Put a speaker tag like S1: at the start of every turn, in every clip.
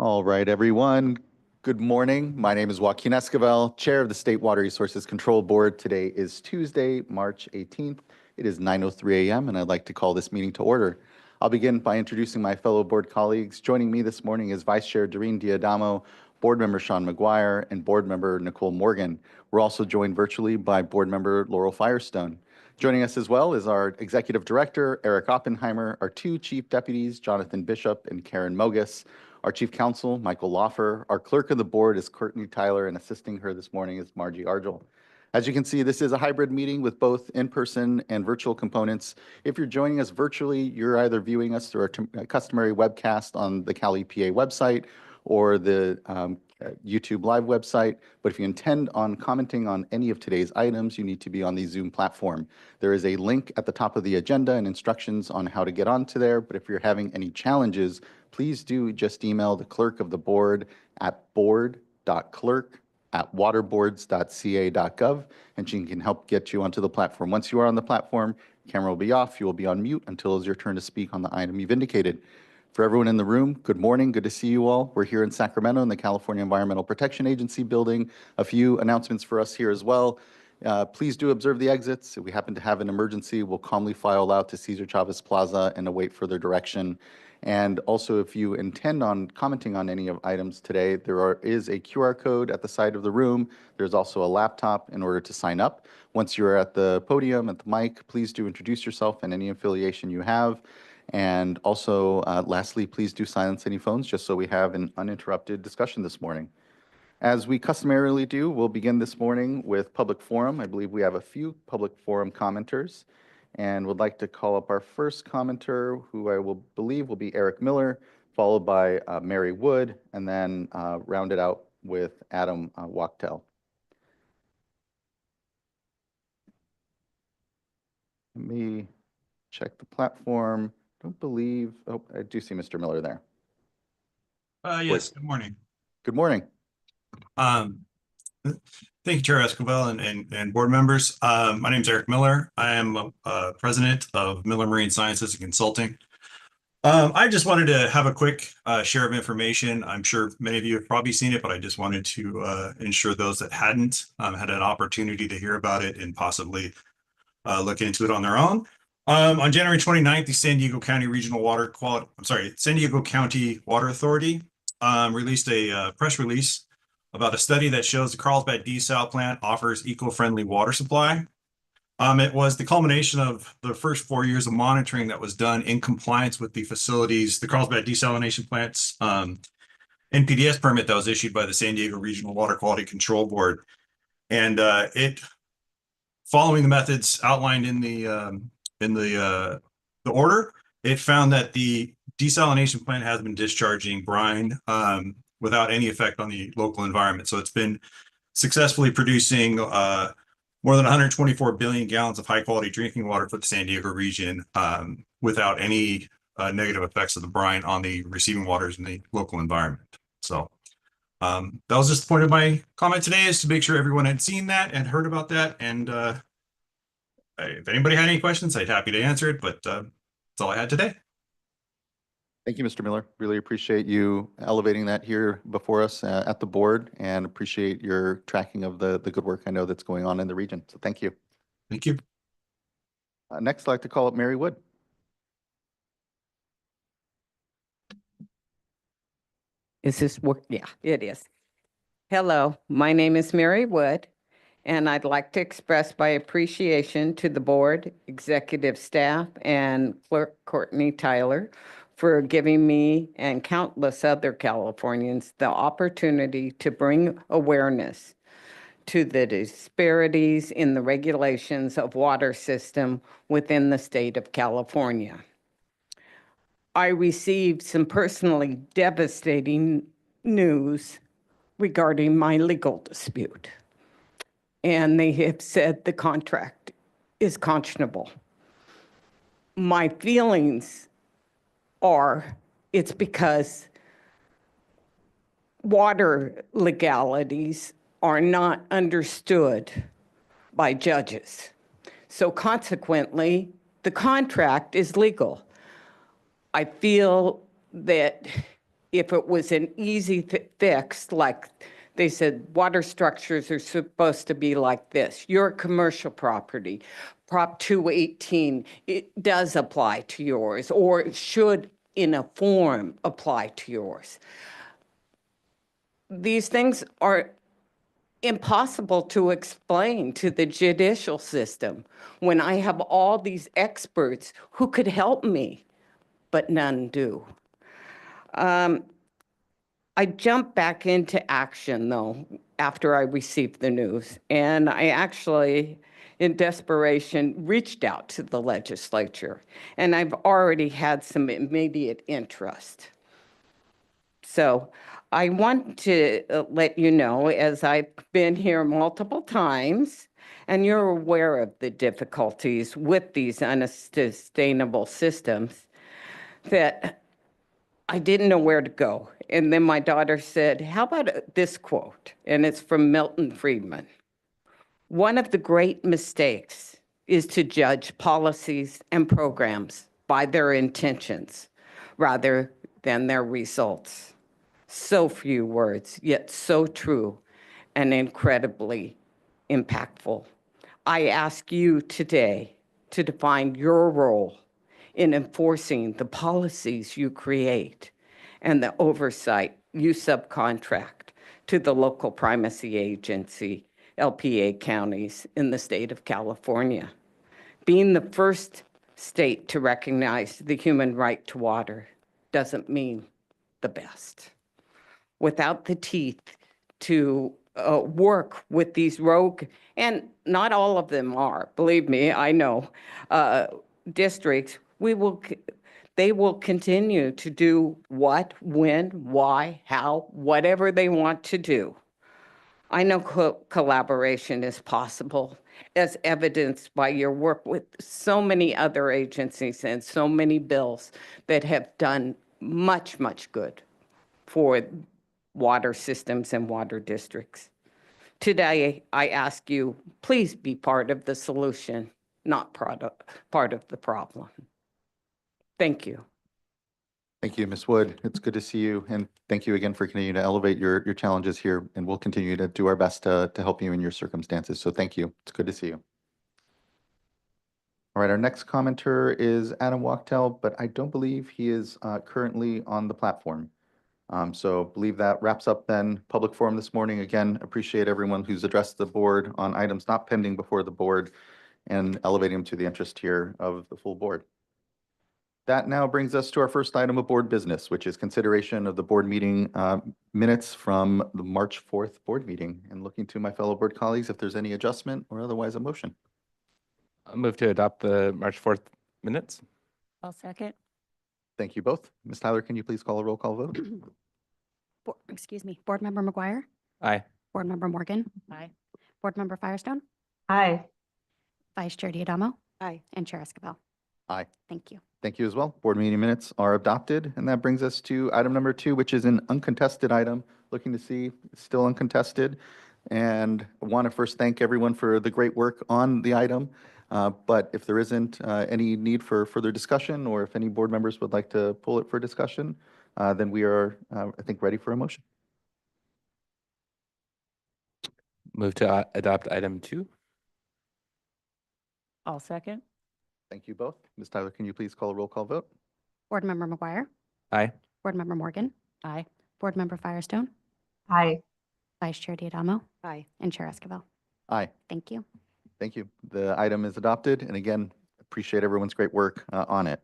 S1: All right, everyone. Good morning. My name is Joaquin Esquivel, Chair of the State Water Resources Control Board. Today is Tuesday, March 18th. It is 9:03 a.m., and I'd like to call this meeting to order. I'll begin by introducing my fellow board colleagues. Joining me this morning is Vice Chair Doreen Diadamo, Board Member Sean McGuire, and Board Member Nicole Morgan. We're also joined virtually by Board Member Laurel Firestone. Joining us as well is our Executive Director, Eric Oppenheimer, our two Chief Deputies, Jonathan Bishop and Karen Mogus, our Chief Counsel, Michael Loffer. Our Clerk of the Board is Courtney Tyler, and assisting her this morning is Margie Argel. As you can see, this is a hybrid meeting with both in-person and virtual components. If you're joining us virtually, you're either viewing us through our customary webcast on the Cal EPA website or the YouTube Live website. But if you intend on commenting on any of today's items, you need to be on the Zoom platform. There is a link at the top of the agenda and instructions on how to get onto there. But if you're having any challenges, please do just email the clerk of the board at board.clerk@waterboards.ca.gov, and she can help get you onto the platform. Once you are on the platform, camera will be off. You will be on mute until it's your turn to speak on the item you've indicated. For everyone in the room, good morning. Good to see you all. We're here in Sacramento in the California Environmental Protection Agency building. A few announcements for us here as well. Please do observe the exits. If we happen to have an emergency, we'll calmly file out to Cesar Chavez Plaza and await further direction. And also, if you intend on commenting on any of items today, there is a QR code at the side of the room. There's also a laptop in order to sign up. Once you're at the podium, at the mic, please do introduce yourself and any affiliation you have. And also, lastly, please do silence any phones just so we have an uninterrupted discussion this morning. As we customarily do, we'll begin this morning with public forum. I believe we have a few public forum commenters, and would like to call up our first commenter, who I will believe will be Eric Miller, followed by Mary Wood, and then round it out with Adam Wachtel. Let me check the platform. Don't believe, oh, I do see Mr. Miller there.
S2: Yes, good morning.
S1: Good morning.
S2: Thank you, Chair Esquivel and board members. My name is Eric Miller. I am president of Miller Marine Sciences and Consulting. I just wanted to have a quick share of information. I'm sure many of you have probably seen it, but I just wanted to ensure those that hadn't had an opportunity to hear about it and possibly look into it on their own. On January 29th, the San Diego County San Diego County Water Authority released a press release about a study that shows the Carlsbad desal plant offers eco-friendly water supply. It was the culmination of the first 4 years of monitoring that was done in compliance with the facilities, the Carlsbad desalination plant's NPDES permit that was issued by the San Diego Regional Water Quality Control Board. And following the methods outlined in the order, it found that the desalination plant has been discharging brine without any effect on the local environment. So it's been successfully producing more than 124 billion gallons of high quality drinking water for the San Diego region without any negative effects of the brine on the receiving waters in the local environment. So that was just the point of my comment today, is to make sure everyone had seen that and heard about that. And if anybody had any questions, I'd be happy to answer it, but that's all I had today.
S1: Thank you, Mr. Miller. Really appreciate you elevating that here before us at the board, and appreciate your tracking of the good work I know that's going on in the region. So thank you.
S2: Thank you.
S1: Next, I'd like to call up Mary Wood.
S3: Is this work? Yeah, it is. Hello, my name is Mary Wood, and I'd like to express my appreciation to the board, executive staff, and Clerk Courtney Tyler for giving me and countless other Californians the opportunity to bring awareness to the disparities in the regulations of water system within the state of California. I received some personally devastating news regarding my legal dispute, and they have said the contract is conscionable. My feelings are it's because water legalities are not understood by judges. So consequently, the contract is legal. I feel that if it was an easy fix, like they said, water structures are supposed to be like this. Your commercial property, Prop 218, it does apply to yours, or it should in a form apply to yours. These things are impossible to explain to the judicial system when I have all these experts who could help me, but none do. I jumped back into action, though, after I received the news, and I actually, in desperation, reached out to the legislature, and I've already had some immediate interest. So I want to let you know, as I've been here multiple times, and you're aware of the difficulties with these unsustainable systems, that I didn't know where to go. And then my daughter said, how about this quote? And it's from Milton Friedman. One of the great mistakes is to judge policies and programs by their intentions rather than their results. So few words, yet so true and incredibly impactful. I ask you today to define your role in enforcing the policies you create and the oversight you subcontract to the local primacy agency, LPA counties in the state of California. Being the first state to recognize the human right to water doesn't mean the best. Without the teeth to work with these rogue, and not all of them are, believe me, I know, districts, they will continue to do what, when, why, how, whatever they want to do. I know collaboration is possible, as evidenced by your work with so many other agencies and so many bills that have done much, much good for water systems and water districts. Today, I ask you, please be part of the solution, not part of the problem. Thank you.
S1: Thank you, Ms. Wood. It's good to see you. And thank you again for continuing to elevate your challenges here. And we'll continue to do our best to help you in your circumstances. So thank you. It's good to see you. All right, our next commenter is Adam Wachtel, but I don't believe he is currently on the platform. So believe that wraps up then public forum this morning. Again, appreciate everyone who's addressed the board on items not pending before the board and elevating them to the interest here of the full board. That now brings us to our first item of board business, which is consideration of the board meeting minutes from the March 4th board meeting. And looking to my fellow board colleagues, if there's any adjustment or otherwise a motion.
S4: I'll move to adopt the March 4th minutes.
S5: I'll second.
S1: Thank you both. Ms. Tyler, can you please call a roll call vote?
S5: Excuse me, Board Member McGuire,
S4: Aye.
S5: Board Member Morgan,
S6: Aye.
S5: Board Member Firestone,
S6: Aye.
S5: Vice Chair Diadamo,
S6: Aye.
S5: and Chair Escobar.
S1: Aye.
S5: Thank you.
S1: Thank you as well. Board meeting minutes are adopted. And that brings us to item number 2, which is an uncontested item. Looking to see it's still uncontested. And I want to first thank everyone for the great work on the item. But if there isn't any need for further discussion, or if any board members would like to pull it for discussion, then we are, I think, ready for a motion.
S4: Move to adopt item 2.
S6: I'll second.
S1: Thank you both. Ms. Tyler, can you please call a roll call vote?
S5: Board Member McGuire,
S4: Aye.
S5: Board Member Morgan,
S6: Aye.
S5: Board Member Firestone,
S6: Aye.
S5: Vice Chair Diadamo,
S6: Aye.
S5: and Chair Escobar.
S1: Aye.
S5: Thank you.
S1: Thank you. The item is adopted. And again, appreciate everyone's great work on it.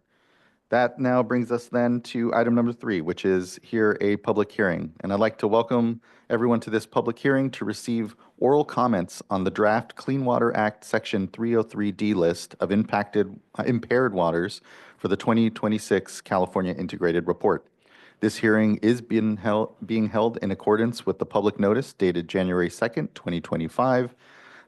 S1: That now brings us then to item number 3, which is here a public hearing. And I'd like to welcome everyone to this public hearing to receive oral comments on the draft Clean Water Act Section 303D list of impaired waters for the 2026 California Integrated Report. This hearing is being held in accordance with the public notice dated January 2nd, 2025.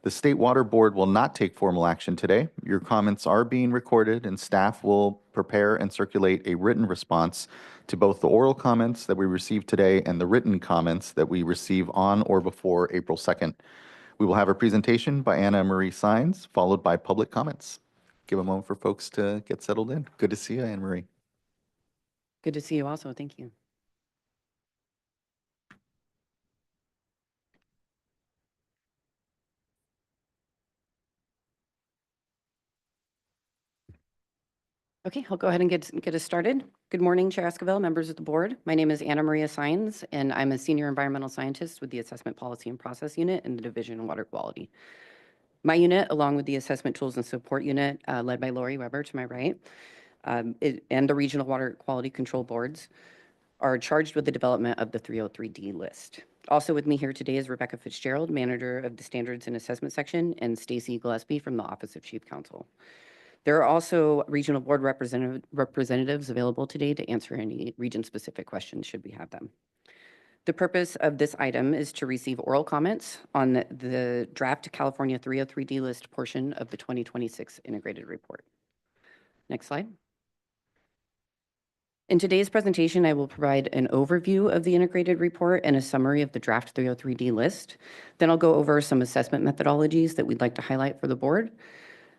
S1: The State Water Board will not take formal action today. Your comments are being recorded, and staff will prepare and circulate a written response to both the oral comments that we received today and the written comments that we receive on or before April 2nd. We will have a presentation by Anna Marie Sines, followed by public comments. Give a moment for folks to get settled in. Good to see you, Anna Marie.
S6: Good to see you also. Thank you. Okay, I'll go ahead and get us started. Good morning, Chair Esquivel, members of the board. My name is Anna Maria Sines, and I'm a senior environmental scientist with the Assessment Policy and Process Unit in the Division of Water Quality. My unit, along with the Assessment Tools and Support Unit, led by Lori Weber to my right, and the Regional Water Quality Control Boards, are charged with the development of the 303D list. Also with me here today is Rebecca Fitzgerald, manager of the Standards and Assessment Section, and Stacy Gillespie from the Office of Chief Counsel. There are also regional board representatives available today to answer any region-specific questions should we have them. The purpose of this item is to receive oral comments on the draft California 303D list portion of the 2026 integrated report. Next slide. In today's presentation, I will provide an overview of the integrated report and a summary of the draft 303D list. Then I'll go over some assessment methodologies that we'd like to highlight for the board.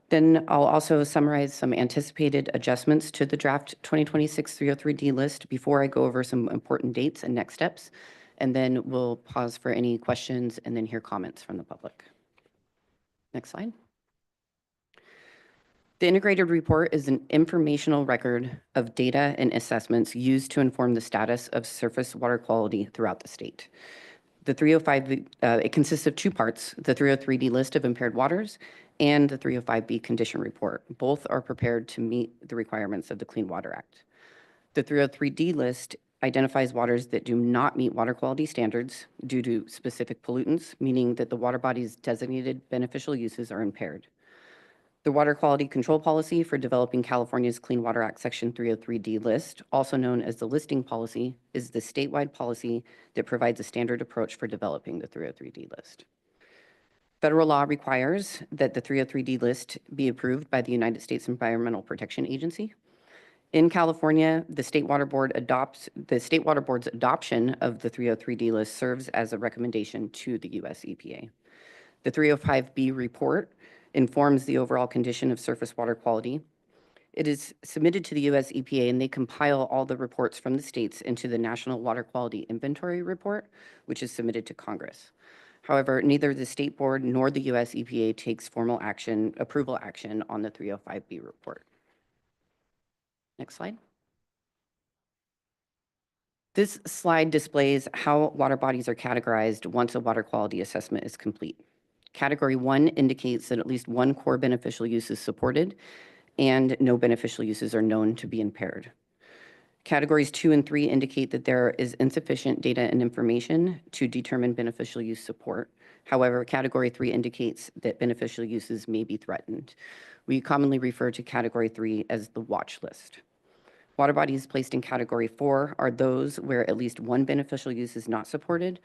S6: Then I'll also summarize some anticipated adjustments to the draft 2026 303D list before I go over some important dates and next steps. And then we'll pause for any questions and then hear comments from the public. Next slide. The integrated report is an informational record of data and assessments used to inform the status of surface water quality throughout the state. The 305, it consists of two parts, the 303D list of impaired waters and the 305B condition report. Both are prepared to meet the requirements of the Clean Water Act. The 303D list identifies waters that do not meet water quality standards due to specific pollutants, meaning that the water body's designated beneficial uses are impaired. The Water Quality Control Policy for developing California's Clean Water Act Section 303D list, also known as the listing policy, is the statewide policy that provides a standard approach for developing the 303D list. Federal law requires that the 303D list be approved by the United States Environmental Protection Agency. In California, the State Water Board's adoption of the 303D list serves as a recommendation to the US EPA. The 305B report informs the overall condition of surface water quality. It is submitted to the US EPA and they compile all the reports from the states into the National Water Quality Inventory Report, which is submitted to Congress. However, neither the State Board nor the US EPA takes formal approval action on the 305B report. Next slide. This slide displays how water bodies are categorized once a water quality assessment is complete. Category 1 indicates that at least one core beneficial use is supported and no beneficial uses are known to be impaired. Categories 2 and 3 indicate that there is insufficient data and information to determine beneficial use support. However, Category 3 indicates that beneficial uses may be threatened. We commonly refer to Category 3 as the watch list. Water bodies placed in Category 4 are those where at least one beneficial use is not supported,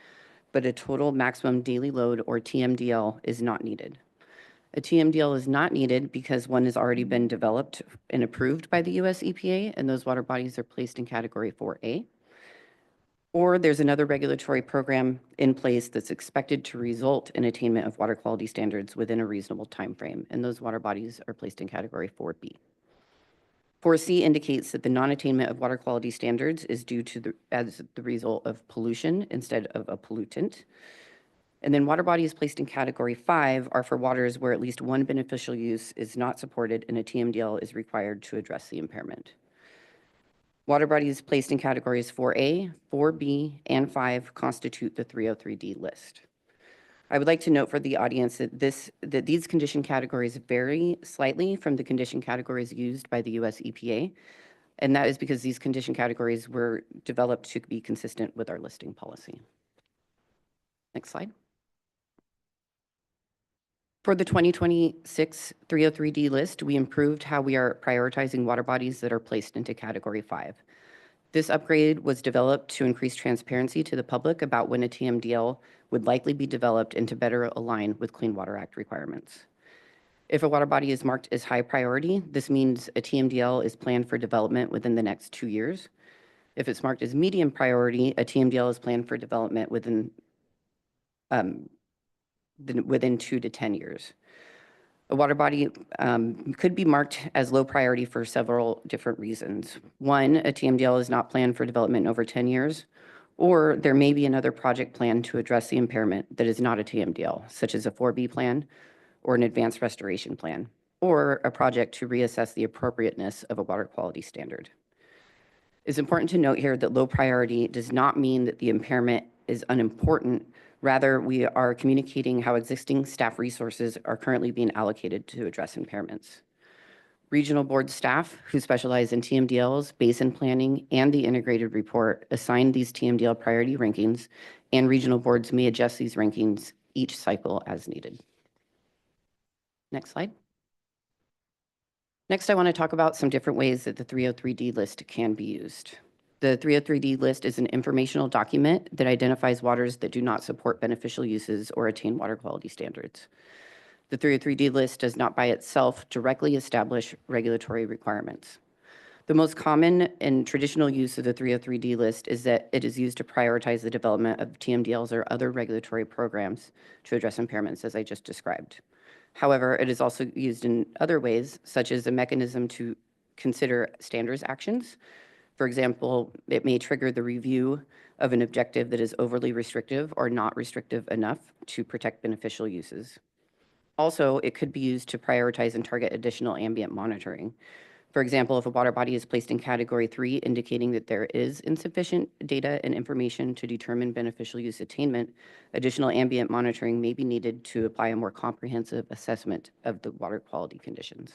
S6: but a total maximum daily load, or TMDL, is not needed. A TMDL is not needed because one has already been developed and approved by the US EPA, and those water bodies are placed in Category 4A. Or there's another regulatory program in place that's expected to result in attainment of water quality standards within a reasonable time frame, and those water bodies are placed in Category 4B. 4C indicates that the non-attainment of water quality standards is due to as the result of pollution instead of a pollutant. And then water bodies placed in Category 5 are for waters where at least one beneficial use is not supported and a TMDL is required to address the impairment. Water bodies placed in Categories 4A, 4B, and 5 constitute the 303D list. I would like to note for the audience that these condition categories vary slightly from the condition categories used by the US EPA, and that is because these condition categories were developed to be consistent with our listing policy. Next slide. For the 2026 303D list, we improved how we are prioritizing water bodies that are placed into Category 5. This upgrade was developed to increase transparency to the public about when a TMDL would likely be developed and to better align with Clean Water Act requirements. If a water body is marked as high priority, this means a TMDL is planned for development within the next 2 years. If it's marked as medium priority, a TMDL is planned for development within 2 to 10 years. A water body could be marked as low priority for several different reasons. One, a TMDL is not planned for development over 10 years, or there may be another project plan to address the impairment that is not a TMDL, such as a 4B plan or an advanced restoration plan. or a project to reassess the appropriateness of a water quality standard. It's important to note here that low priority does not mean that the impairment is unimportant. Rather, we are communicating how existing staff resources are currently being allocated to address impairments. Regional board staff who specialize in TMDLs, basin planning, and the integrated report assign these TMDL priority rankings, and regional boards may adjust these rankings each cycle as needed. Next slide. Next, I want to talk about some different ways that the 303D list can be used. The 303D list is an informational document that identifies waters that do not support beneficial uses or attain water quality standards. The 303D list does not by itself directly establish regulatory requirements. The most common and traditional use of the 303D list is that it is used to prioritize the development of TMDLs or other regulatory programs to address impairments, as I just described. However, it is also used in other ways, such as a mechanism to consider standards actions. For example, it may trigger the review of an objective that is overly restrictive or not restrictive enough to protect beneficial uses. Also, it could be used to prioritize and target additional ambient monitoring. For example, if a water body is placed in Category 3, indicating that there is insufficient data and information to determine beneficial use attainment, additional ambient monitoring may be needed to apply a more comprehensive assessment of the water quality conditions.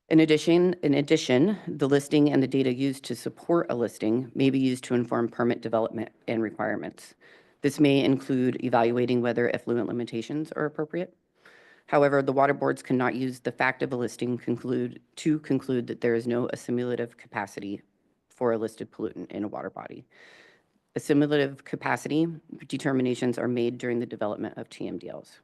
S6: In addition, the listing and the data used to support a listing may be used to inform permit development and requirements. This may include evaluating whether effluent limitations are appropriate. However, the water boards cannot use the fact of a listing to conclude that there is no assimilative capacity for a listed pollutant in a water body. Assimilative capacity determinations are made during the development of TMDLs.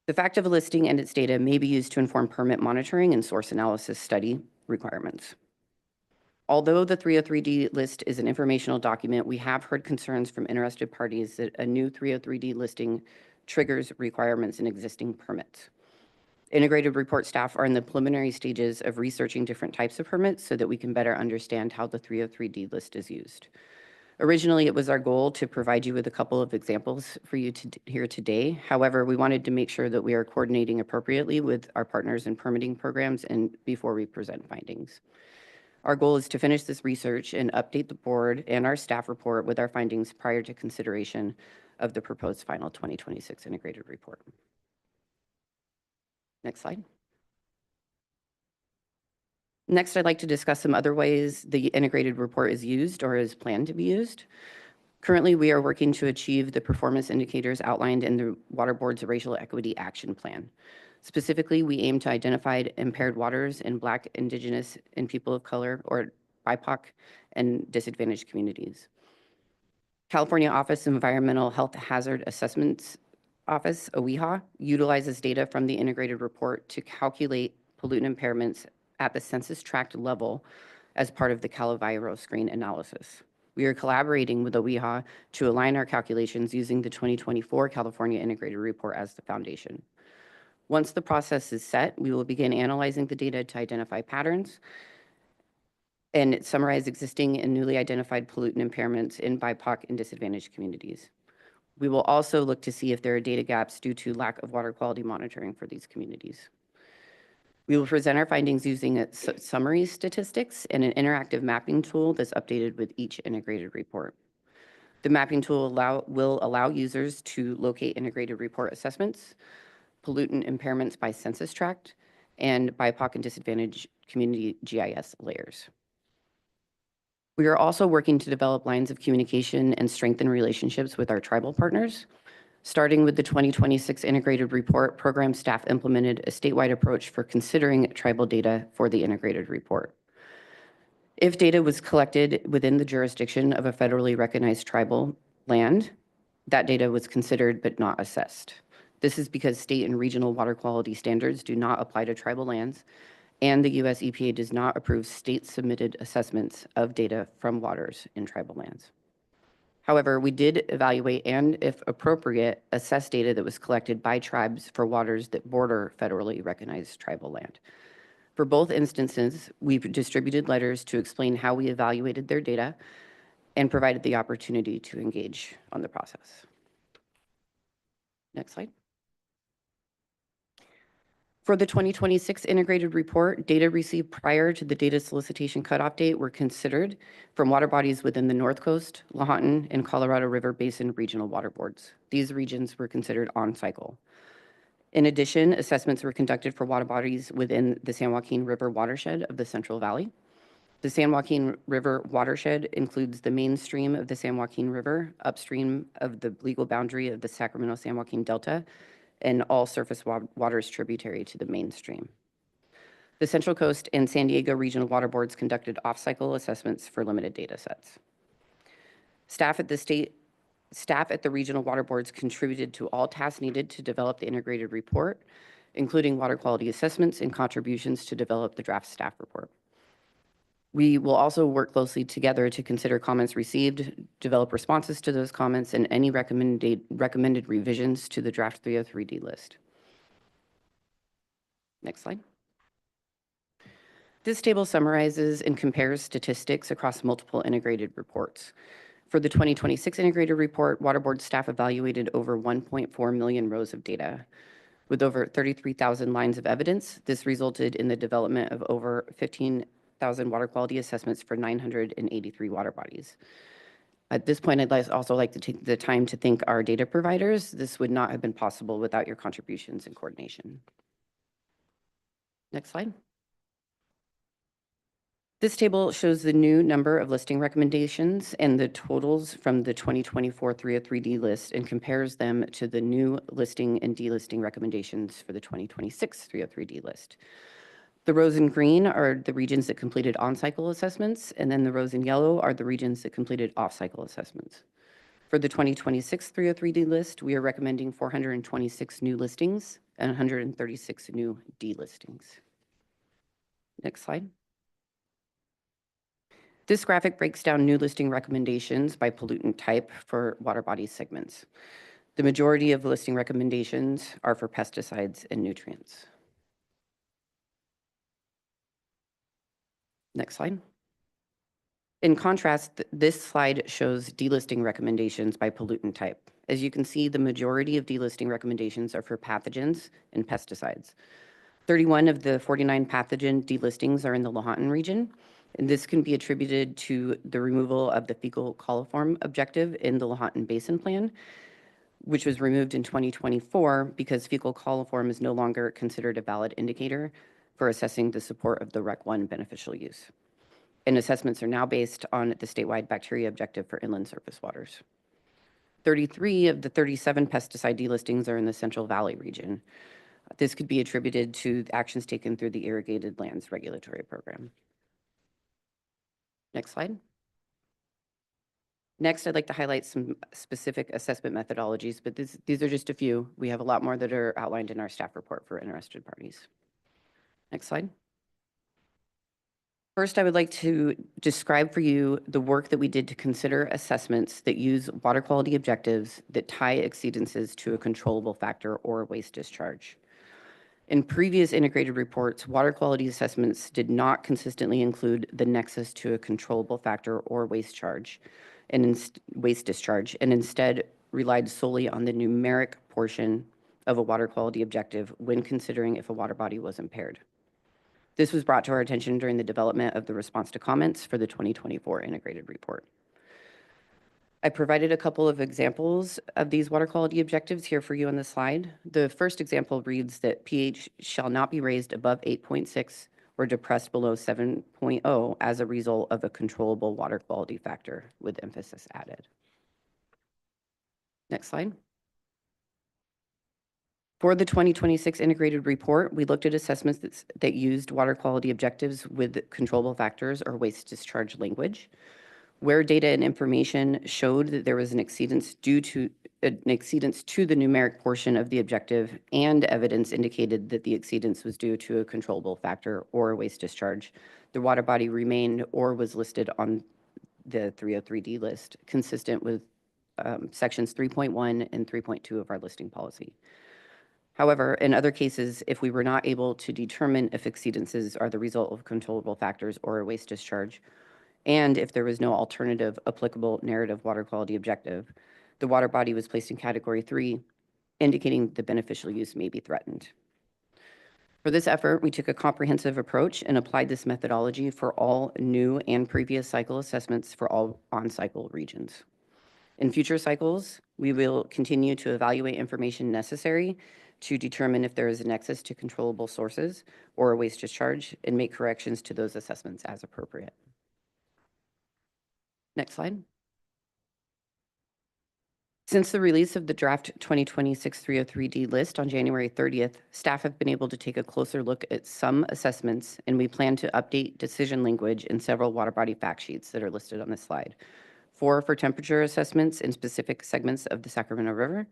S6: The fact of a listing and its data may be used to inform permit monitoring and source analysis study requirements. Although the 303D list is an informational document, we have heard concerns from interested parties that a new 303D listing triggers requirements in existing permits. Integrated report staff are in the preliminary stages of researching different types of permits so that we can better understand how the 303D list is used. Originally, it was our goal to provide you with a couple of examples for you to hear today. However, we wanted to make sure that we are coordinating appropriately with our partners in permitting programs and before we present findings. Our goal is to finish this research and update the board and our staff report with our findings prior to consideration of the proposed final 2026 integrated report. Next slide. Next, I'd like to discuss some other ways the integrated report is used or is planned to be used. Currently, we are working to achieve the performance indicators outlined in the Water Board's Racial Equity Action Plan. Specifically, we aim to identify impaired waters in Black, Indigenous, and people of color, or BIPOC, and disadvantaged communities. California Office of Environmental Health Hazard Assessments Office, OEHA, utilizes data from the integrated report to calculate pollutant impairments at the census tract level as part of the Calaviro screen analysis. We are collaborating with OEHA to align our calculations using the 2024 California Integrated Report as the foundation. Once the process is set, we will begin analyzing the data to identify patterns and summarize existing and newly identified pollutant impairments in BIPOC and disadvantaged communities. We will also look to see if there are data gaps due to lack of water quality monitoring for these communities. We will present our findings using summary statistics and an interactive mapping tool that's updated with each integrated report. The mapping tool will allow users to locate integrated report assessments, pollutant impairments by census tract, and BIPOC and disadvantaged community GIS layers. We are also working to develop lines of communication and strengthen relationships with our tribal partners. Starting with the 2026 integrated report, program staff implemented a statewide approach for considering tribal data for the integrated report. If data was collected within the jurisdiction of a federally recognized tribal land, that data was considered but not assessed. This is because state and regional water quality standards do not apply to tribal lands, and the US EPA does not approve state-submitted assessments of data from waters in tribal lands. However, we did evaluate and, if appropriate, assess data that was collected by tribes for waters that border federally recognized tribal land. For both instances, we've distributed letters to explain how we evaluated their data and provided the opportunity to engage on the process. Next slide. For the 2026 integrated report, data received prior to the data solicitation cutoff date were considered from water bodies within the North Coast, Lahontan, and Colorado River Basin regional water boards. These regions were considered on cycle. In addition, assessments were conducted for water bodies within the San Joaquin River watershed of the Central Valley. The San Joaquin River watershed includes the mainstream of the San Joaquin River, upstream of the legal boundary of the Sacramento-San Joaquin Delta, and all surface waters tributary to the mainstream. The Central Coast and San Diego Regional Water Boards conducted off-cycle assessments for limited data sets. Staff at the regional water boards contributed to all tasks needed to develop the integrated report, including water quality assessments and contributions to develop the draft staff report. We will also work closely together to consider comments received, develop responses to those comments, and any recommended revisions to the draft 303D list. Next slide. This table summarizes and compares statistics across multiple integrated reports. For the 2026 integrated report, water board staff evaluated over 1.4 million rows of data. With over 33,000 lines of evidence, this resulted in the development of over 15,000 water quality assessments for 983 water bodies. At this point, I'd also like to take the time to thank our data providers. This would not have been possible without your contributions and coordination. Next slide. This table shows the new number of listing recommendations and the totals from the 2024 303D list and compares them to the new listing and delisting recommendations for the 2026 303D list. The rows in green are the regions that completed on-cycle assessments, and then the rows in yellow are the regions that completed off-cycle assessments. For the 2026 303D list, we are recommending 426 new listings and 136 new delistings. Next slide. This graphic breaks down new listing recommendations by pollutant type for water body segments. The majority of listing recommendations are for pesticides and nutrients. Next slide. In contrast, this slide shows delisting recommendations by pollutant type. As you can see, the majority of delisting recommendations are for pathogens and pesticides. 31 of the 49 pathogen delistings are in the Lahontan region, and this can be attributed to the removal of the fecal coliform objective in the Lahontan Basin Plan, which was removed in 2024 because fecal coliform is no longer considered a valid indicator for assessing the support of the REC 1 beneficial use. And assessments are now based on the statewide bacteria objective for inland surface waters. 33 of the 37 pesticide delistings are in the Central Valley region. This could be attributed to actions taken through the Irrigated Lands Regulatory Program. Next slide. Next, I'd like to highlight some specific assessment methodologies, but these are just a few. We have a lot more that are outlined in our staff report for interested parties. Next slide. First, I would like to describe for you the work that we did to consider assessments that use water quality objectives that tie exceedances to a controllable factor or waste discharge. In previous integrated reports, water quality assessments did not consistently include the nexus to a controllable factor or waste discharge, and instead relied solely on the numeric portion of a water quality objective when considering if a water body was impaired. This was brought to our attention during the development of the response to comments for the 2024 integrated report. I provided a couple of examples of these water quality objectives here for you on the slide. The first example reads that pH shall not be raised above 8.6 or depressed below 7.0 as a result of a controllable water quality factor, with emphasis added. Next slide. For the 2026 integrated report, we looked at assessments that used water quality objectives with controllable factors or waste discharge language. Where data and information showed that there was an exceedance to the numeric portion of the objective, and evidence indicated that the exceedance was due to a controllable factor or a waste discharge, the water body remained or was listed on the 303D list, consistent with sections 3.1 and 3.2 of our listing policy. However, in other cases, if we were not able to determine if exceedances are the result of controllable factors or a waste discharge, and if there was no alternative applicable narrative water quality objective, the water body was placed in category 3, indicating the beneficial use may be threatened. For this effort, we took a comprehensive approach and applied this methodology for all new and previous cycle assessments for all on-cycle regions. In future cycles, we will continue to evaluate information necessary to determine if there is a nexus to controllable sources or a waste discharge and make corrections to those assessments as appropriate. Next slide. Since the release of the draft 2026 303D list on January 30th, staff have been able to take a closer look at some assessments, and we plan to update decision language in several water body fact sheets that are listed on this slide. 4 for temperature assessments in specific segments of the Sacramento River,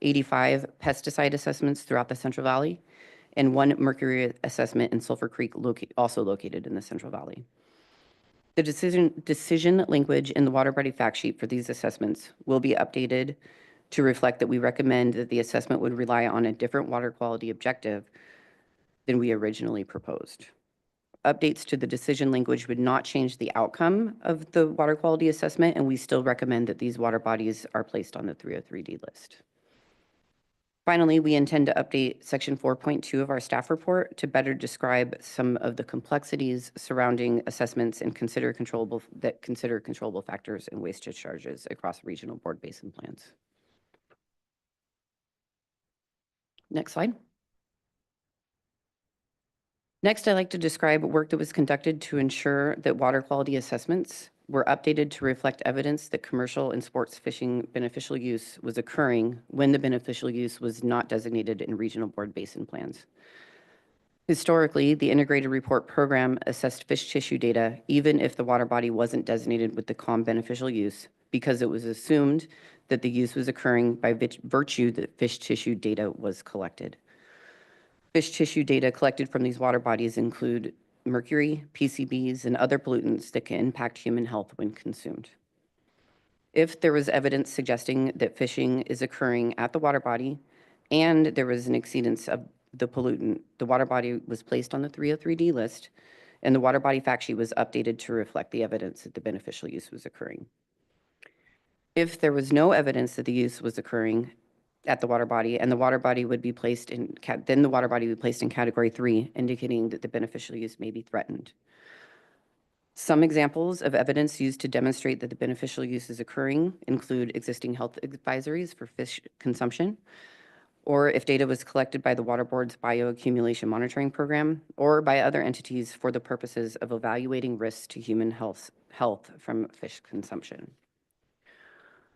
S6: 85 pesticide assessments throughout the Central Valley, and 1 mercury assessment in Sulphur Creek, also located in the Central Valley. The decision language in the water body fact sheet for these assessments will be updated to reflect that we recommend that the assessment would rely on a different water quality objective than we originally proposed. Updates to the decision language would not change the outcome of the water quality assessment, and we still recommend that these water bodies are placed on the 303D list. Finally, we intend to update section 4.2 of our staff report to better describe some of the complexities surrounding assessments and consider controllable factors and waste discharges across regional board basin plans. Next slide. Next, I'd like to describe work that was conducted to ensure that water quality assessments were updated to reflect evidence that commercial and sports fishing beneficial use was occurring when the beneficial use was not designated in regional board basin plans. Historically, the integrated report program assessed fish tissue data even if the water body wasn't designated with the COM beneficial use, because it was assumed that the use was occurring by virtue that fish tissue data was collected. Fish tissue data collected from these water bodies include mercury, PCBs, and other pollutants that can impact human health when consumed. If there was evidence suggesting that fishing is occurring at the water body and there was an exceedance of the pollutant, the water body was placed on the 303D list, and the water body fact sheet was updated to reflect the evidence that the beneficial use was occurring. If there was no evidence that the use was occurring at the water body, and the water body would be placed in, then the water body would be placed in category 3, indicating that the beneficial use may be threatened. Some examples of evidence used to demonstrate that the beneficial use is occurring include existing health advisories for fish consumption, or if data was collected by the Water Board's bioaccumulation monitoring program, or by other entities for the purposes of evaluating risks to human health from fish consumption.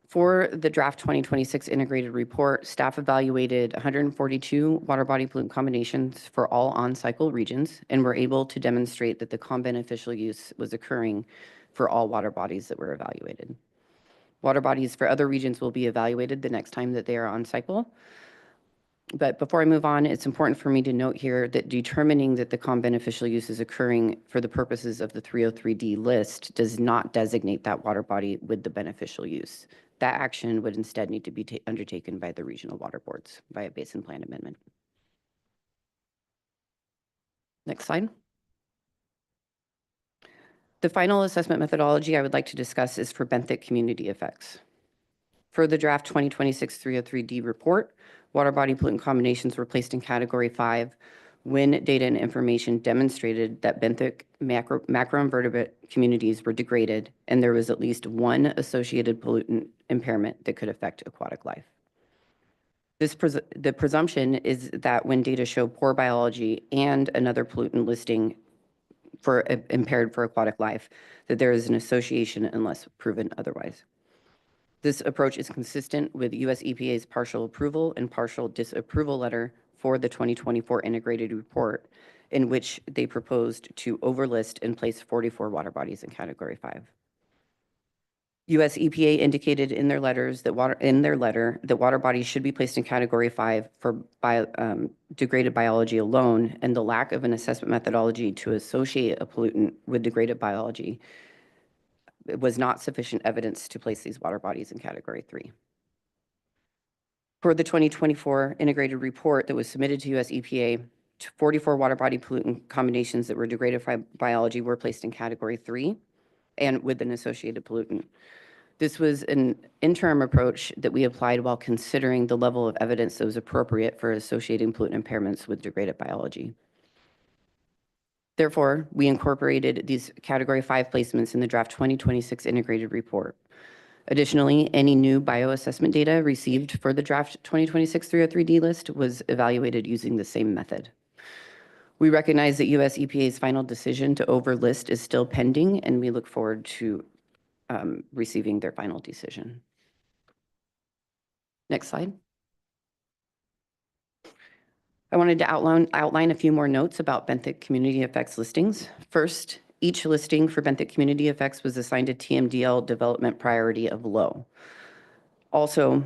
S6: For the draft 2026 integrated report, staff evaluated 142 water body pollutant combinations for all on-cycle regions and were able to demonstrate that the COM beneficial use was occurring for all water bodies that were evaluated. Water bodies for other regions will be evaluated the next time that they are on cycle. But before I move on, it's important for me to note here that determining that the COM beneficial use is occurring for the purposes of the 303D list does not designate that water body with the beneficial use. That action would instead need to be undertaken by the regional water boards via basin plan amendment. Next slide. The final assessment methodology I would like to discuss is for benthic community effects. For the draft 2026 303D report, water body pollutant combinations were placed in category 5 when data and information demonstrated that benthic macroinvertebrate communities were degraded and there was at least one associated pollutant impairment that could affect aquatic life. The presumption is that when data show poor biology and another pollutant listing for impaired for aquatic life, that there is an association unless proven otherwise. This approach is consistent with US EPA's partial approval and partial disapproval letter for the 2024 integrated report, in which they proposed to overlist and place 44 water bodies in category 5. US EPA indicated in their letter that water bodies should be placed in category 5 for degraded biology alone, and the lack of an assessment methodology to associate a pollutant with degraded biology was not sufficient evidence to place these water bodies in category 3. For the 2024 integrated report that was submitted to US EPA, 44 water body pollutant combinations that were degraded by biology were placed in category 3 and with an associated pollutant. This was an interim approach that we applied while considering the level of evidence that was appropriate for associating pollutant impairments with degraded biology. Therefore, we incorporated these Category 5 placements in the draft 2026 integrated report. Additionally, any new bioassessment data received for the draft 2026 303D list was evaluated using the same method. We recognize that US EPA's final decision to overlist is still pending, and we look forward to receiving their final decision. Next slide. I wanted to outline a few more notes about benthic community effects listings. First, each listing for benthic community effects was assigned a TMDL development priority of low. Also,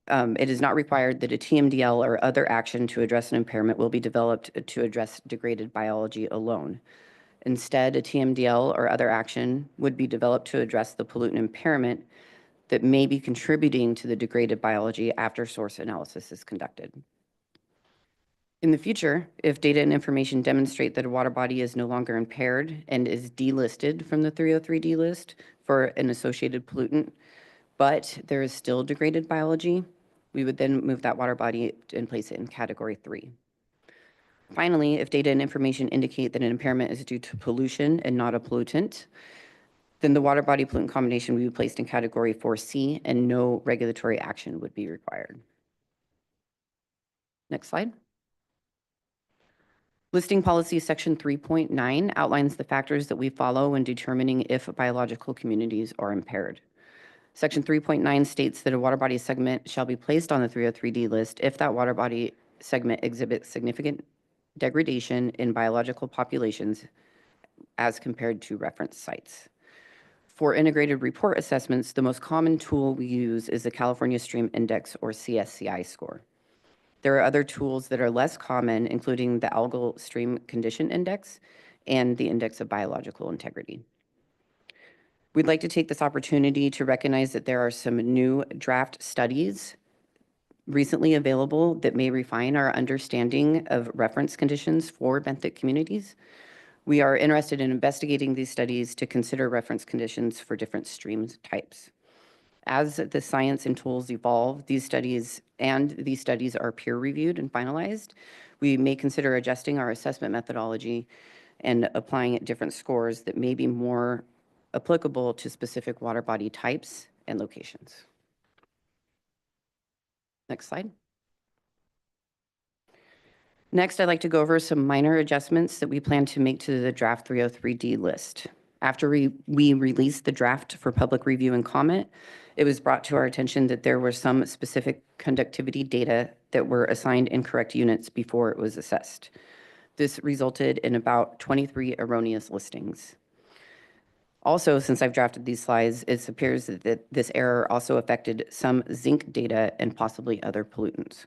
S6: it is not required that a TMDL or other action to address an impairment will be developed to address degraded biology alone. Instead, a TMDL or other action would be developed to address the pollutant impairment that may be contributing to the degraded biology after source analysis is conducted. In the future, if data and information demonstrate that a water body is no longer impaired and is delisted from the 303D list for an associated pollutant, but there is still degraded biology, we would then move that water body and place it in Category 3. Finally, if data and information indicate that an impairment is due to pollution and not a pollutant, then the water body pollutant combination would be placed in Category 4C and no regulatory action would be required. Next slide. Listing policy section 3.9 outlines the factors that we follow when determining if biological communities are impaired. Section 3.9 states that a water body segment shall be placed on the 303D list if that water body segment exhibits significant degradation in biological populations as compared to reference sites. For integrated report assessments, the most common tool we use is the California Stream Index, or CSCI score. There are other tools that are less common, including the Algal Stream Condition Index and the Index of Biological Integrity. We'd like to take this opportunity to recognize that there are some new draft studies recently available that may refine our understanding of reference conditions for benthic communities. We are interested in investigating these studies to consider reference conditions for different stream types. As the science and tools evolve, these studies are peer-reviewed and finalized, we may consider adjusting our assessment methodology and applying different scores that may be more applicable to specific water body types and locations. Next slide. Next, I'd like to go over some minor adjustments that we plan to make to the draft 303D list. After we released the draft for public review and comment, it was brought to our attention that there were some specific conductivity data that were assigned incorrect units before it was assessed. This resulted in about 23 erroneous listings. Also, since I've drafted these slides, it appears that this error also affected some zinc data and possibly other pollutants.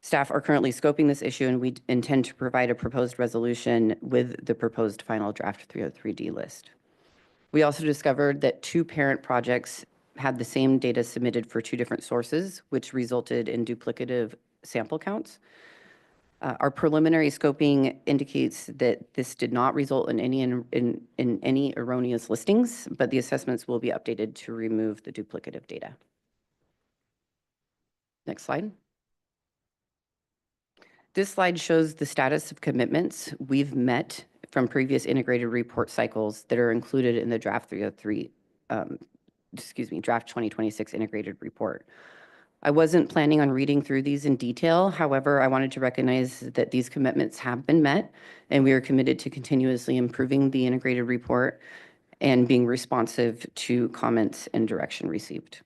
S6: Staff are currently scoping this issue, and we intend to provide a proposed resolution with the proposed final draft 303D list. We also discovered that 2 parent projects had the same data submitted for 2 different sources, which resulted in duplicative sample counts. Our preliminary scoping indicates that this did not result in any erroneous listings, but the assessments will be updated to remove the duplicative data. Next slide. This slide shows the status of commitments we've met from previous integrated report cycles that are included in the draft 2026 integrated report. I wasn't planning on reading through these in detail. However, I wanted to recognize that these commitments have been met, and we are committed to continuously improving the integrated report and being responsive to comments and direction received.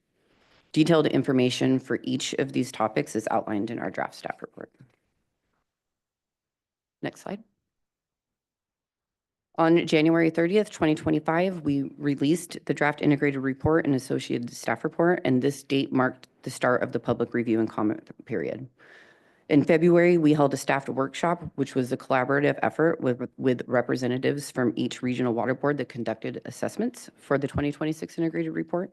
S6: Detailed information for each of these topics is outlined in our draft staff report. Next slide. On January 30th, 2025, we released the draft integrated report and associated staff report, and this date marked the start of the public review and comment period. In February, we held a staffed workshop, which was a collaborative effort with representatives from each regional water board that conducted assessments for the 2026 integrated report.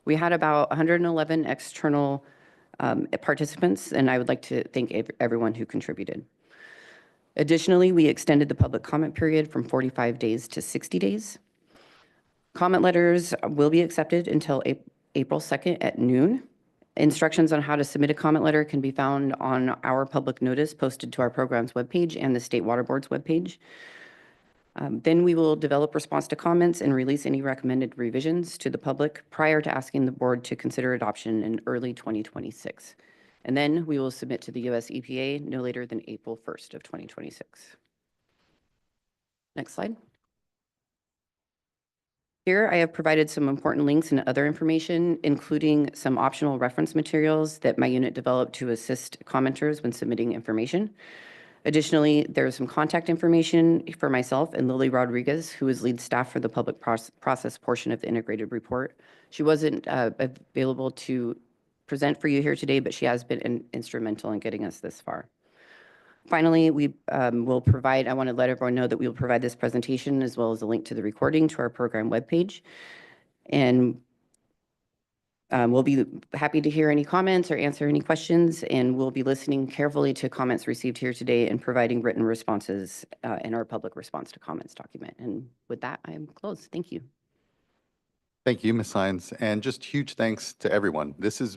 S6: We had about 111 external participants, and I would like to thank everyone who contributed. Additionally, we extended the public comment period from 45 days to 60 days. Comment letters will be accepted until April 2nd at noon, Instructions on how to submit a comment letter can be found on our public notice posted to our program's webpage and the State Water Board's webpage. Then we will develop response to comments and release any recommended revisions to the public prior to asking the board to consider adoption in early 2026. And then we will submit to the US EPA no later than April 1st of 2026. Next slide. Here, I have provided some important links and other information, including some optional reference materials that my unit developed to assist commenters when submitting information. Additionally, there's some contact information for myself and Lily Rodriguez, who is lead staff for the public process portion of the integrated report. She wasn't available to present for you here today, but she has been instrumental in getting us this far. Finally, we will provide, I want to let everyone know that we will provide this presentation as well as a link to the recording to our program webpage. And we'll be happy to hear any comments or answer any questions, and we'll be listening carefully to comments received here today and providing written responses in our public response to comments document. And with that, I am closed. Thank you.
S1: Thank you, Ms. Hines, and just huge thanks to everyone. This is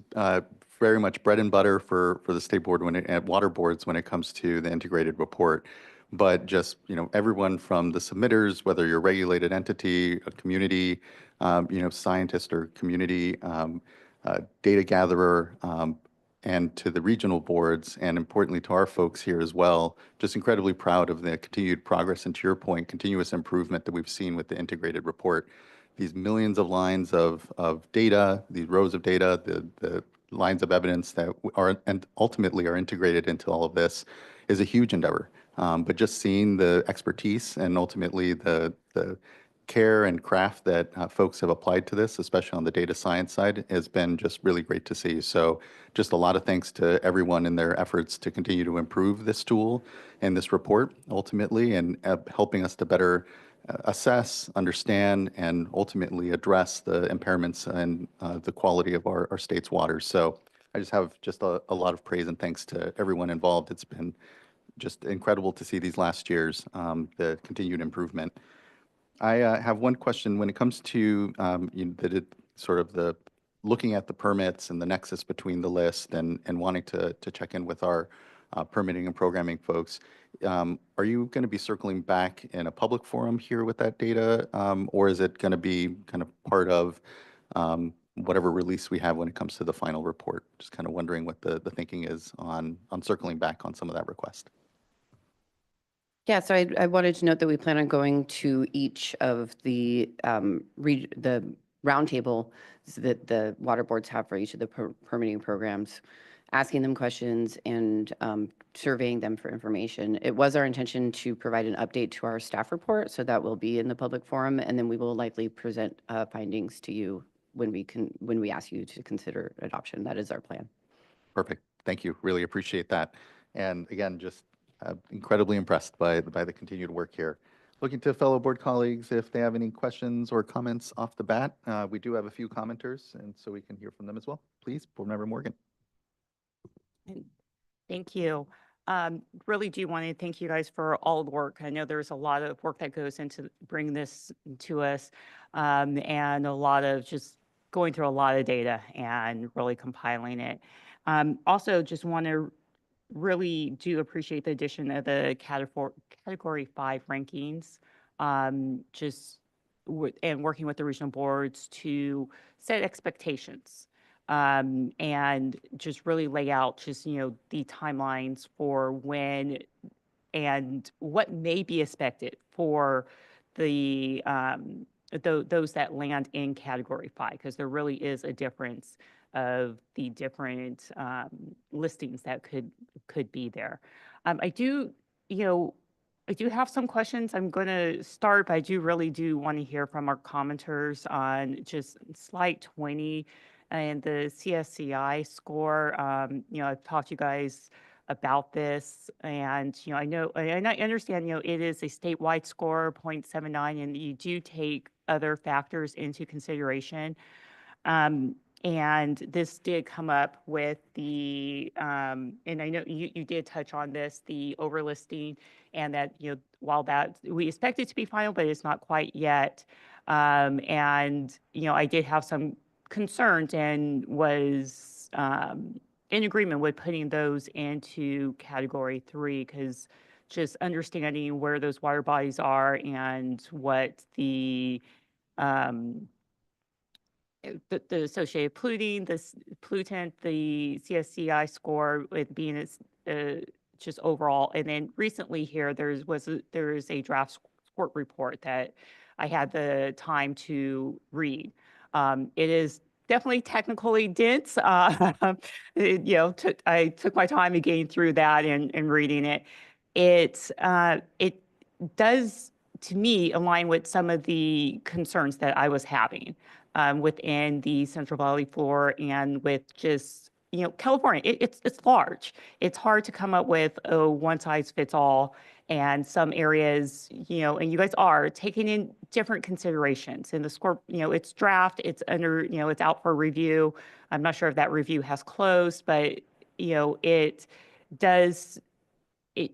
S1: very much bread and butter for the state board and water boards when it comes to the integrated report. But just, everyone from the submitters, whether you're a regulated entity, a community, scientist or community data gatherer, and to the regional boards, and importantly to our folks here as well, just incredibly proud of the continued progress and, to your point, continuous improvement that we've seen with the integrated report. These millions of lines of data, these rows of data, the lines of evidence that are and ultimately are integrated into all of this is a huge endeavor. But just seeing the expertise and ultimately the care and craft that folks have applied to this, especially on the data science side, has been just really great to see. So just a lot of thanks to everyone in their efforts to continue to improve this tool and this report ultimately, and helping us to better assess, understand, and ultimately address the impairments and the quality of our state's waters. So I just have a lot of praise and thanks to everyone involved. It's been just incredible to see these last years, the continued improvement. I have one question when it comes to the looking at the permits and the nexus between the list and wanting to check in with our permitting and programming folks. Are you going to be circling back in a public forum here with that data, or is it going to be kind of part of whatever release we have when it comes to the final report? Just kind of wondering what the thinking is on circling back on some of that request.
S6: Yeah, so I wanted to note that we plan on going to each of the roundtable that the water boards have for each of the permitting programs, asking them questions and surveying them for information. It was our intention to provide an update to our staff report, so that will be in the public forum, and then we will likely present findings to you when we ask you to consider adoption. That is our plan.
S1: Perfect. Thank you. Really appreciate that. And again, just incredibly impressed by the continued work here. Looking to fellow board colleagues if they have any questions or comments off the bat. We do have a few commenters, and so we can hear from them as well. Please, Board Member Morgan.
S7: Thank you. Really do want to thank you guys for all the work. I know there's a lot of work that goes into bringing this to us, and a lot of just going through a lot of data and really compiling it. Also, just want to really do appreciate the addition of the category 5 rankings, and working with the regional boards to set expectations. And just really lay out the timelines for when and what may be expected for the those that land in category 5, because there really is a difference of the different listings that could be there. I do have some questions. I'm going to start, but I really do want to hear from our commenters on just slide 20 and the CSCI score. I've talked to you guys about this, and I know, and I understand, it is a statewide score, 0.79, and you do take other factors into consideration. And this did come up with the, and I know you did touch on this, the overlisting, and that, while that, we expect it to be final, but it's not quite yet. And, I did have some concerns and was in agreement with putting those into category 3, because just understanding where those water bodies are and what um, the associated polluting, pollutant, the CSCI score with being just overall. And then recently here, there is a draft score report that I had the time to read. It is definitely technically dense. I took my time in getting through that and reading it. It does, to me, align with some of the concerns that I was having within the Central Valley floor and with just, California. It's large. It's hard to come up with a one size fits all. And some areas, and you guys are taking in different considerations. And the score, it's draft, it's under, it's out for review. I'm not sure if that review has closed, but, it does, it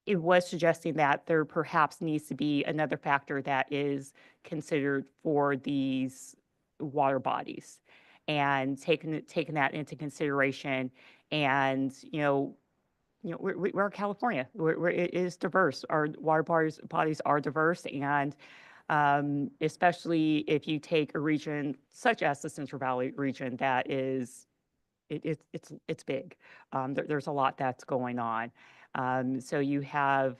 S7: was suggesting that there perhaps needs to be another factor that is considered for these water bodies and taking that into consideration. And, we're California. It is diverse. Our water bodies are diverse. And especially if you take a region such as the Central Valley region, that is, it's big. There's a lot that's going on. So you have,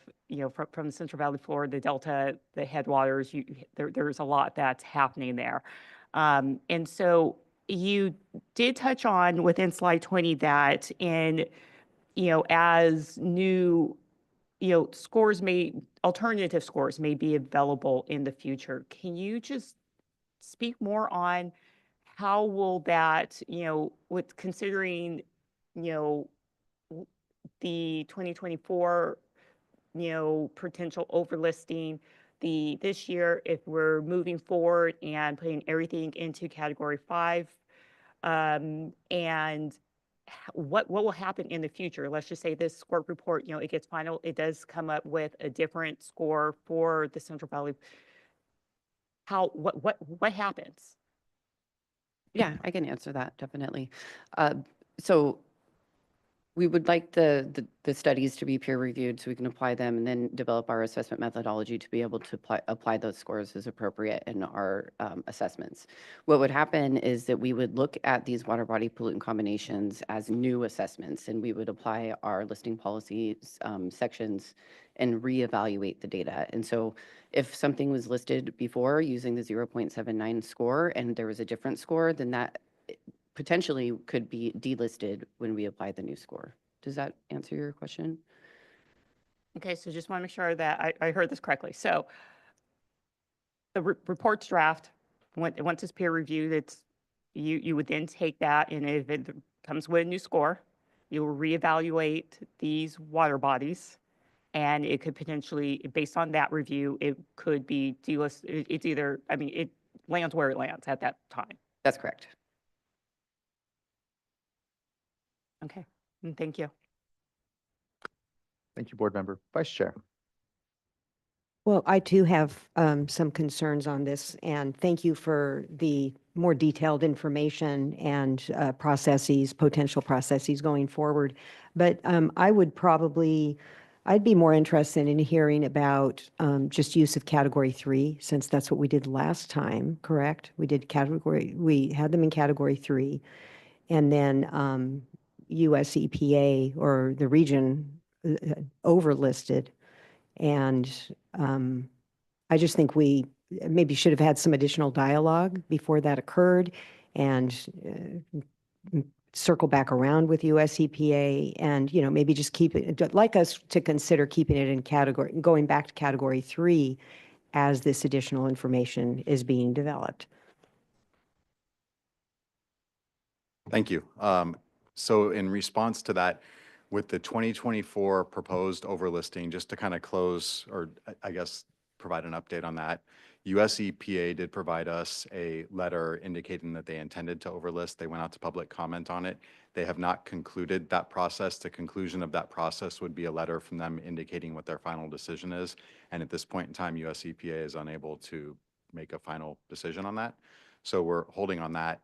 S7: from the Central Valley floor, the Delta, the headwaters, there's a lot that's happening there. And so you did touch on within slide 20 that as new, alternative scores may be available in the future. Can you just speak more on how will that, with considering, the 2024, potential overlisting, this year, if we're moving forward and putting everything into category 5, and what will happen in the future? Let's just say this score report, it gets final, it does come up with a different score for the Central Valley. What happens?
S6: Yeah, I can answer that, definitely. So we would like the studies to be peer reviewed so we can apply them and then develop our assessment methodology to be able to apply those scores as appropriate in our assessments. What would happen is that we would look at these water body pollutant combinations as new assessments, and we would apply our listing policies sections and reevaluate the data. And so if something was listed before using the 0.79 score and there was a different score, then that potentially could be delisted when we apply the new score. Does that answer your question?
S7: Okay, so just want to make sure that I heard this correctly. So the report's draft, once it's peer reviewed, you would then take that, and if it comes with a new score, you will reevaluate these water bodies, and it could potentially, based on that review, it could be delisted. It's either, it lands where it lands at that time.
S6: That's correct.
S7: Okay, and thank you.
S1: Thank you, Board Member. Vice Chair.
S8: Well, I too have some concerns on this, and thank you for the more detailed information and potential processes going forward. But I'd be more interested in hearing about just use of category 3, since that's what we did last time, correct? We had them in category 3, and then US EPA or the region overlisted. And I just think we maybe should have had some additional dialogue before that occurred, and circle back around with US EPA, and maybe just keep it, like us to consider keeping it in going back to category 3 as this additional information is being developed.
S9: Thank you. So in response to that, with the 2024 proposed overlisting, just to kind of close, or I guess provide an update on that, US EPA did provide us a letter indicating that they intended to overlist. They went out to public comment on it. They have not concluded that process. The conclusion of that process would be a letter from them indicating what their final decision is. And at this point in time, US EPA is unable to make a final decision on that. So we're holding on that.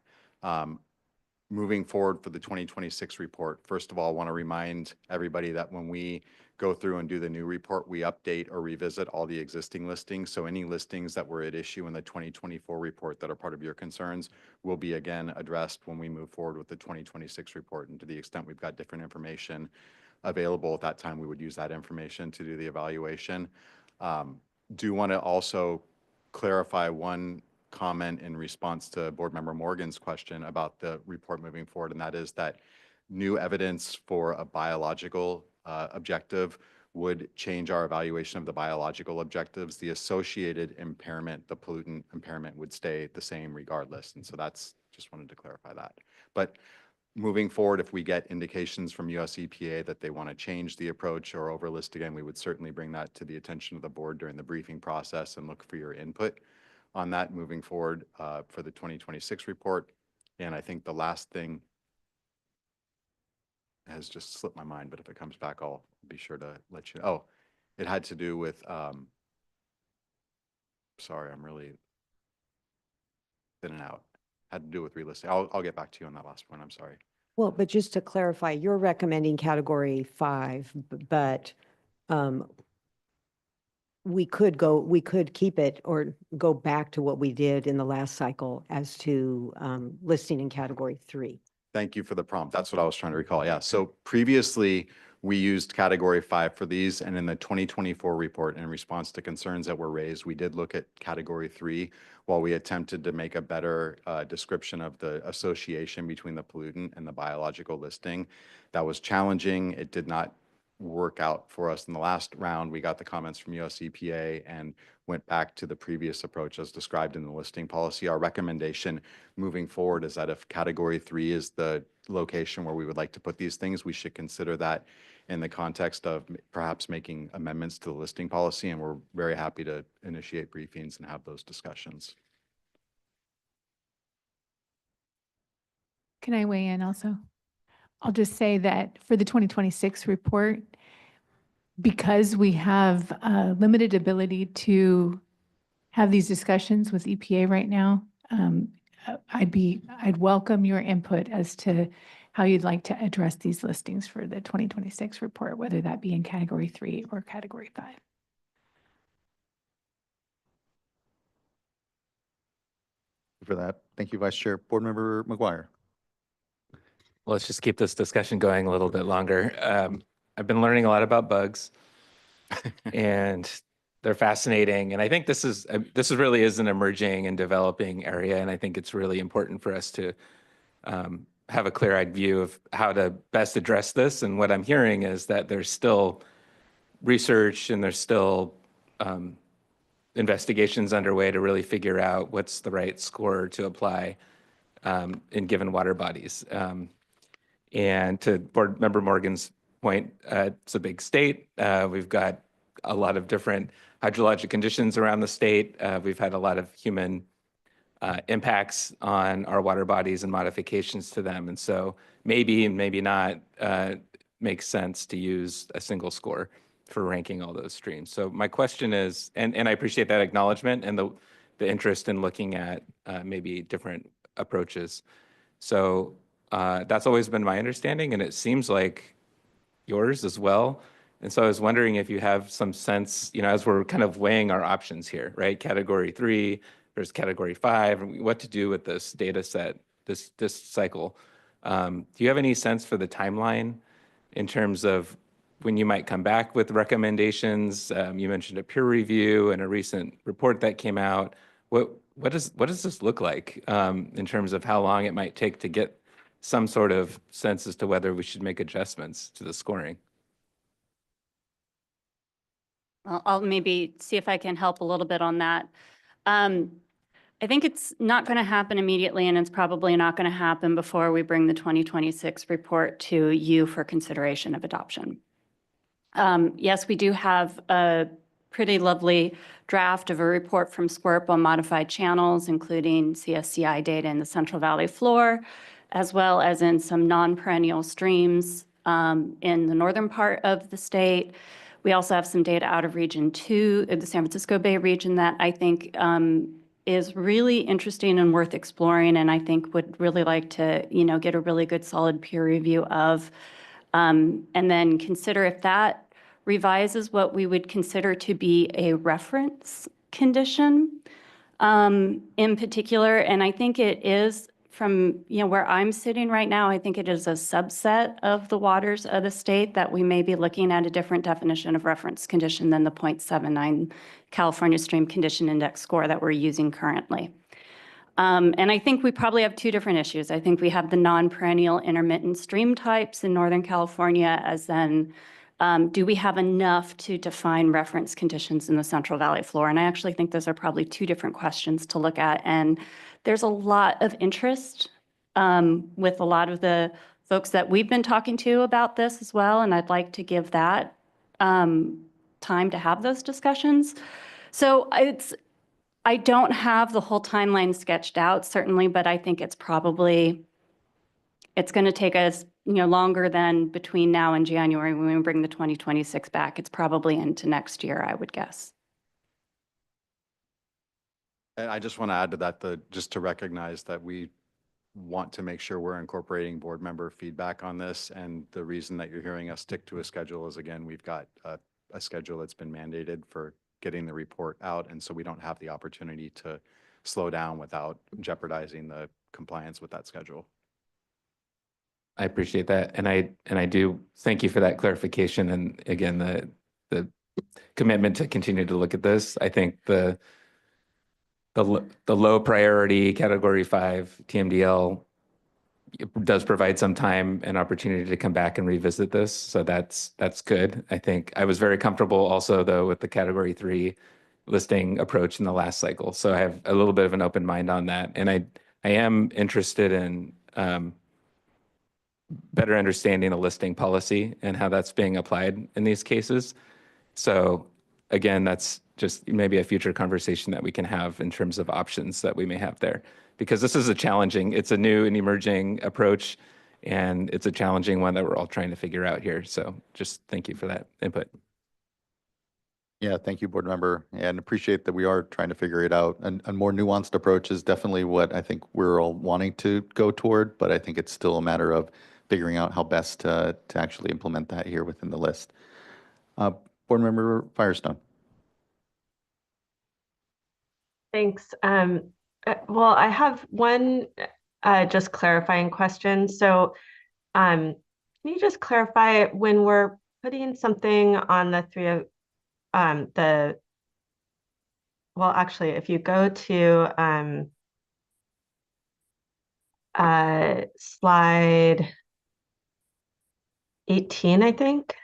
S9: moving forward for the 2026 report, first of all, I want to remind everybody that when we go through and do the new report, we update or revisit all the existing listings. So any listings that were at issue in the 2024 report that are part of your concerns will be again addressed when we move forward with the 2026 report. And to the extent we've got different information available at that time, we would use that information to do the evaluation. Do want to also clarify one comment in response to Board Member Morgan's question about the report moving forward, and that is that new evidence for a biological objective would change our evaluation of the biological objectives. The associated impairment, the pollutant impairment, would stay the same regardless. And so that's, just wanted to clarify that. But moving forward, if we get indications from US EPA that they want to change the approach or overlist again, we would certainly bring that to the attention of the board during the briefing process and look for your input on that moving forward for the 2026 report. And I think the last thing has just slipped my mind, but if it comes back, I'll be sure to let you know. Oh, it had to do with, sorry, I'm really in and out. Had to do with relisting. I'll get back to you on that last point. I'm sorry.
S8: Well, but just to clarify, you're recommending category 5, but we could keep it or go back to what we did in the last cycle as to listing in category 3.
S9: Thank you for the prompt. That's what I was trying to recall. Yeah. So previously we used category 5 for these, and in the 2024 report, in response to concerns that were raised, we did look at category 3 while we attempted to make a better description of the association between the pollutant and the biological listing. That was challenging. It did not work out for us in the last round. We got the comments from US EPA and went back to the previous approach as described in the listing policy. Our recommendation moving forward is that if category 3 is the location where we would like to put these things, we should consider that in the context of perhaps making amendments to the listing policy. And we're very happy to initiate briefings and have those discussions.
S10: Can I weigh in also? I'll just say that for the 2026 report, because we have limited ability to have these discussions with EPA right now, I'd welcome your input as to how you'd like to address these listings for the 2026 report, whether that be in category 3 or category 5.
S1: For that, thank you, Vice Chair. Board Member McGuire.
S4: Let's just keep this discussion going a little bit longer. I've been learning a lot about bugs and they're fascinating. And I think this really is an emerging and developing area. And I think it's really important for us to have a clear-eyed view of how to best address this. And what I'm hearing is that there's still research and there's still investigations underway to really figure out what's the right score to apply in given water bodies. And to Board Member Morgan's point, it's a big state. We've got a lot of different hydrologic conditions around the state. We've had a lot of human impacts on our water bodies and modifications to them. And so maybe and maybe not makes sense to use a single score for ranking all those streams. So my question is, and I appreciate that acknowledgement and the interest in looking at maybe different approaches. So that's always been my understanding, and it seems like yours as well. And so I was wondering if you have some sense, as we're kind of weighing our options here, right? Category 3 versus category 5, and what to do with this data set, this cycle. Do you have any sense for the timeline in terms of when you might come back with recommendations? You mentioned a peer review and a recent report that came out. What does this look like in terms of how long it might take to get some sort of sense as to whether we should make adjustments to the scoring?
S11: Well, I'll maybe see if I can help a little bit on that. I think it's not going to happen immediately, and it's probably not going to happen before we bring the 2026 report to you for consideration of adoption. Yes, we do have a pretty lovely draft of a report from SWRCB on modified channels, including CSCI data in the Central Valley floor, as well as in some non-perennial streams in the northern part of the state. We also have some data out of Region 2, the San Francisco Bay region, that I think is really interesting and worth exploring, and I think would really like to, get a really good solid peer review of, and then consider if that revises what we would consider to be a reference condition in particular. And I think it is from, where I'm sitting right now, I think it is a subset of the waters of the state that we may be looking at a different definition of reference condition than the 0.79 California Stream Condition Index score that we're using currently. And I think we probably have two different issues. I think we have the non-perennial intermittent stream types in Northern California, as then do we have enough to define reference conditions in the Central Valley floor? And I actually think those are probably two different questions to look at. And there's a lot of interest with a lot of the folks that we've been talking to about this as well. And I'd like to give that time to have those discussions. So I don't have the whole timeline sketched out, certainly, but I think it's going to take us, longer than between now and January when we bring the 2026 back. It's probably into next year, I would guess.
S9: And I just want to add to that, just to recognize that we want to make sure we're incorporating board member feedback on this. And the reason that you're hearing us stick to a schedule is, again, we've got a schedule that's been mandated for getting the report out. And so we don't have the opportunity to slow down without jeopardizing the compliance with that schedule.
S4: I appreciate that. And I do thank you for that clarification. And again, the commitment to continue to look at this. I think the low priority category 5 TMDL does provide some time and opportunity to come back and revisit this. So that's good. I think I was very comfortable also though with the category 3 listing approach in the last cycle. So I have a little bit of an open mind on that. And I am interested in better understanding the listing policy and how that's being applied in these cases. So again, that's just maybe a future conversation that we can have in terms of options that we may have there. Because this is it's a new and emerging approach, and it's a challenging one that we're all trying to figure out here. So just thank you for that input.
S1: Yeah, thank you, board member, and appreciate that we are trying to figure it out. And a more nuanced approach is definitely what I think we're all wanting to go toward, but I think it's still a matter of figuring out how best to actually implement that here within the list. Board member Firestone.
S12: Thanks. Well, I have one just clarifying question. So can you just clarify when we're putting something on the well, actually, if you go to slide 18, I think.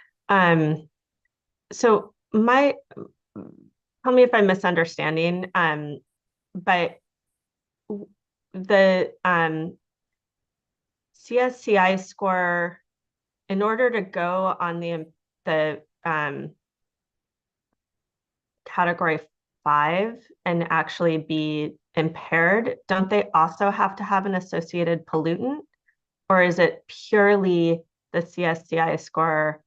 S12: So tell me if I'm misunderstanding, but the CSCI score, in order to go on the category 5 and actually be impaired, don't they also have to have an associated pollutant? Or is it purely the CSCI score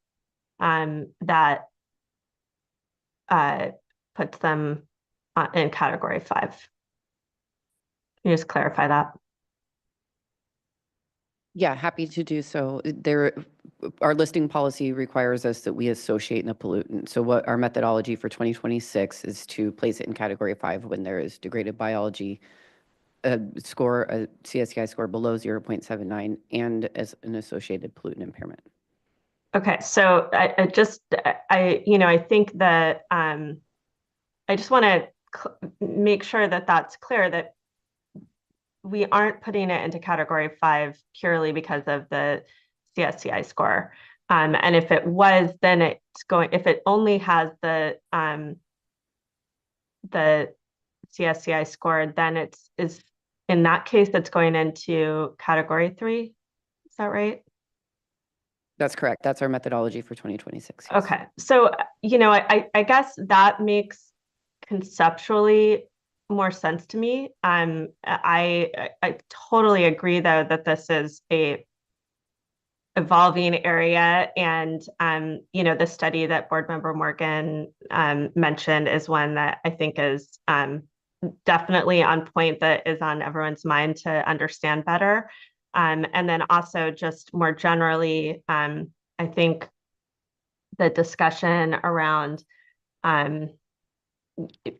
S12: that puts them in category 5? Can you just clarify that?
S6: Yeah, happy to do so. Our listing policy requires us that we associate in a pollutant. So what our methodology for 2026 is to place it in category 5 when there is degraded biology, a CSCI score below 0.79, and as an associated pollutant impairment.
S12: Okay, so I think that I just want to make sure that that's clear, that we aren't putting it into category 5 purely because of the CSCI score. And if it was, then if it only has the CSCI score, then in that case, it's going into category 3. Is that right?
S6: That's correct. That's our methodology for 2026. Yes.
S12: Okay. So, I guess that makes conceptually more sense to me. I totally agree, though, that this is a evolving area, and the study that board member Morgan mentioned is one that I think is definitely on point that is on everyone's mind to understand better. And then also just more generally, I think the discussion around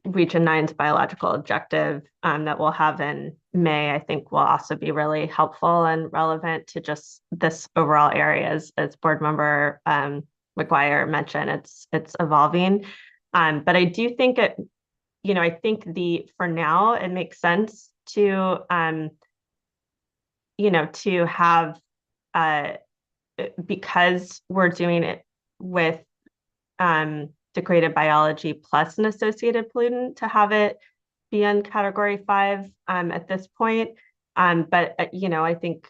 S12: Region 9's biological objective that we'll have in May, I think will also be really helpful and relevant to just this overall area. As Board Member McGuire mentioned, it's evolving. But I do think I think for now, it makes sense to, to have, because we're doing it with degraded biology plus an associated pollutant, to have it be in category 5 at this point. But, I think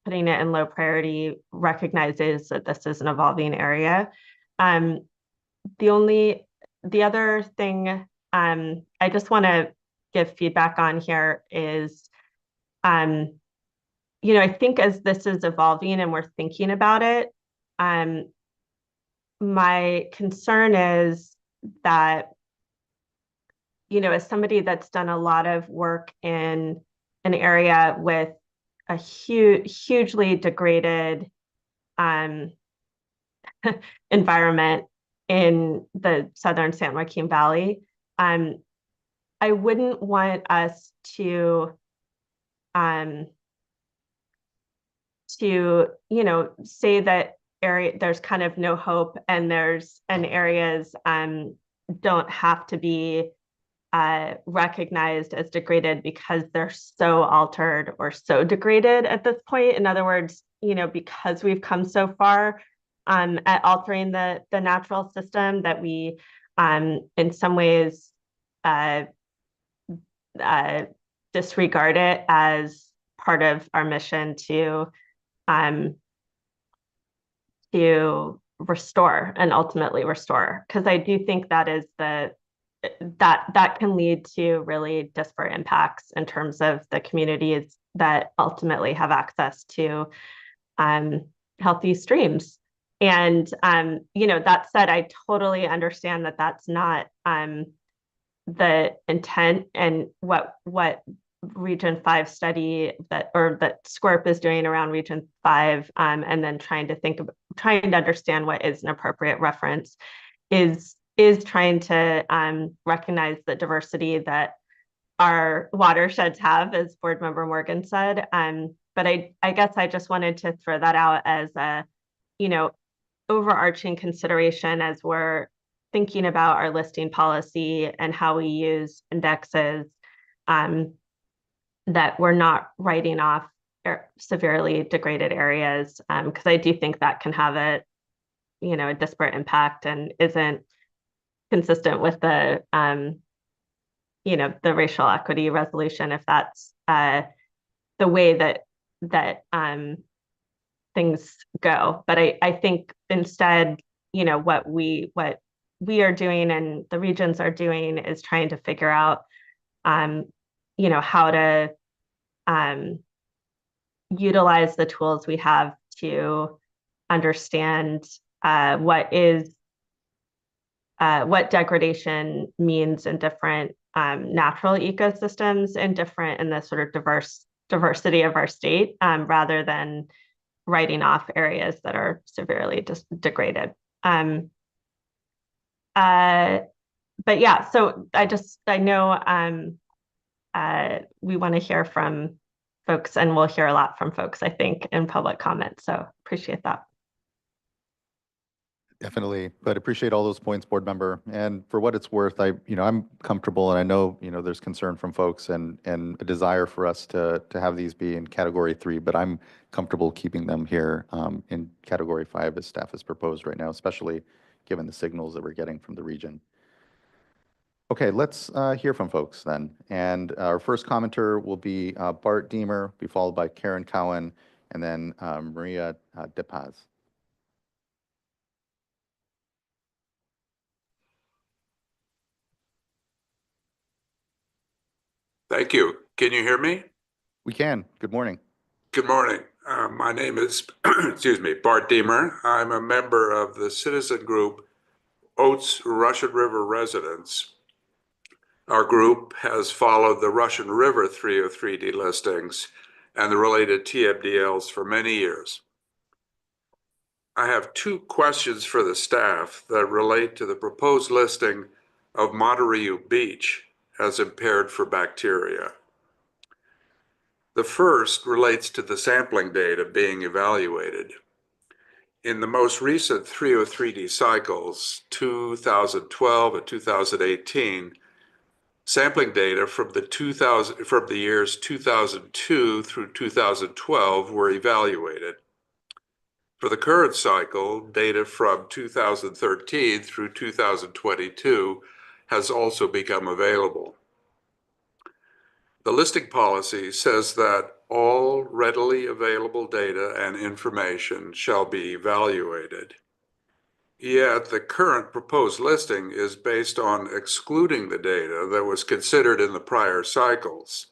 S12: putting it in low priority recognizes that this is an evolving area. The other thing I just want to give feedback on here is, I think as this is evolving and we're thinking about it, my concern is that, as somebody that's done a lot of work in an area with a hugely degraded environment in the southern San Joaquin Valley, I wouldn't want us to say that there's kind of no hope and areas don't have to be recognized as degraded because they're so altered or so degraded at this point. In other words, because we've come so far at altering the natural system, that we in some ways disregard it as part of our mission to restore and ultimately restore. Because I do think that is that can lead to really disparate impacts in terms of the communities that ultimately have access to healthy streams. And that said, I totally understand that that's not the intent, and what Region 5 study that SWRCB is doing around Region 5, and then trying to understand what is an appropriate reference is trying to recognize the diversity that our watersheds have, as Board Member Morgan said. But I guess I just wanted to throw that out as a, overarching consideration as we're thinking about our listing policy and how we use indexes, that we're not writing off severely degraded areas, because I do think that can have a disparate impact and isn't consistent with the the racial equity resolution, if that's the way that things go. But I think instead, what we are doing and the regions are doing is trying to figure out how to utilize the tools we have to understand what degradation means in different natural ecosystems and in the sort of diversity of our state, rather than writing off areas that are severely degraded. But yeah, so I know we want to hear from folks, and we'll hear a lot from folks, I think, in public comment. So appreciate that.
S1: Definitely, but appreciate all those points, Board Member. And for what it's worth, I'm comfortable, and I know, there's concern from folks and a desire for us to have these be in Category 3, but I'm comfortable keeping them here in Category 5 as staff has proposed right now, especially given the signals that we're getting from the region. Okay, let's hear from folks then. And our first commenter will be Bart Deemer, be followed by Karen Cowan, and then Maria DePaz.
S13: Thank you. Can you hear me?
S1: We can. Good morning.
S13: Good morning. My name is, excuse me, Bart Deemer. I'm a member of the citizen group Oats Russian River Residents. Our group has followed the Russian River 303D listings and the related TMDLs for many years. I have two questions for the staff that relate to the proposed listing of Monterey Beach as impaired for bacteria. The first relates to the sampling data being evaluated. In the most recent 303D cycles, 2012 and 2018, sampling data from the years 2002 through 2012 were evaluated. For the current cycle, data from 2013 through 2022 has also become available. The listing policy says that all readily available data and information shall be evaluated. Yet the current proposed listing is based on excluding the data that was considered in the prior cycles.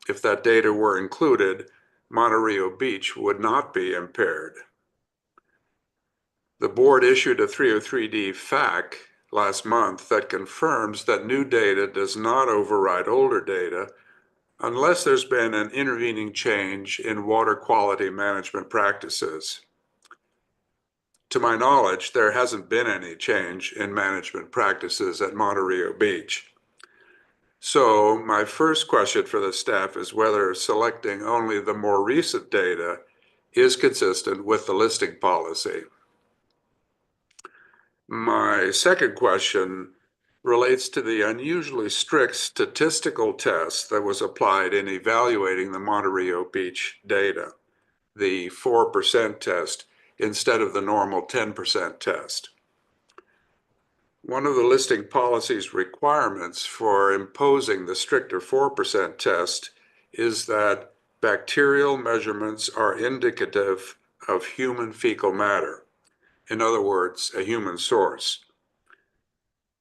S13: If that data were included, Monterey Beach would not be impaired. The board issued a 303D FAQ last month that confirms that new data does not override older data unless there's been an intervening change in water quality management practices. To my knowledge, there hasn't been any change in management practices at Monterey Beach. So my first question for the staff is whether selecting only the more recent data is consistent with the listing policy. My second question relates to the unusually strict statistical test that was applied in evaluating the Monterey Beach data, the 4% test instead of the normal 10% test. One of the listing policy's requirements for imposing the stricter 4% test is that bacterial measurements are indicative of human fecal matter. In other words, a human source.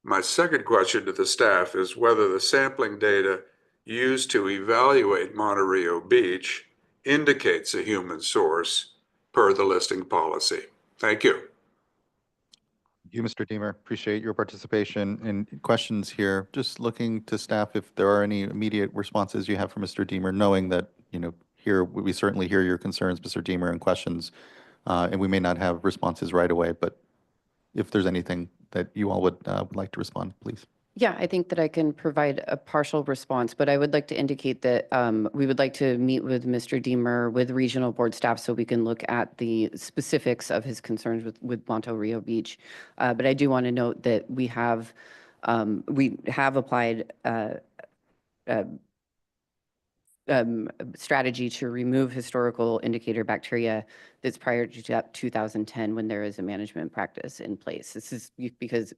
S13: My second question to the staff is whether the sampling data used to evaluate Monterey Beach indicates a human source per the listing policy. Thank you.
S1: Thank you, Mr. Deemer. Appreciate your participation and questions here. Just looking to staff if there are any immediate responses you have for Mr. Deemer, knowing that, here we certainly hear your concerns, Mr. Deemer, and questions, and we may not have responses right away, but if there's anything that you all would like to respond, please.
S6: Yeah, I think that I can provide a partial response, but I would like to indicate that we would like to meet with Mr. Deemer with regional board staff so we can look at the specifics of his concerns with Monterey Beach. But I do want to note that we have applied strategy to remove historical indicator bacteria that's prior to 2010 when there is a management practice in place. This is because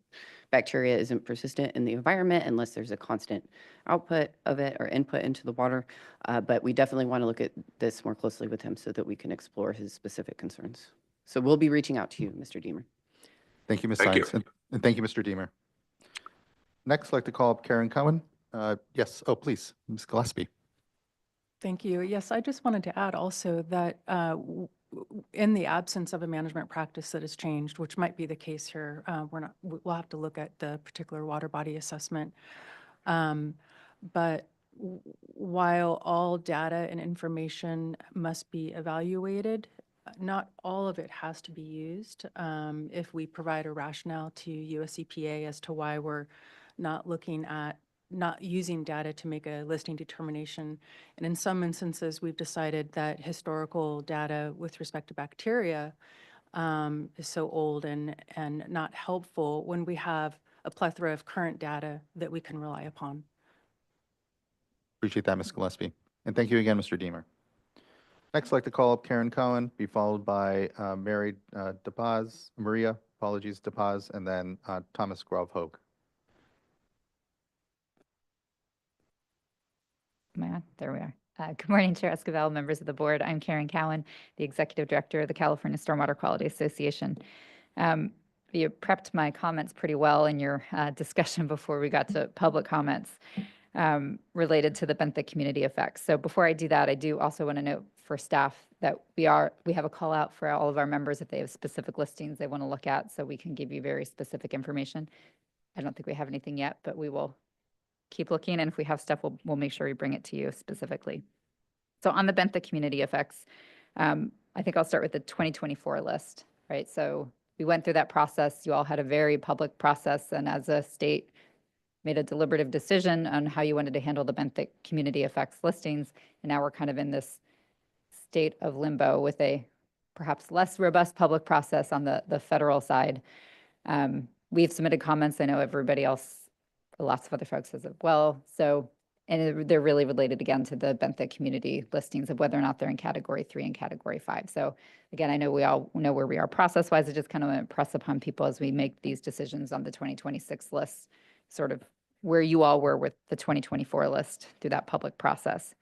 S6: bacteria isn't persistent in the environment unless there's a constant output of it or input into the water. But we definitely want to look at this more closely with him so that we can explore his specific concerns. So we'll be reaching out to you, Mr. Deemer.
S1: Thank you, Ms.
S13: Thank you.
S1: Sines. And thank you, Mr. Deemer. Next, I'd like to call up Karen Cohen. Yes, please, Ms. Gillespie.
S14: Thank you. Yes, I just wanted to add also that in the absence of a management practice that has changed, which might be the case here, we'll have to look at the particular water body assessment. But while all data and information must be evaluated, not all of it has to be used. If we provide a rationale to US EPA as to why we're not using data to make a listing determination. And in some instances, we've decided that historical data with respect to bacteria is so old and not helpful when we have a plethora of current data that we can rely upon.
S1: Appreciate that, Ms. Gillespie. And thank you again, Mr. Deemer. Next, I'd like to call up Karen Cohen, be followed by Maria DePaz, and then Thomas Grove-Hogue.
S15: Am I on? There we are. Good morning, Chair Esquivel, members of the board. I'm Karen Cowan, the Executive Director of the California Stormwater Quality Association. You prepped my comments pretty well in your discussion before we got to public comments related to the benthic community effects. So before I do that, I do also want to note for staff that we have a call out for all of our members if they have specific listings they want to look at, so we can give you very specific information. I don't think we have anything yet, but we will keep looking, and if we have stuff, we'll make sure we bring it to you specifically. So on the benthic community effects, I think I'll start with the 2024 list, right? So we went through that process. You all had a very public process, and as a state, made a deliberative decision on how you wanted to handle the benthic community effects listings. And now we're kind of in this state of limbo with a perhaps less robust public process on the federal side. We've submitted comments. I know everybody else, lots of other folks has as well. So, and they're really related again to the benthic community listings of whether or not they're in category 3 and category 5. So again, I know we all know where we are process-wise. I just kind of want to impress upon people as we make these decisions on the 2026 list, sort of where you all were with the 2024 list through that public process.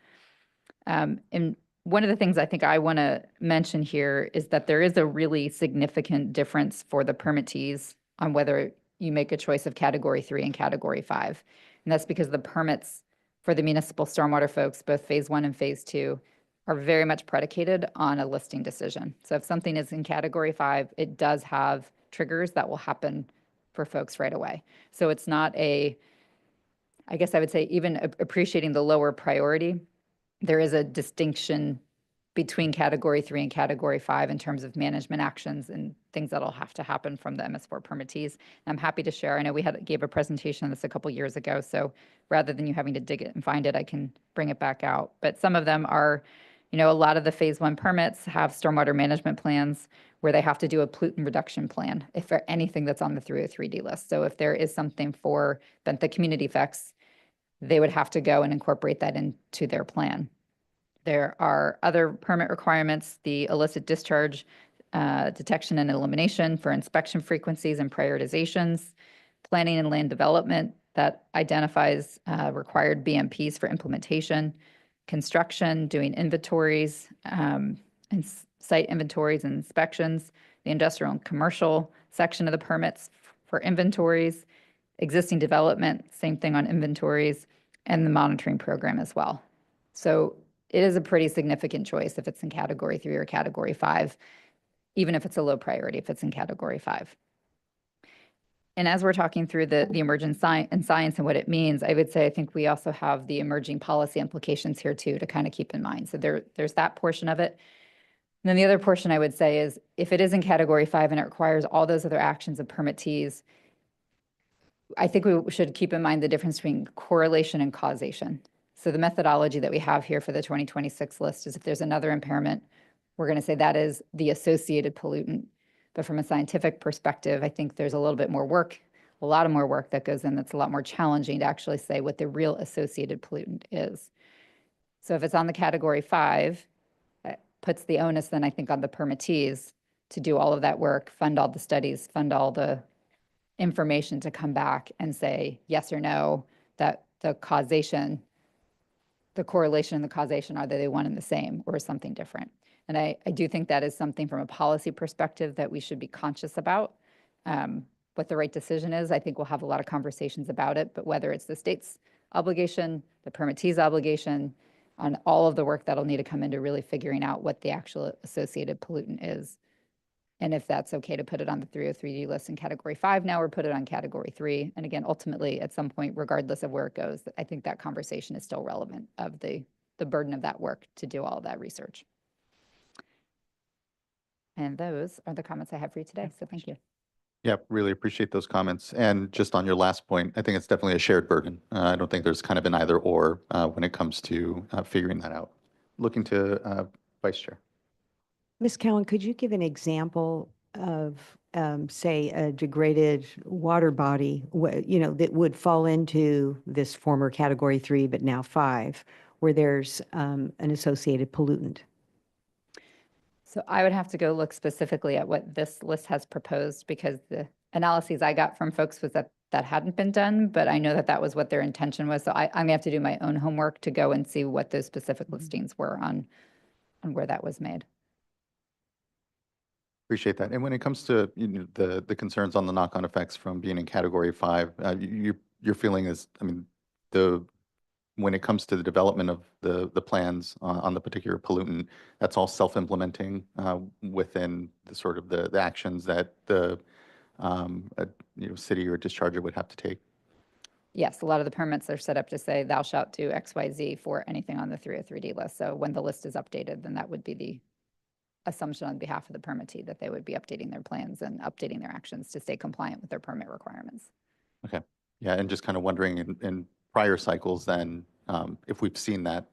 S15: And one of the things I think I want to mention here is that there is a really significant difference for the permittees on whether you make a choice of category 3 and category 5. And that's because the permits for the municipal stormwater folks, both phase 1 and phase 2, are very much predicated on a listing decision. So if something is in category 5, it does have triggers that will happen for folks right away. So it's not a, I guess I would say, even appreciating the lower priority, there is a distinction between category 3 and category 5 in terms of management actions and things that'll have to happen from the MS4 permittees. And I'm happy to share. I know we gave a presentation on this a couple years ago, so rather than you having to dig it and find it, I can bring it back out. But some of them are, you know, a lot of the phase 1 permits have stormwater management plans where they have to do a pollutant reduction plan if for anything that's on the 303D list. So if there is something for the community effects, they would have to go and incorporate that into their plan. There are other permit requirements, the illicit discharge detection and elimination for inspection frequencies and prioritizations, planning and land development that identifies required BMPs for implementation, construction, doing inventories and site inventories and inspections, the industrial and commercial section of the permits for inventories, existing development, same thing on inventories, and the monitoring program as well. So it is a pretty significant choice if it's in category 3 or category 5, even if it's a low priority, if it's in category 5. And as we're talking through the emergent science and what it means, I would say I think we also have the emerging policy implications here too to kind of keep in mind. So there's that portion of it. And then the other portion I would say is if it is in category 5 and it requires all those other actions of permittees, I think we should keep in mind the difference between correlation and causation. So the methodology that we have here for the 2026 list is if there's another impairment, we're going to say that is the associated pollutant. But from a scientific perspective, I think there's a little bit more work, a lot of more work that goes in that's a lot more challenging to actually say what the real associated pollutant is. So if it's on the category 5, it puts the onus then I think on the permittees to do all of that work, fund all the studies, fund all the information to come back and say yes or no, that the causation, the correlation and the causation, are they one and the same or something different? And I do think that is something from a policy perspective that we should be conscious about. What the right decision is, I think we'll have a lot of conversations about it, but whether it's the state's obligation, the permittee's obligation, on all of the work that'll need to come into really figuring out what the actual associated pollutant is. And if that's okay to put it on the 303D list in category 5 now, or put it on category 3. And again, ultimately, at some point, regardless of where it goes, I think that conversation is still relevant of the burden of that work to do all of that research. And those are the comments I have for you today. So thank you.
S1: Yeah, really appreciate those comments. And just on your last point, I think it's definitely a shared burden. I don't think there's kind of an either or when it comes to figuring that out. Looking to Vice Chair.
S8: Ms. Cowan, could you give an example of, say, a degraded water body, you know, that would fall into this former category 3, but now 5, where there's an associated pollutant?
S15: So I would have to go look specifically at what this list has proposed, because the analyses I got from folks was that that hadn't been done, but I know that that was what their intention was. So I'm gonna have to do my own homework to go and see what those specific listings were on where that was made.
S1: Appreciate that. And when it comes to the concerns on the knock-on effects from being in category 5, your feeling is, I mean, when it comes to the development of the plans on the particular pollutant, that's all self-implementing within the sort of the actions that the city or discharger would have to take.
S15: yes, a lot of the permits are set up to say thou shalt do X, Y, Z for anything on the 303D list. So when the list is updated, then that would be the assumption on behalf of the permittee that they would be updating their plans and updating their actions to stay compliant with their permit requirements.
S1: Okay. Yeah, and just kind of wondering in prior cycles then, if we've seen that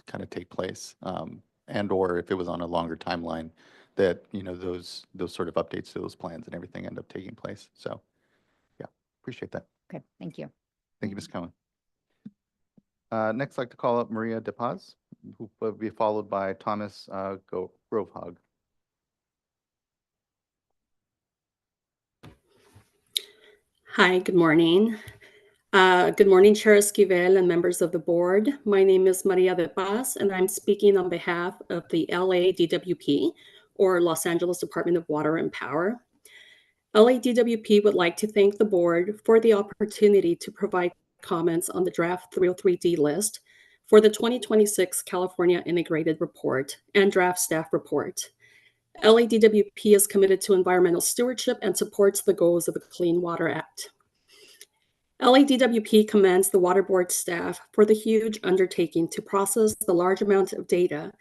S1: kind of take place, and or if it was on a longer timeline that, those sort of updates to those plans and everything end up taking place. So, yeah, appreciate that.
S15: Okay, thank you.
S1: Thank you, Ms. Cohen. Next, I'd like to call up Maria De Paz, who will be followed by Thomas Grovehog.
S16: Hi, good morning. Good morning, Chair Esquivel and members of the board. My name is Maria De Paz, and I'm speaking on behalf of the LADWP, or Los Angeles Department of Water and Power. LADWP would like to thank the board for the opportunity to provide comments on the draft 303D list for the 2026 California Integrated Report and draft staff report. LADWP is committed to environmental stewardship and supports the goals of the Clean Water Act. LADWP commends the Water Board staff for the huge undertaking to process the large amount of data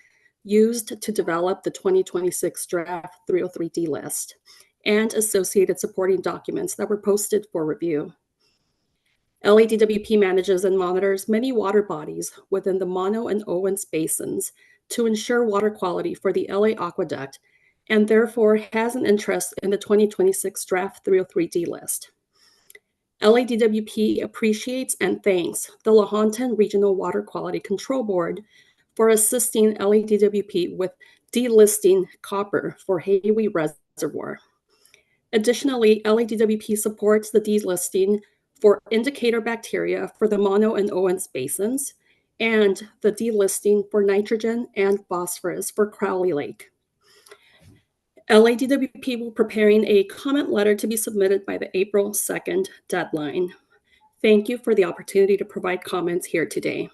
S16: used to develop the 2026 draft 303D list and associated supporting documents that were posted for review. LADWP manages and monitors many water bodies within the Mono and Owens basins to ensure water quality for the LA Aqueduct, and therefore has an interest in the 2026 draft 303D list. LADWP appreciates and thanks the Lahontan Regional Water Quality Control Board for assisting LADWP with delisting copper for Haywee Reservoir. Additionally, LADWP supports the delisting for indicator bacteria for the Mono and Owens basins and the delisting for nitrogen and phosphorus for Crowley Lake. LADWP will be preparing a comment letter to be submitted by the April 2nd deadline. Thank you for the opportunity to provide comments here today.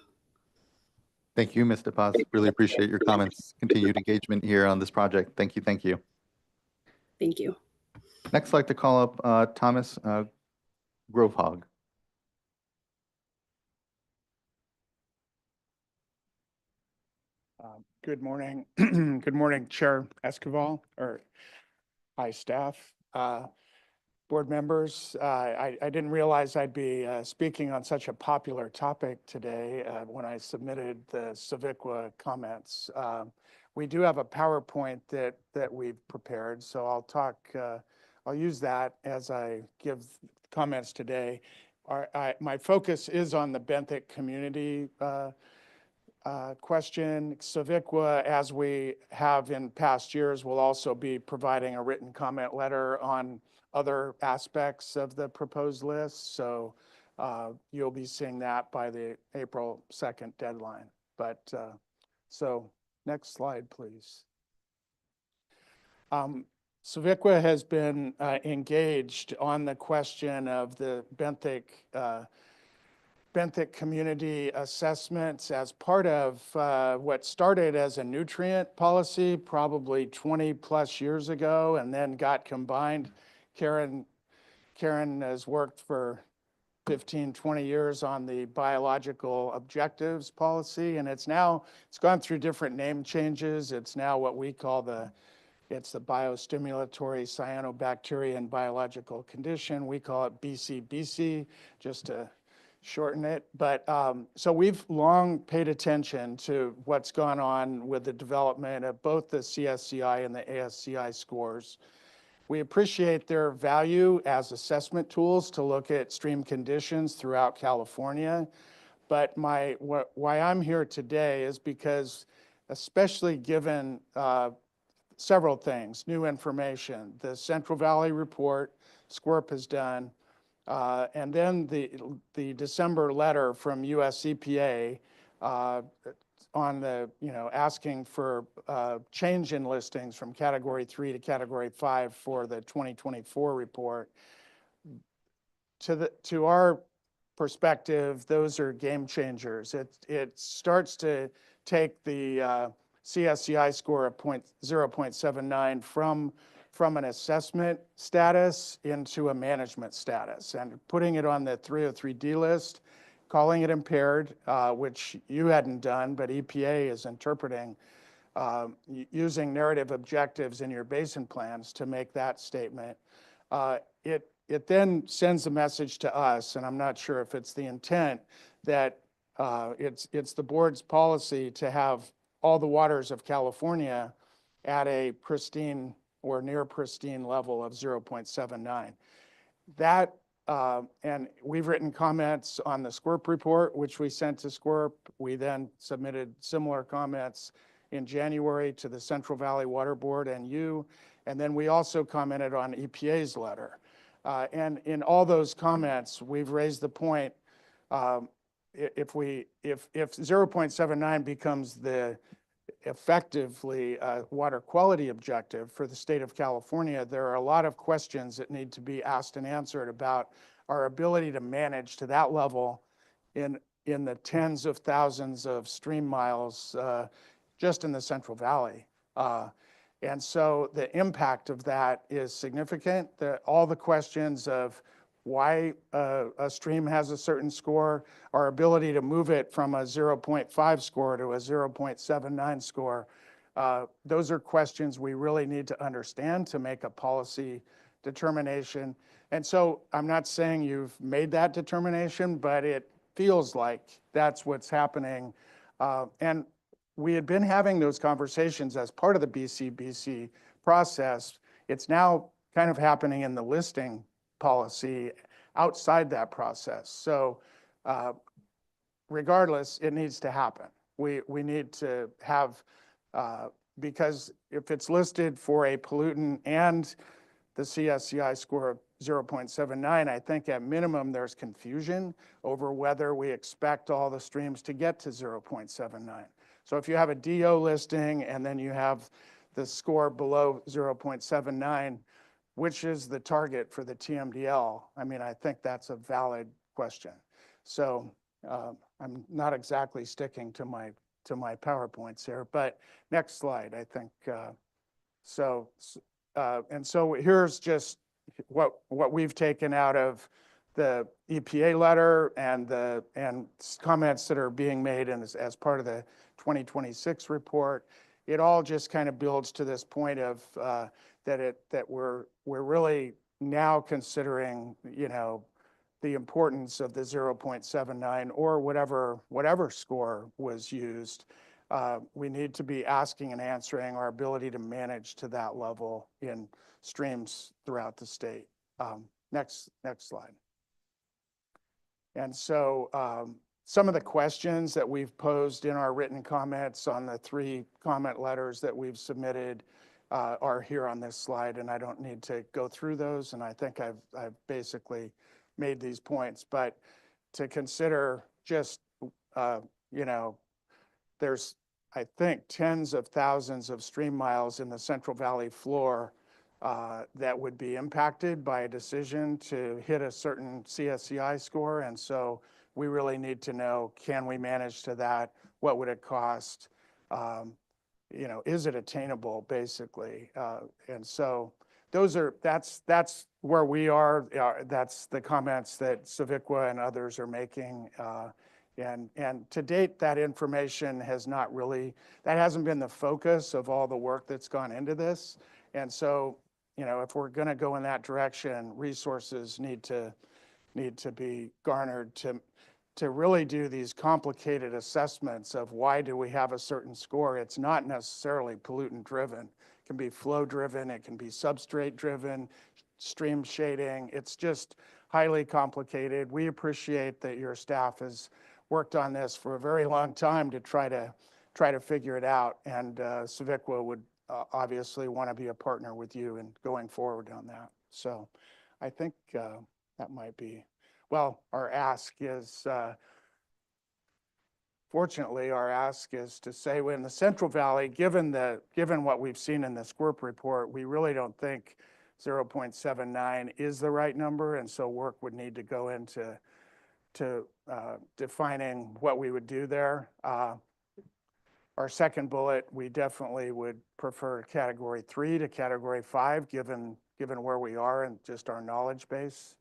S1: Thank you, Ms. De Paz. Really appreciate your comments, continued engagement here on this project. Thank you, thank you.
S16: Thank you.
S1: Next, I'd like to call up Thomas Grovehog.
S17: Good morning. Good morning, Chair Esquivel, or hi, staff, board members. I didn't realize I'd be speaking on such a popular topic today when I submitted the SWRCB comments. We do have a PowerPoint that we've prepared, so I'll use that as I give comments today. My focus is on the benthic community question. SWRCB, as we have in past years, will also be providing a written comment letter on other aspects of the proposed list. So you'll be seeing that by the April 2nd deadline. But so next slide, please. SWRCB has been engaged on the question of the benthic community assessments as part of what started as a nutrient policy probably 20 plus years ago and then got combined. Karen has worked for 15, 20 years on the biological objectives policy, and it's gone through different name changes. It's now what we call it's the biostimulatory cyanobacterian biological condition. We call it BCBC, just to shorten it. But so we've long paid attention to what's gone on with the development of both the CSCI and the ASCI scores. We appreciate their value as assessment tools to look at stream conditions throughout California. But why I'm here today is because, especially given several things, new information, the Central Valley report SWRCB has done, and then the December letter from US EPA on the, asking for change in listings from category 3 to category 5 for the 2024 report. To our perspective, those are game changers. It starts to take the CSCI score of 0.79 from from an assessment status into a management status and putting it on the 303D list, calling it impaired, which you hadn't done, but EPA is interpreting, using narrative objectives in your basin plans to make that statement. It then sends a message to us, and I'm not sure if it's the intent, that it's the board's policy to have all the waters of California at a pristine or near pristine level of 0.79. That, and we've written comments on the SWRCB report, which we sent to SWRCB. We then submitted similar comments in January to the Central Valley Water Board and you, and then we also commented on EPA's letter. And in all those comments, we've raised the point, if 0.79 becomes the effectively water quality objective for the state of California, there are a lot of questions that need to be asked and answered about our ability to manage to that level in the tens of thousands of stream miles just in the Central Valley. And so the impact of that is significant. All the questions of why a stream has a certain score, our ability to move it from a 0.5 score to a 0.79 score, those are questions we really need to understand to make a policy determination. And so I'm not saying you've made that determination, but it feels like that's what's happening. And we had been having those conversations as part of the BCBC process. It's now kind of happening in the listing policy outside that process. So regardless, it needs to happen. We need to have, because if it's listed for a pollutant and the CSCI score of 0.79, I think at minimum there's confusion over whether we expect all the streams to get to 0.79. So if you have a DO listing and then you have the score below 0.79, which is the target for the TMDL? I mean, I think that's a valid question. So I'm not exactly sticking to my PowerPoints here, but next slide, I think. And so here's just what we've taken out of the EPA letter and comments that are being made as part of the 2026 report. It all just kind of builds to this point of that we're really now considering, the importance of the 0.79 or whatever score was used. We need to be asking and answering our ability to manage to that level in streams throughout the state. Next slide. And so some of the questions that we've posed in our written comments on the 3 comment letters that we've submitted are here on this slide, and I don't need to go through those. And I think I've basically made these points, but to consider just, there's, I think, tens of thousands of stream miles in the Central Valley floor that would be impacted by a decision to hit a certain CSCI score. And so we really need to know, can we manage to that? What would it cost? Is it attainable, basically? And so that's where we are. That's the comments that Civiqua and others are making. And to date, that information has not really, that hasn't been the focus of all the work that's gone into this. And so, if we're going to go in that direction, resources need to be garnered to really do these complicated assessments of why do we have a certain score. It's not necessarily pollutant driven. It can be flow driven. It can be substrate driven, stream shading. It's just highly complicated. We appreciate that your staff has worked on this for a very long time to try to figure it out. And Civiqua would obviously want to be a partner with you in going forward on that. So I think that might be, well, our ask is, fortunately, our ask is to say, in the Central Valley, given what we've seen in the SWRCB report, we really don't think 0.79 is the right number. And so work would need to go into defining what we would do there. our second bullet, we definitely would prefer category 3 to category 5, given where we are and just our knowledge base.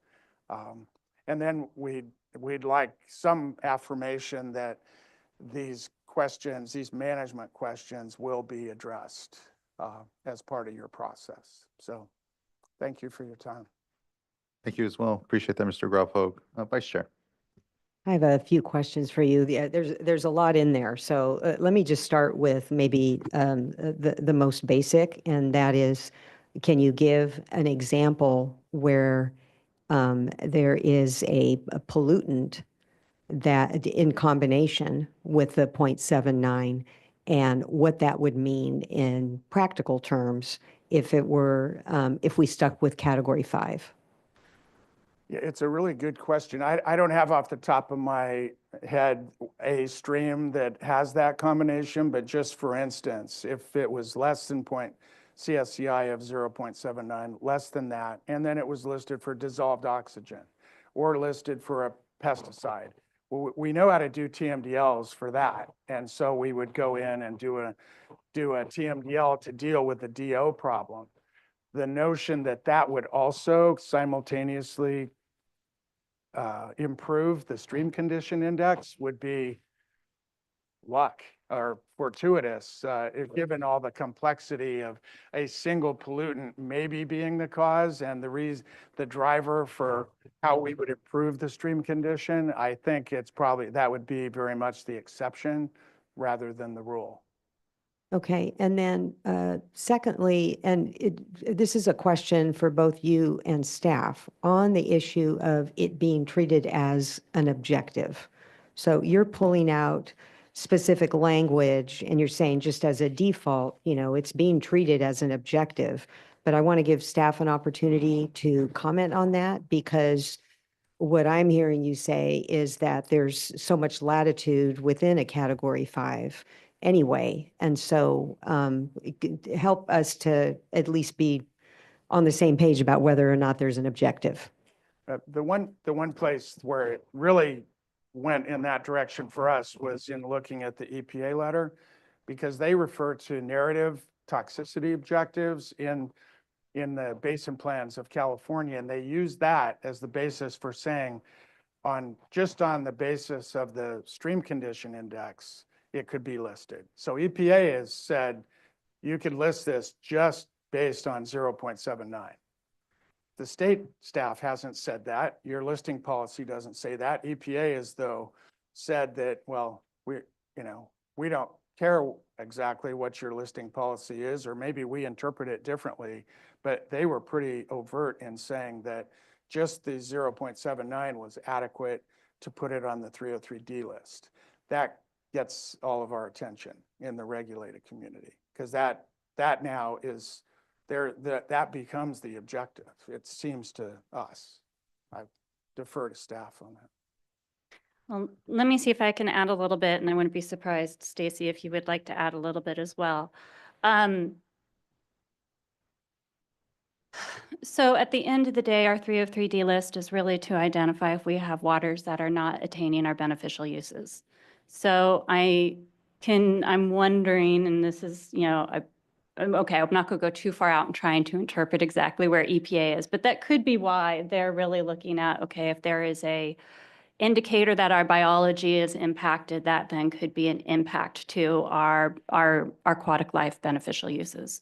S17: And then we'd like some affirmation that these questions, these management questions will be addressed as part of your process. So thank you for your time.
S1: Thank you as well. Appreciate that, Mr. Grove-Hogue. Vice Chair.
S8: I have a few questions for you. There's a lot in there. So let me just start with maybe the most basic, and that is, can you give an example where there is a pollutant that in combination with the 0.79 and what that would mean in practical terms if it were, if we stuck with category 5?
S17: Yeah, it's a really good question. I don't have off the top of my head a stream that has that combination, but just for instance, if it was less than CSCI of 0.79, less than that, and then it was listed for dissolved oxygen or listed for a pesticide, well, we know how to do TMDLs for that. And so we would go in and do a TMDL to deal with the DO problem. The notion that that would also simultaneously improve the stream condition index would be luck or fortuitous, given all the complexity of a single pollutant maybe being the cause and the driver for how we would improve the stream condition. I think it's probably, that would be very much the exception rather than the rule.
S8: Okay, and then secondly, and this is a question for both you and staff on the issue of it being treated as an objective. So you're pulling out specific language and you're saying just as a default, it's being treated as an objective. But I want to give staff an opportunity to comment on that, because what I'm hearing you say is that there's so much latitude within a category 5 anyway. And so help us to at least be on the same page about whether or not there's an objective.
S17: The one place where it really went in that direction for us was in looking at the EPA letter, because they refer to narrative toxicity objectives in the basin plans of California. And they use that as the basis for saying just on the basis of the stream condition index, it could be listed. So EPA has said you could list this just based on 0.79. The state staff hasn't said that. Your listing policy doesn't say that. EPA has, though, said that, well, we don't care exactly what your listing policy is, or maybe we interpret it differently, but they were pretty overt in saying that just the 0.79 was adequate to put it on the 303D list. That gets all of our attention in the regulated community, because that now is there, that becomes the objective, it seems to us. I defer to staff on that.
S11: Well, let me see if I can add a little bit, and I wouldn't be surprised, Stacy, if you would like to add a little bit as well. So at the end of the day, our 303D list is really to identify if we have waters that are not attaining our beneficial uses. So I'm wondering, and this is, okay, I'm not going to go too far out and trying to interpret exactly where EPA is, but that could be why they're really looking at, okay, if there is a indicator that our biology is impacted, that then could be an impact to our aquatic life beneficial uses.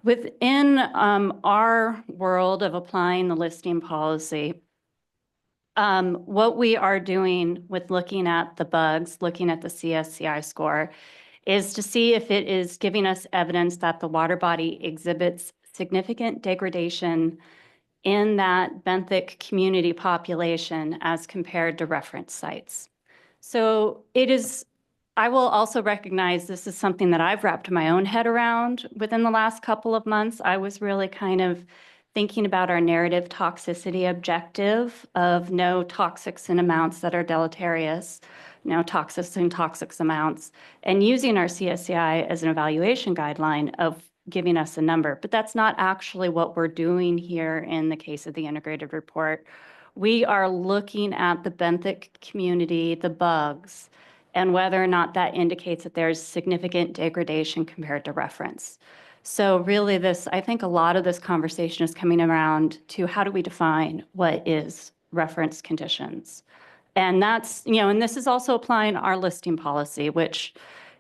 S11: Within our world of applying the listing policy, what we are doing with looking at the bugs, looking at the CSCI score, is to see if it is giving us evidence that the water body exhibits significant degradation in that benthic community population as compared to reference sites. So I will also recognize this is something that I've wrapped my own head around within the last couple of months. I was really kind of thinking about our narrative toxicity objective of no toxics in amounts that are deleterious, no toxics in toxics amounts, and using our CSCI as an evaluation guideline of giving us a number. But that's not actually what we're doing here in the case of the integrated report. We are looking at the benthic community, the bugs, and whether or not that indicates that there's significant degradation compared to reference. So really this, I think a lot of this conversation is coming around to how do we define what is reference conditions? And that's, and this is also applying our listing policy, which,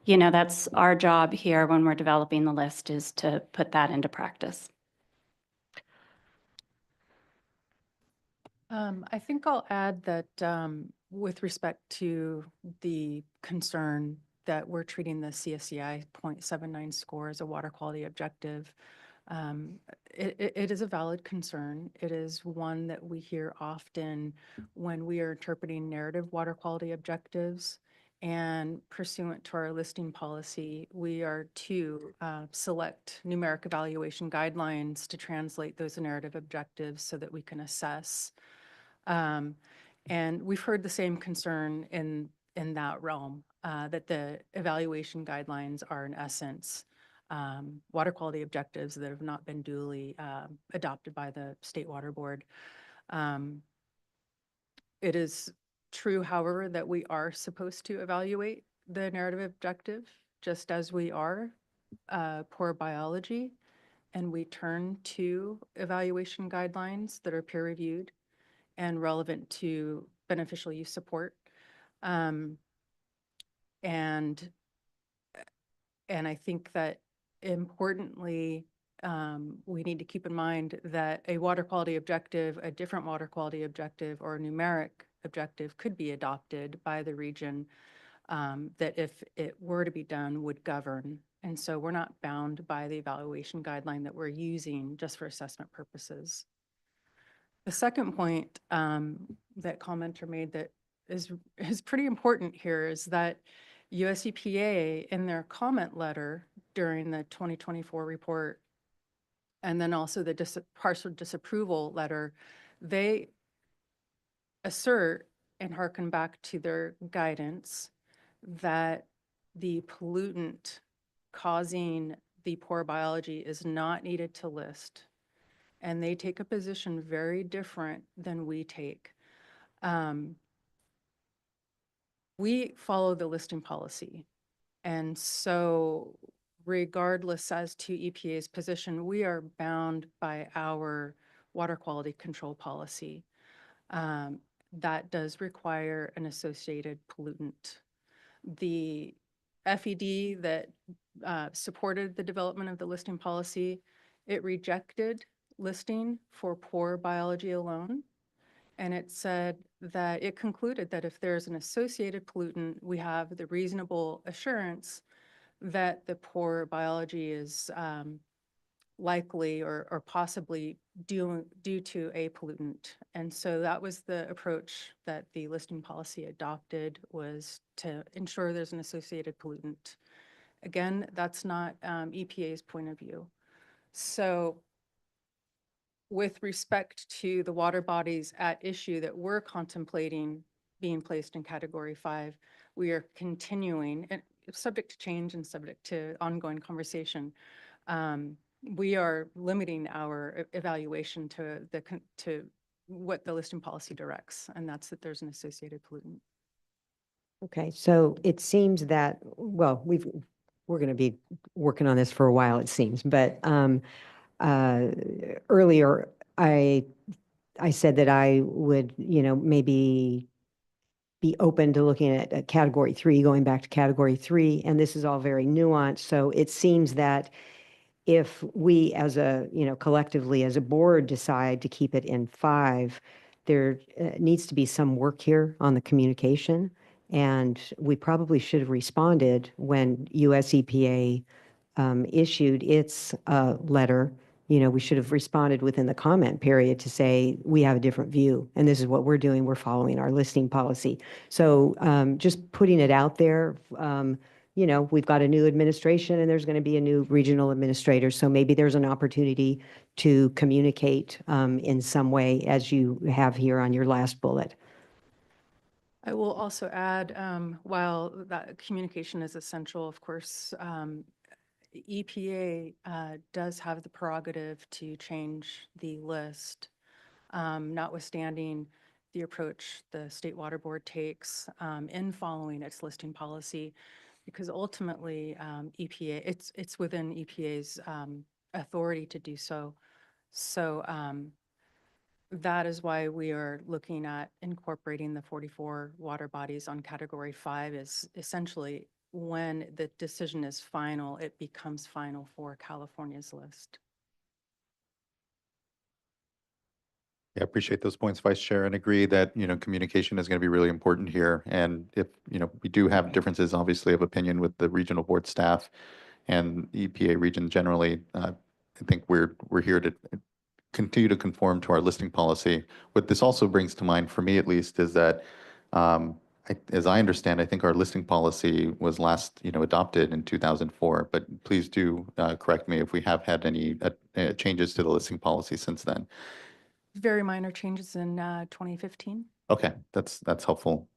S11: that's our job here when we're developing the list, is to put that into practice.
S14: I think I'll add that with respect to the concern that we're treating the CSCI 0.79 score as a water quality objective, it is a valid concern. It is one that we hear often when we are interpreting narrative water quality objectives. And pursuant to our listing policy, we are to select numeric evaluation guidelines to translate those narrative objectives so that we can assess. And we've heard the same concern in that realm, that the evaluation guidelines are in essence water quality objectives that have not been duly adopted by the State Water Board. It is true, however, that we are supposed to evaluate the narrative objective just as we are poor biology, and we turn to evaluation guidelines that are peer-reviewed and relevant to beneficial use support. And I think that importantly, we need to keep in mind that a water quality objective, a different water quality objective, or a numeric objective could be adopted by the region that, if it were to be done, would govern. And so we're not bound by the evaluation guideline that we're using just for assessment purposes. The second point that commenter made that is pretty important here is that US EPA, in their comment letter during the 2024 report, and then also the partial disapproval letter, they assert and hearken back to their guidance that the pollutant causing the poor biology is not needed to list. And they take a position very different than we take. We follow the listing policy. And so regardless as to EPA's position, we are bound by our water quality control policy. That does require an associated pollutant. The FED that supported the development of the listing policy, it rejected listing for poor biology alone. And it said that it concluded that if there's an associated pollutant, we have the reasonable assurance that the poor biology is likely or possibly due to a pollutant. And so that was the approach that the listing policy adopted, was to ensure there's an associated pollutant. Again, that's not EPA's point of view. So with respect to the water bodies at issue that we're contemplating being placed in Category 5, we are continuing, and subject to change and subject to ongoing conversation, we are limiting our evaluation to what the listing policy directs, and that's that there's an associated pollutant.
S8: Okay, so it seems that, well, we're going to be working on this for a while, it seems, but earlier I said that I would, maybe be open to looking at a Category 3, going back to Category 3, and this is all very nuanced. So it seems that if we as a, collectively as a board decide to keep it in 5, there needs to be some work here on the communication. And we probably should have responded when US EPA issued its letter. We should have responded within the comment period to say, we have a different view, and this is what we're doing. We're following our listing policy. So just putting it out there, we've got a new administration and there's going to be a new regional administrator. So maybe there's an opportunity to communicate in some way, as you have here on your last bullet.
S14: I will also add, while that communication is essential, of course, EPA does have the prerogative to change the list, notwithstanding the approach the State Water Board takes in following its listing policy, because ultimately EPA, it's within EPA's authority to do so. So that is why we are looking at incorporating the 44 water bodies on Category 5 is essentially when the decision is final, it becomes final for California's list.
S1: Yeah, I appreciate those points, Vice Chair, and agree that, communication is going to be really important here. And if, we do have differences, obviously, of opinion with the regional board staff and the EPA region generally, I think we're here to continue to conform to our listing policy. What this also brings to mind, for me at least, is that, as I understand, I think our listing policy was last, adopted in 2004, but please do correct me if we have had any changes to the listing policy since then.
S14: Very minor changes in 2015.
S1: Okay, that's helpful.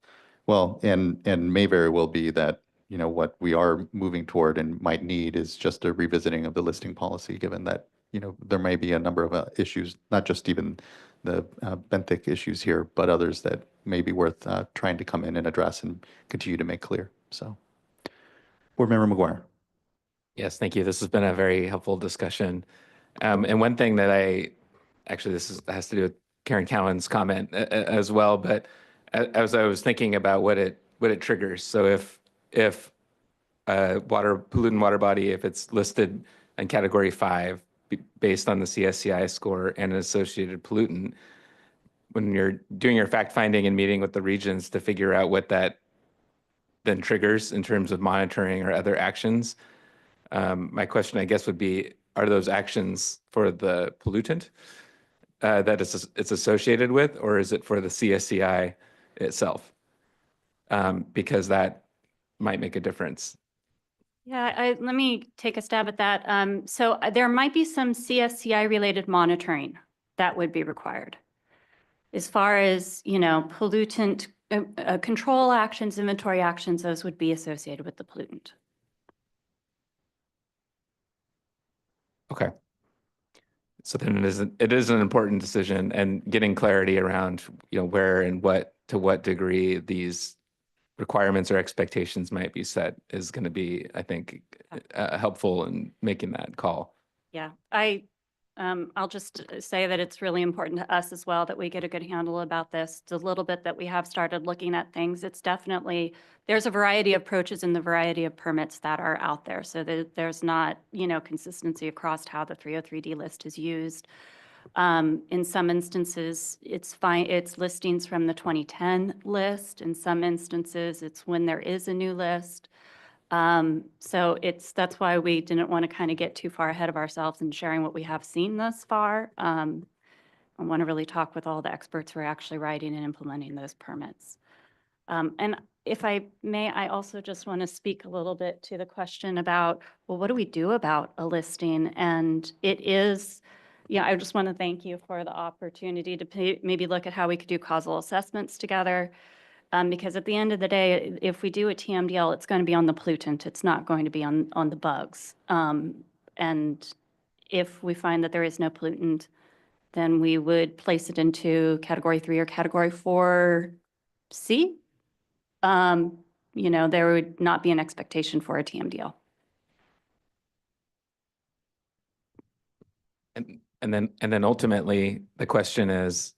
S1: Well, and may very well be that, what we are moving toward and might need is just a revisiting of the listing policy, given that, there may be a number of issues, not just even the benthic issues here, but others that may be worth trying to come in and address and continue to make clear. So, Board Member McGuire.
S4: Yes, thank you. This has been a very helpful discussion. And one thing that has to do with Karen Cowan's comment as well, but as I was thinking about what it triggers. So if a pollutant water body, if it's listed in Category 5 based on the CSCI score and an associated pollutant, when you're doing your fact finding and meeting with the regions to figure out what that then triggers in terms of monitoring or other actions, my question, I guess, would be, are those actions for the pollutant that it's associated with, or is it for the CSCI itself? Because that might make a difference.
S11: Yeah, let me take a stab at that. So there might be some CSCI related monitoring that would be required. As far as, pollutant control actions, inventory actions, those would be associated with the pollutant.
S4: Okay. So then it is an important decision, and getting clarity around, where and to what degree these requirements or expectations might be set is going to be, I think, helpful in making that call.
S11: Yeah, I'll just say that it's really important to us as well that we get a good handle about this. It's a little bit that we have started looking at things. It's definitely, there's a variety of approaches and the variety of permits that are out there. So there's not, consistency across how the 303D list is used. In some instances, it's listings from the 2010 list. In some instances, it's when there is a new list. So that's why we didn't want to kind of get too far ahead of ourselves in sharing what we have seen thus far. I want to really talk with all the experts who are actually writing and implementing those permits. And if I may, I also just want to speak a little bit to the question about, well, what do we do about a listing? And it is, I just want to thank you for the opportunity to maybe look at how we could do causal assessments together. Because at the end of the day, if we do a TMDL, it's going to be on the pollutant. It's not going to be on the bugs. And if we find that there is no pollutant, then we would place it into Category 3 or Category 4C. There would not be an expectation for a TMDL.
S4: And then ultimately, the question is,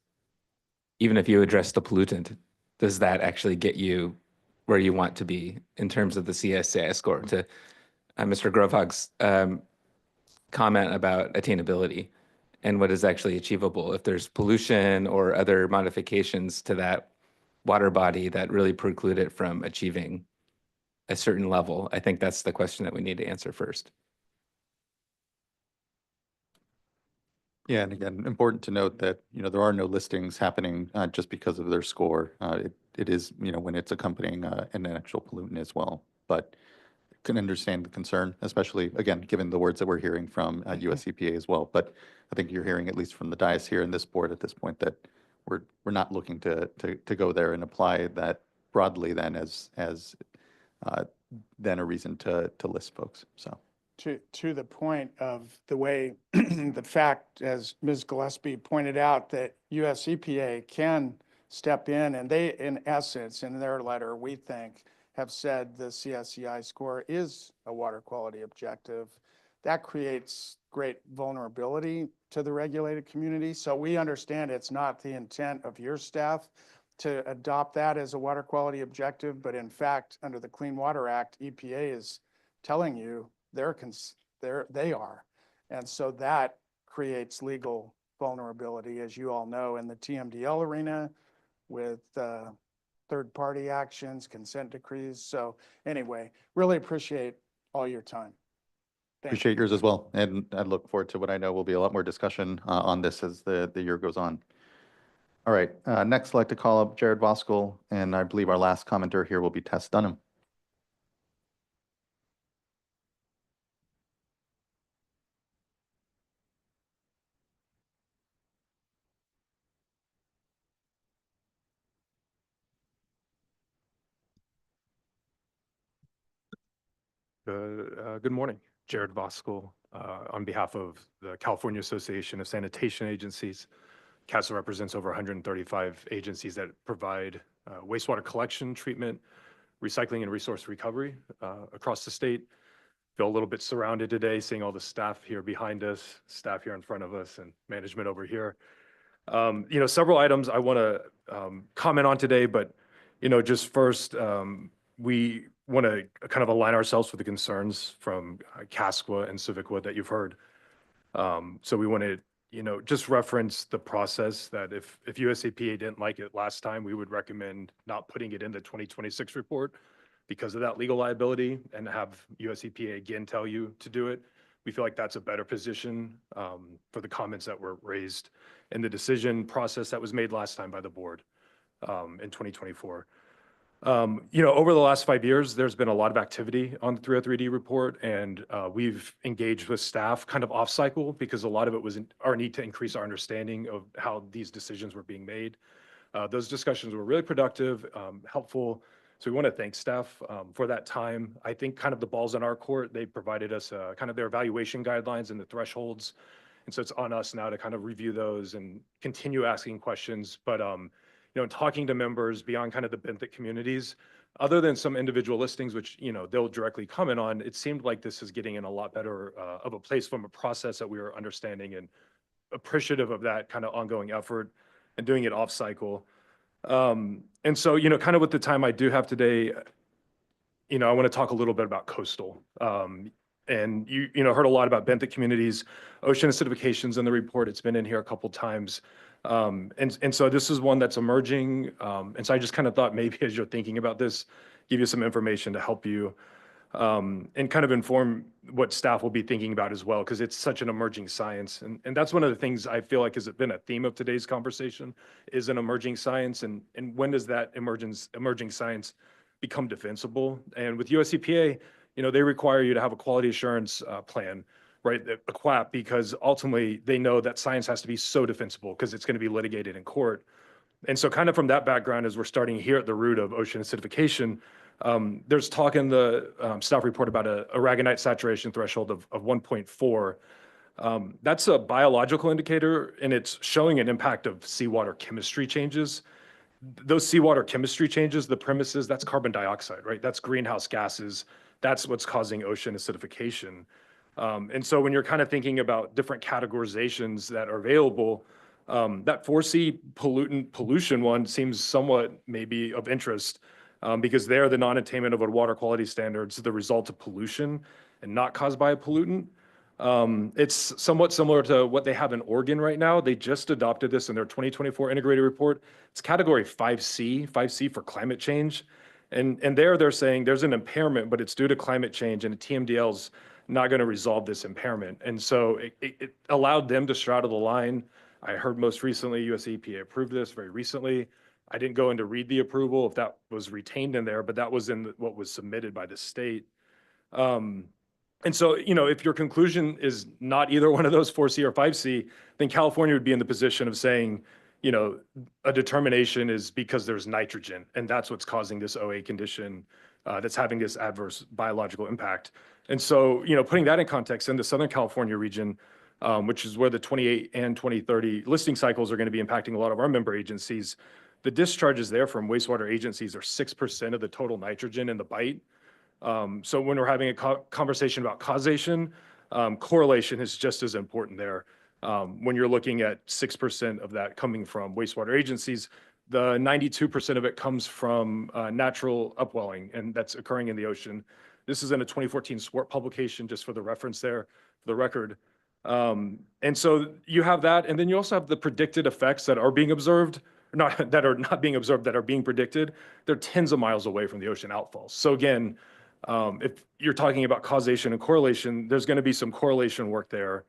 S4: even if you address the pollutant, does that actually get you where you want to be in terms of the CSCI score? To Mr. Grovhag's comment about attainability and what is actually achievable. If there's pollution or other modifications to that water body that really preclude it from achieving a certain level, I think that's the question that we need to answer first.
S1: Yeah, and again, important to note that, there are no listings happening just because of their score. It is, when it's accompanying an actual pollutant as well. But can understand the concern, especially, again, given the words that we're hearing from US EPA as well. But I think you're hearing, at least from the dais here in this board at this point, that we're not looking to go there and apply that broadly then as then a reason to list folks. So.
S17: To the point of the way, the fact, as Ms. Gillespie pointed out, that US EPA can step in, and they, in essence, in their letter, we think, have said the CSEI score is a water quality objective. That creates great vulnerability to the regulated community. So we understand it's not the intent of your staff to adopt that as a water quality objective, but in fact, under the Clean Water Act, EPA is telling you they are. And so that creates legal vulnerability, as you all know, in the TMDL arena with third-party actions, consent decrees. So anyway, really appreciate all your time. Thank you.
S1: Appreciate yours as well. And I look forward to what I know will be a lot more discussion on this as the year goes on. All right, next I'd like to call up Jared Voskuhl, and I believe our last commenter here will be Tess Dunham.
S18: Good morning, Jared Voskuhl, on behalf of the California Association of Sanitation Agencies. CASA represents over 135 agencies that provide wastewater collection, treatment, recycling, and resource recovery across the state. Feel a little bit surrounded today, seeing all the staff here behind us, staff here in front of us, and management over here. Several items I want to comment on today, but just first, we want to kind of align ourselves with the concerns from CASQA and Civicwa that you've heard. So we want to, just reference the process that if USEPA didn't like it last time, we would recommend not putting it in the 2026 report because of that legal liability, and have USEPA again tell you to do it. We feel like that's a better position for the comments that were raised in the decision process that was made last time by the board in 2024. Over the last 5 years, there's been a lot of activity on the 303D report, and we've engaged with staff kind of off cycle because a lot of it was our need to increase our understanding of how these decisions were being made. Those discussions were really productive, helpful. So we want to thank staff for that time. I think kind of the ball's in our court. They provided us kind of their evaluation guidelines and the thresholds. And so it's on us now to kind of review those and continue asking questions. But talking to members beyond kind of the benefit communities, other than some individual listings, which, they'll directly comment on, it seemed like this is getting in a lot better of a place from a process that we were understanding, and appreciative of that kind of ongoing effort and doing it off cycle. And so, kind of with the time I do have today, I want to talk a little bit about coastal. And you heard a lot about benthic communities, ocean acidifications in the report. It's been in here a couple times. And so this is one that's emerging. And so I just kind of thought maybe as you're thinking about this, give you some information to help you and kind of inform what staff will be thinking about as well, because it's such an emerging science. And that's one of the things I feel like has been a theme of today's conversation, is an emerging science. And when does that emerging science become defensible? And with US EPA, they require you to have a quality assurance plan, right, a QAP, because ultimately they know that science has to be so defensible because it's going to be litigated in court. And so kind of from that background, as we're starting here at the root of ocean acidification, there's talk in the staff report about a aragonite saturation threshold of 1.4. That's a biological indicator, and it's showing an impact of seawater chemistry changes. Those seawater chemistry changes, the premises, that's carbon dioxide, right? That's greenhouse gases. That's what's causing ocean acidification. And so when you're kind of thinking about different categorizations that are available, that 4C pollution one seems somewhat maybe of interest because they're the non-attainment of a water quality standards, the result of pollution and not caused by a pollutant. It's somewhat similar to what they have in Oregon right now. They just adopted this in their 2024 integrated report. It's category 5C for climate change. And they're saying there's an impairment, but it's due to climate change, and the TMDL's not going to resolve this impairment. And so it allowed them to straddle the line. I heard most recently US EPA approved this very recently. I didn't go in to read the approval if that was retained in there, but that was in what was submitted by the state. And so, if your conclusion is not either one of those 4C or 5C, then California would be in the position of saying, a determination is because there's nitrogen, and that's what's causing this OA condition that's having this adverse biological impact. And so, putting that in context, in the Southern California region, which is where the 28 and 2030 listing cycles are going to be impacting a lot of our member agencies, the discharges there from wastewater agencies are 6% of the total nitrogen in the bite. So when we're having a conversation about causation, correlation is just as important there. When you're looking at 6% of that coming from wastewater agencies, the 92% of it comes from natural upwelling, and that's occurring in the ocean. This is in a 2014 SWRCB publication, just for the reference there, for the record. And so you have that, and then you also have the predicted effects that are being observed, that are not being observed, that are being predicted. They're tens of miles away from the ocean outfalls. So again, if you're talking about causation and correlation, there's going to be some correlation work there.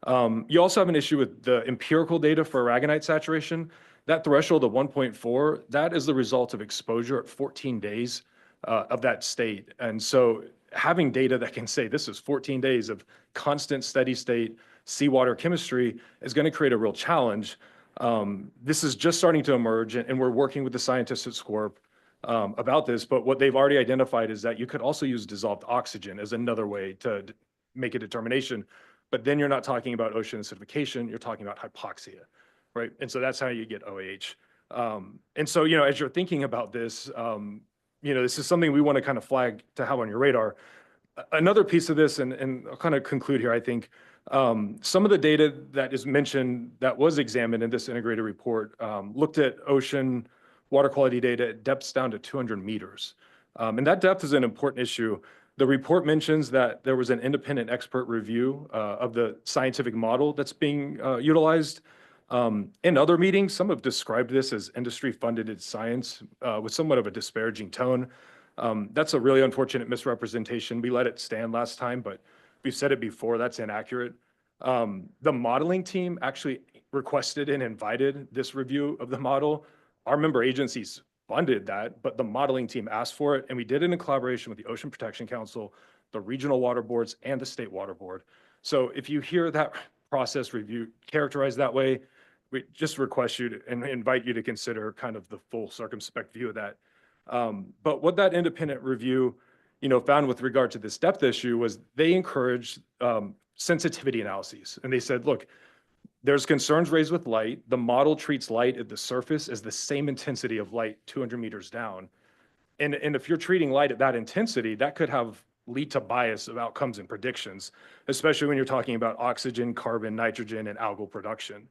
S18: You also have an issue with the empirical data for aragonite saturation. That threshold of 1.4, that is the result of exposure at 14 days of that state. And so having data that can say this is 14 days of constant steady state seawater chemistry is going to create a real challenge. This is just starting to emerge, and we're working with the scientists at SWRCB about this, but what they've already identified is that you could also use dissolved oxygen as another way to make a determination. But then you're not talking about ocean acidification, you're talking about hypoxia, right? And so that's how you get OAH. And so, as you're thinking about this, this is something we want to kind of flag to have on your radar. Another piece of this, and I'll kind of conclude here, I think, some of the data that is mentioned that was examined in this integrated report looked at ocean water quality data at depths down to 200 meters. And that depth is an important issue. The report mentions that there was an independent expert review of the scientific model that's being utilized. In other meetings, some have described this as industry-funded science with somewhat of a disparaging tone. That's a really unfortunate misrepresentation. We let it stand last time, but we've said it before, that's inaccurate. The modeling team actually requested and invited this review of the model. Our member agencies funded that, but the modeling team asked for it, and we did it in collaboration with the Ocean Protection Council, the regional water boards, and the state water board. So if you hear that process review characterized that way, we just request you to, and invite you to consider kind of the full circumspect view of that. But what that independent review, found with regard to this depth issue was they encouraged sensitivity analyses. And they said, look, there's concerns raised with light. The model treats light at the surface as the same intensity of light 200 meters down. And if you're treating light at that intensity, that could lead to bias of outcomes and predictions, especially when you're talking about oxygen, carbon, nitrogen, and algal production.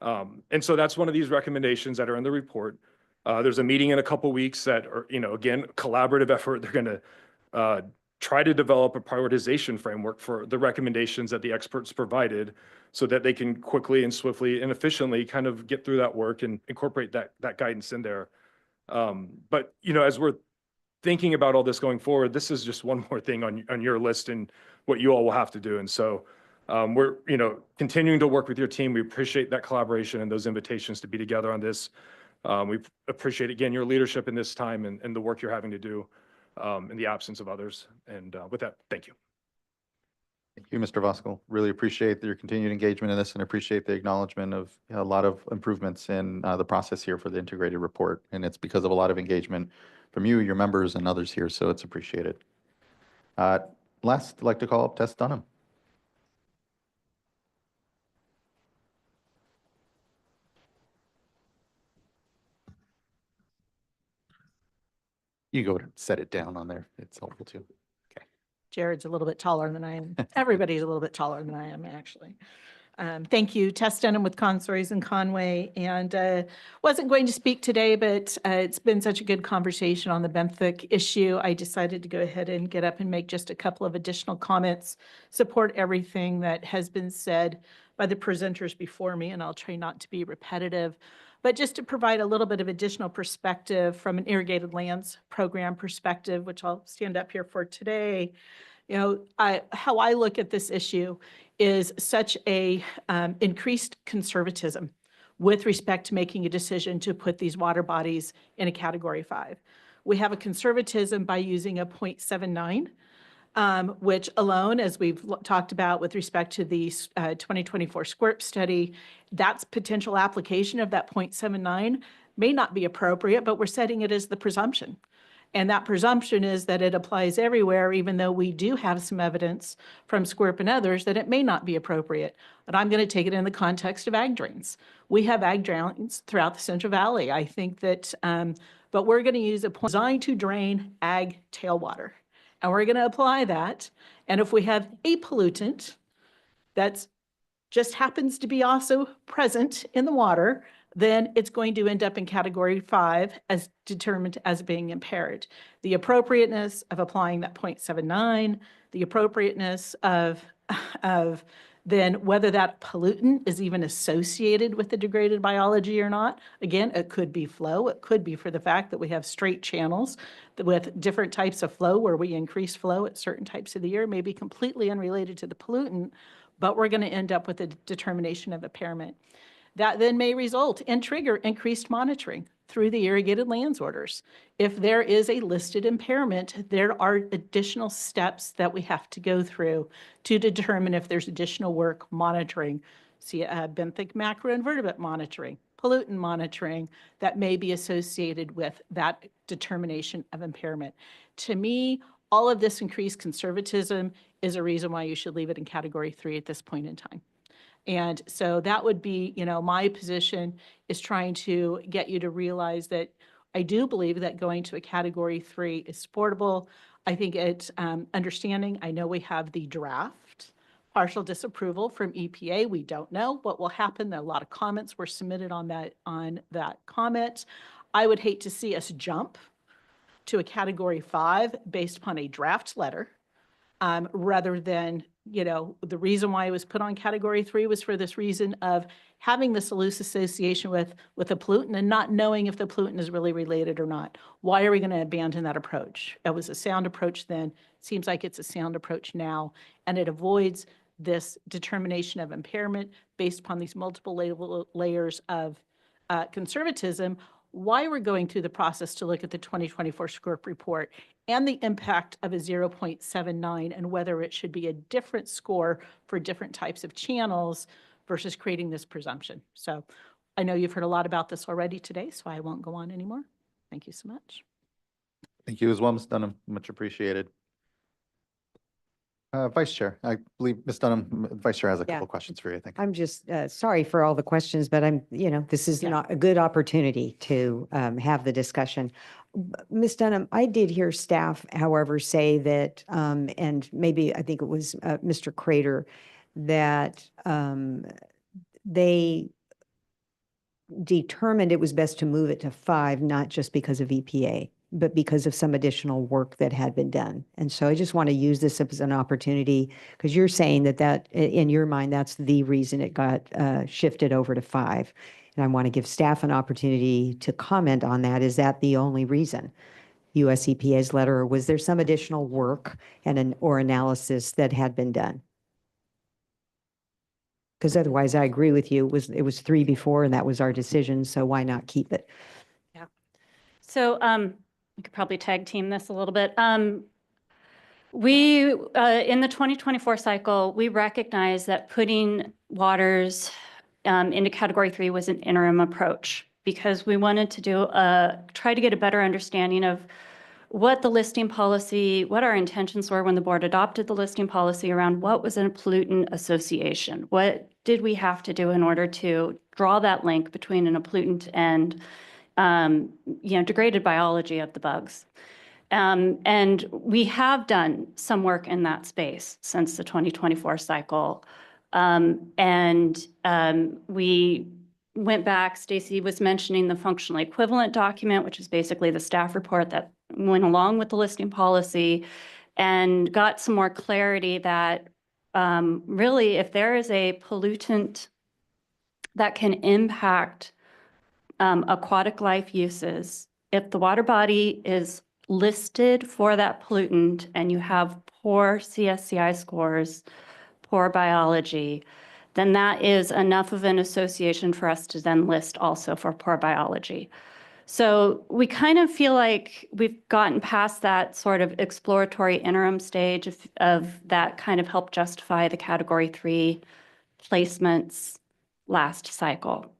S18: And so that's one of these recommendations that are in the report. There's a meeting in a couple weeks that are, again, collaborative effort. They're going to try to develop a prioritization framework for the recommendations that the experts provided so that they can quickly and swiftly and efficiently kind of get through that work and incorporate that guidance in there. But, as we're thinking about all this going forward, this is just one more thing on your list and what you all will have to do. And so we're, continuing to work with your team. We appreciate that collaboration and those invitations to be together on this. We appreciate, again, your leadership in this time and the work you're having to do in the absence of others. And with that, thank you.
S1: Thank you, Mr. Voskuhl. Really appreciate your continued engagement in this and appreciate the acknowledgement of a lot of improvements in the process here for the integrated report. And it's because of a lot of engagement from you, your members, and others here, so it's appreciated. Last, I'd like to call up Tess Dunham. You go to set it down on there. It's helpful too. Okay.
S19: Jared's a little bit taller than I am. Everybody's a little bit taller than I am, actually. Thank you, Tess Dunham with Consories and Conway. And wasn't going to speak today, but it's been such a good conversation on the benthic issue. I decided to go ahead and get up and make just a couple of additional comments, support everything that has been said by the presenters before me, and I'll try not to be repetitive. But just to provide a little bit of additional perspective from an irrigated lands program perspective, which I'll stand up here for today, how I look at this issue is such a increased conservatism with respect to making a decision to put these water bodies in a Category 5. We have a conservatism by using a 0.79, which alone, as we've talked about with respect to the 2024 SWRCB study, that's potential application of that 0.79 may not be appropriate, but we're setting it as the presumption. And that presumption is that it applies everywhere, even though we do have some evidence from SWRCB and others that it may not be appropriate. But I'm going to take it in the context of ag drains. We have ag drains throughout the Central Valley. I think that, but we're going to use a point designed to drain ag tailwater. And we're going to apply that. And if we have a pollutant that's just happens to be also present in the water, then it's going to end up in category 5 as determined as being impaired. The appropriateness of applying that 0.79, the appropriateness of then whether that pollutant is even associated with the degraded biology or not. Again, it could be flow. It could be for the fact that we have straight channels with different types of flow where we increase flow at certain types of the year, may be completely unrelated to the pollutant, but we're going to end up with a determination of impairment. That then may result and trigger increased monitoring through the irrigated lands orders. If there is a listed impairment, there are additional steps that we have to go through to determine if there's additional work monitoring, benthic macroinvertebrate monitoring, pollutant monitoring that may be associated with that determination of impairment. To me, all of this increased conservatism is a reason why you should leave it in category 3 at this point in time. And so that would be, my position is trying to get you to realize that I do believe that going to a category 3 is supportable. I think it's understanding. I know we have the draft partial disapproval from EPA. We don't know what will happen. A lot of comments were submitted on that comment. I would hate to see us jump to a category 5 based upon a draft letter, rather than, the reason why it was put on category 3 was for this reason of having this loose association with a pollutant and not knowing if the pollutant is really related or not. Why are we going to abandon that approach? It was a sound approach then. It seems like it's a sound approach now, and it avoids this determination of impairment based upon these multiple layers of conservatism. Why we're going through the process to look at the 2024 SWRCB report and the impact of a 0.79 and whether it should be a different score for different types of channels versus creating this presumption. So I know you've heard a lot about this already today, so I won't go on anymore. Thank you so much.
S1: Thank you as well, Ms. Dunham. Much appreciated. Vice Chair, I believe Ms. Dunham, Vice Chair has a couple questions for you, I think.
S8: I'm just sorry for all the questions, but this is not a good opportunity to have the discussion. Ms. Dunham, I did hear staff, however, say that, and maybe I think it was Mr. Crater, that they determined it was best to move it to 5, not just because of EPA, but because of some additional work that had been done. And so I just want to use this as an opportunity, because you're saying that in your mind, that's the reason it got shifted over to 5. And I want to give staff an opportunity to comment on that. Is that the only reason? US EPA's letter, or was there some additional work or analysis that had been done? Because otherwise, I agree with you. It was 3 before, and that was our decision. So why not keep it?
S11: Yeah. So we could probably tag team this a little bit. We in the 2024 cycle, we recognize that putting waters into category 3 was an interim approach because we wanted to try to get a better understanding of what the listing policy, what our intentions were when the board adopted the listing policy around what was a pollutant association. What did we have to do in order to draw that link between a pollutant and degraded biology of the bugs? And we have done some work in that space since the 2024 cycle. We went back, Stacy was mentioning the functionally equivalent document, which is basically the staff report that went along with the listing policy, and got some more clarity that really if there is a pollutant that can impact aquatic life uses, if the water body is listed for that pollutant and you have poor CSCI scores, poor biology, then that is enough of an association for us to then list also for poor biology. So we kind of feel like we've gotten past that sort of exploratory interim stage of that kind of helped justify the category 3 placements last cycle.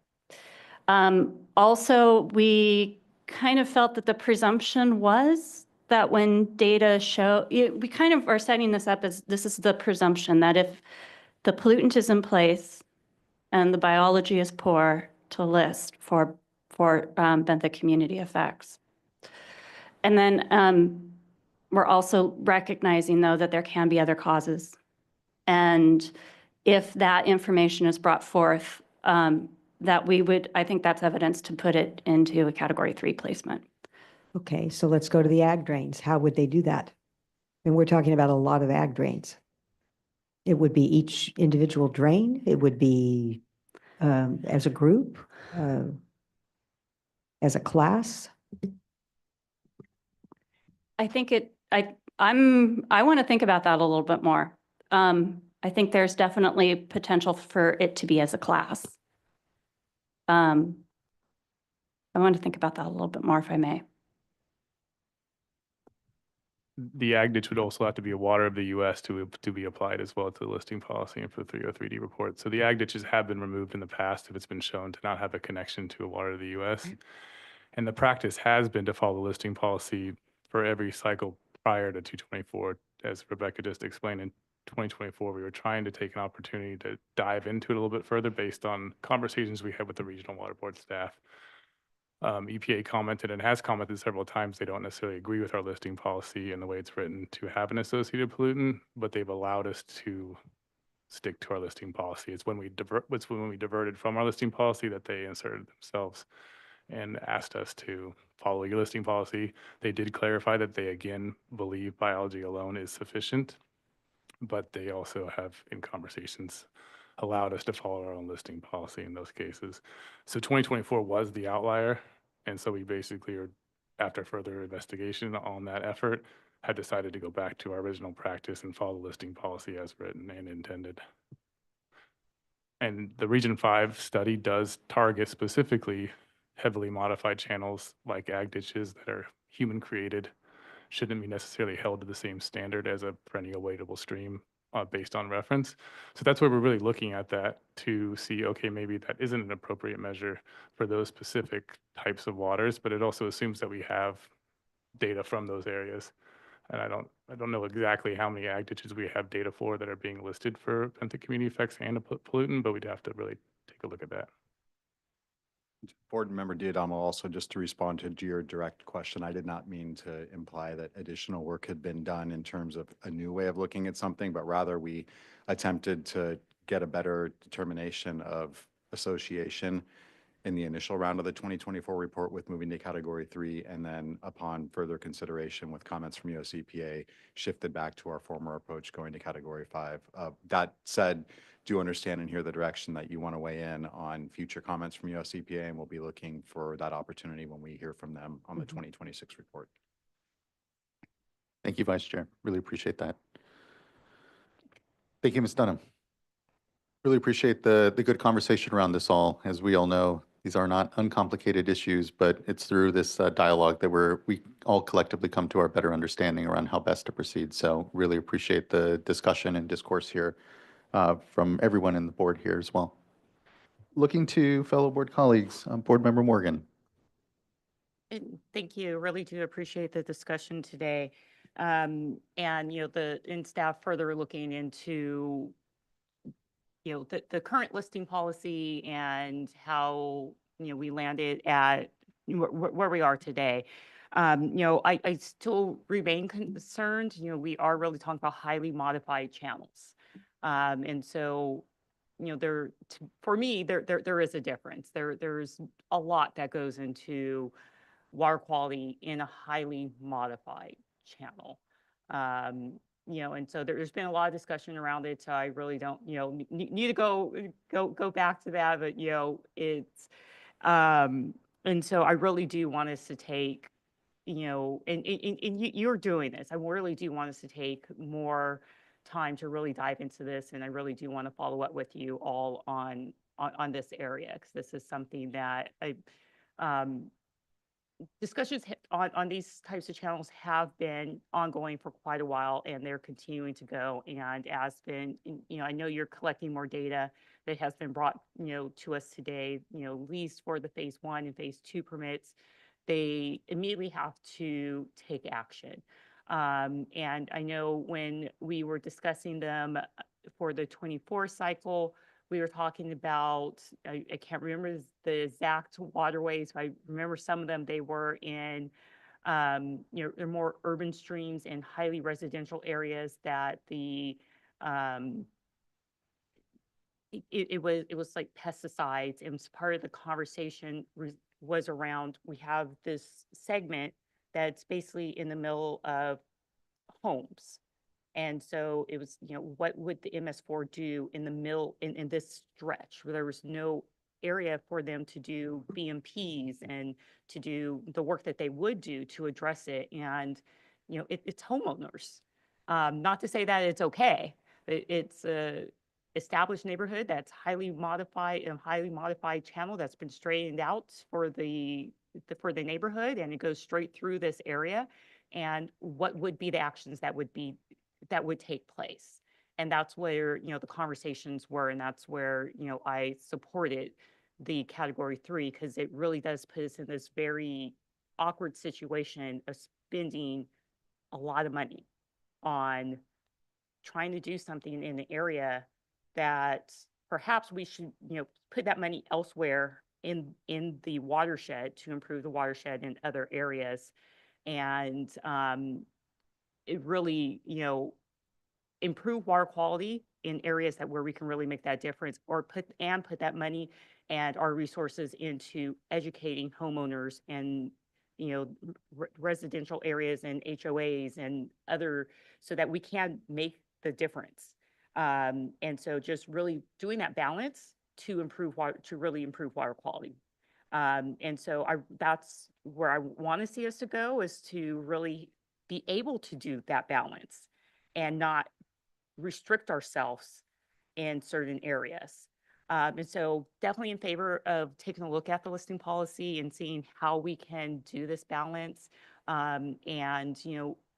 S11: Also, we kind of felt that the presumption was that when data show, we kind of are setting this up as this is the presumption that if the pollutant is in place and the biology is poor, to list for benthic community effects. And then we're also recognizing, though, that there can be other causes. And if that information is brought forth, that we would, I think that's evidence to put it into a Category 3 placement.
S8: Okay, so let's go to the ag drains. How would they do that? And we're talking about a lot of ag drains. It would be each individual drain. It would be as a group, as a class.
S11: I think I want to think about that a little bit more. I think there's definitely potential for it to be as a class. I want to think about that a little bit more, if I may.
S18: The ag ditch would also have to be a water of the U.S. to be applied as well to the listing policy and for the 303D report. So the ag ditches have been removed in the past if it's been shown to not have a connection to a water of the U.S. And the practice has been to follow the listing policy for every cycle prior to 224. As Rebecca just explained, in 2024, we were trying to take an opportunity to dive into it a little bit further based on conversations we had with the regional water board staff. EPA commented and has commented several times they don't necessarily agree with our listing policy and the way it's written to have an associated pollutant, but they've allowed us to stick to our listing policy. It's when we diverted from our listing policy that they inserted themselves and asked us to follow your listing policy. They did clarify that they again believe biology alone is sufficient, but they also have in conversations allowed us to follow our own listing policy in those cases. So 2024 was the outlier. And so we basically, after further investigation on that effort, had decided to go back to our original practice and follow the listing policy as written and intended. And the Region 5 study does target specifically heavily modified channels like ag ditches that are human created, shouldn't be necessarily held to the same standard as a perennial wadable stream based on reference. So that's where we're really looking at that to see, okay, maybe that isn't an appropriate measure for those specific types of waters, but it also assumes that we have data from those areas. And I don't know exactly how many ag ditches we have data for that are being listed for benthic community effects and a pollutant, but we'd have to really take a look at that.
S9: Board Member Diadamo, also just to respond to your direct question, I did not mean to imply that additional work had been done in terms of a new way of looking at something, but rather we attempted to get a better determination of association in the initial round of the 2024 report with moving to Category 3, and then upon further consideration with comments from US EPA, shifted back to our former approach going to Category 5. That said, do understand and hear the direction that you want to weigh in on future comments from US EPA, and we'll be looking for that opportunity when we hear from them on the 2026 report.
S1: Thank you, Vice Chair. Really appreciate that. Thank you, Ms. Dunham. Really appreciate the good conversation around this all. As we all know, these are not uncomplicated issues, but it's through this dialogue that we all collectively come to our better understanding around how best to proceed. So really appreciate the discussion and discourse here from everyone in the board here as well. Looking to fellow board colleagues, Board Member Morgan.
S7: And thank you. Really do appreciate the discussion today. And, staff further looking into, the current listing policy and how, we landed at where we are today. I still remain concerned. We are really talking about highly modified channels. And so, for me, there is a difference. There's a lot that goes into water quality in a highly modified channel. And so there's been a lot of discussion around it. So I really don't, need to go back to that, but it's, and so I really do want us to take, and you're doing this. I really do want us to take more time to really dive into this, and I really do want to follow up with you all on this area, because this is something that discussions on these types of channels have been ongoing for quite a while, and they're continuing to go. And as been, I know you're collecting more data that has been brought, to us today, at least for the phase 1 and phase 2 permits. they immediately have to take action. And I know when we were discussing them for the 24 cycle, we were talking about, I can't remember the exact waterways, but I remember some of them, they were in, they're more urban streams and highly residential areas that the, it was like pesticides, and part of the conversation was around, we have this segment that's basically in the middle of homes. And so it was, what would the MS4 do in the middle, in this stretch where there was no area for them to do BMPs and to do the work that they would do to address it. And, it's homeowners. Not to say that it's okay, but it's a established neighborhood that's highly modified, a highly modified channel that's been straightened out for the neighborhood, and it goes straight through this area. And what would be the actions that would take place? And that's where, the conversations were, and that's where, I supported the category 3, because it really does put us in this very awkward situation of spending a lot of money on trying to do something in an area that perhaps we should, put that money elsewhere in the watershed to improve the watershed in other areas. And it really, improve water quality in areas where we can really make that difference, or put that money and our resources into educating homeowners and, residential areas and HOAs and other, so that we can make the difference. And so just really doing that balance to improve water, to really improve water quality. And so that's where I want to see us to go, is to really be able to do that balance and not restrict ourselves in certain areas. And so definitely in favor of taking a look at the listing policy and seeing how we can do this balance. And,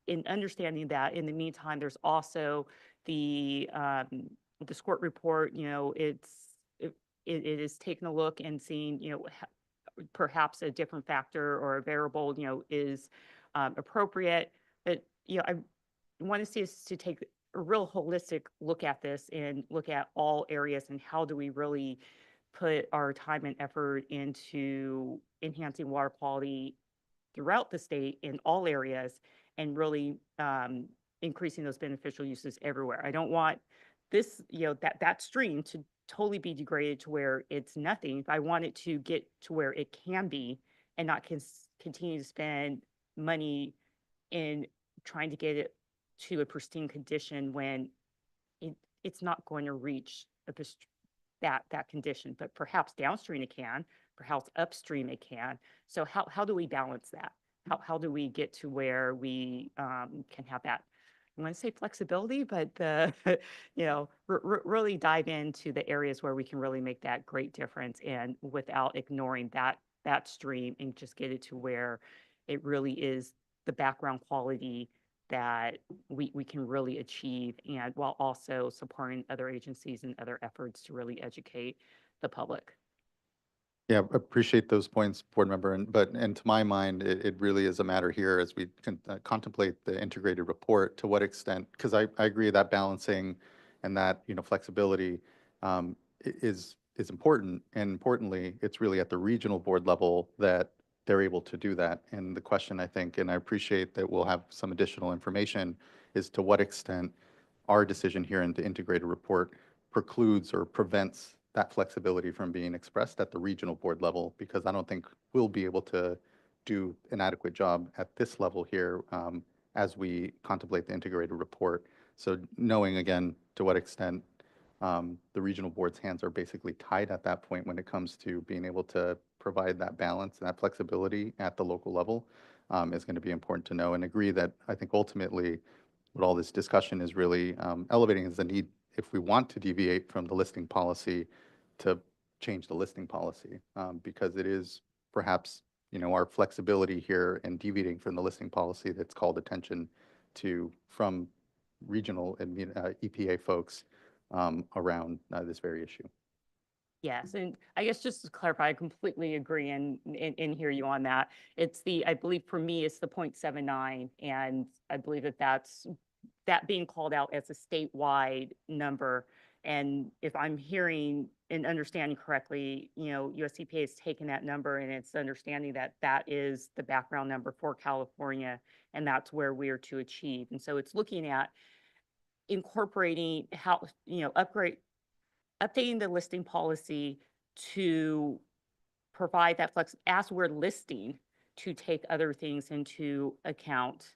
S7: in understanding that in the meantime, there's also the SWRCB report, it is taking a look and seeing, perhaps a different factor or a variable, is appropriate. But, I want to see us to take a real holistic look at this and look at all areas, and how do we really put our time and effort into enhancing water quality throughout the state in all areas, and really increasing those beneficial uses everywhere. I don't want this, that stream to totally be degraded to where it's nothing. I want it to get to where it can be, and not continue to spend money in trying to get it to a pristine condition when it's not going to reach that condition. But perhaps downstream it can, perhaps upstream it can. So how do we balance that? How do we get to where we can have that, I want to say flexibility, but really dive into the areas where we can really make that great difference, and without ignoring that stream, and just get it to where it really is the background quality that we can really achieve, and while also supporting other agencies and other efforts to really educate the public.
S1: Yeah, appreciate those points, board member. And to my mind, it really is a matter here as we contemplate the integrated report, to what extent, because I agree that balancing and that, flexibility is important. And importantly, it's really at the regional board level that they're able to do that. And the question, I think, and I appreciate that we'll have some additional information, is to what extent our decision here in the integrated report precludes or prevents that flexibility from being expressed at the regional board level, because I don't think we'll be able to do an adequate job at this level here as we contemplate the integrated report. So knowing, again, to what extent the regional board's hands are basically tied at that point when it comes to being able to provide that balance and that flexibility at the local level is going to be important to know. And agree that I think ultimately what all this discussion is really elevating is the need, if we want to deviate from the listing policy, to change the listing policy, because it is perhaps, our flexibility here and deviating from the listing policy that's called attention to from regional and EPA folks around this very issue.
S7: Yes, and I guess just to clarify, I completely agree and hear you on that. It's I believe for me, it's the 0.79, and I believe that being called out as a statewide number. And if I'm hearing and understanding correctly, US EPA has taken that number and it's understanding that that is the background number for California, and that's where we're to achieve. And so it's looking at incorporating how, updating the listing policy to provide that flex as we're listing, to take other things into account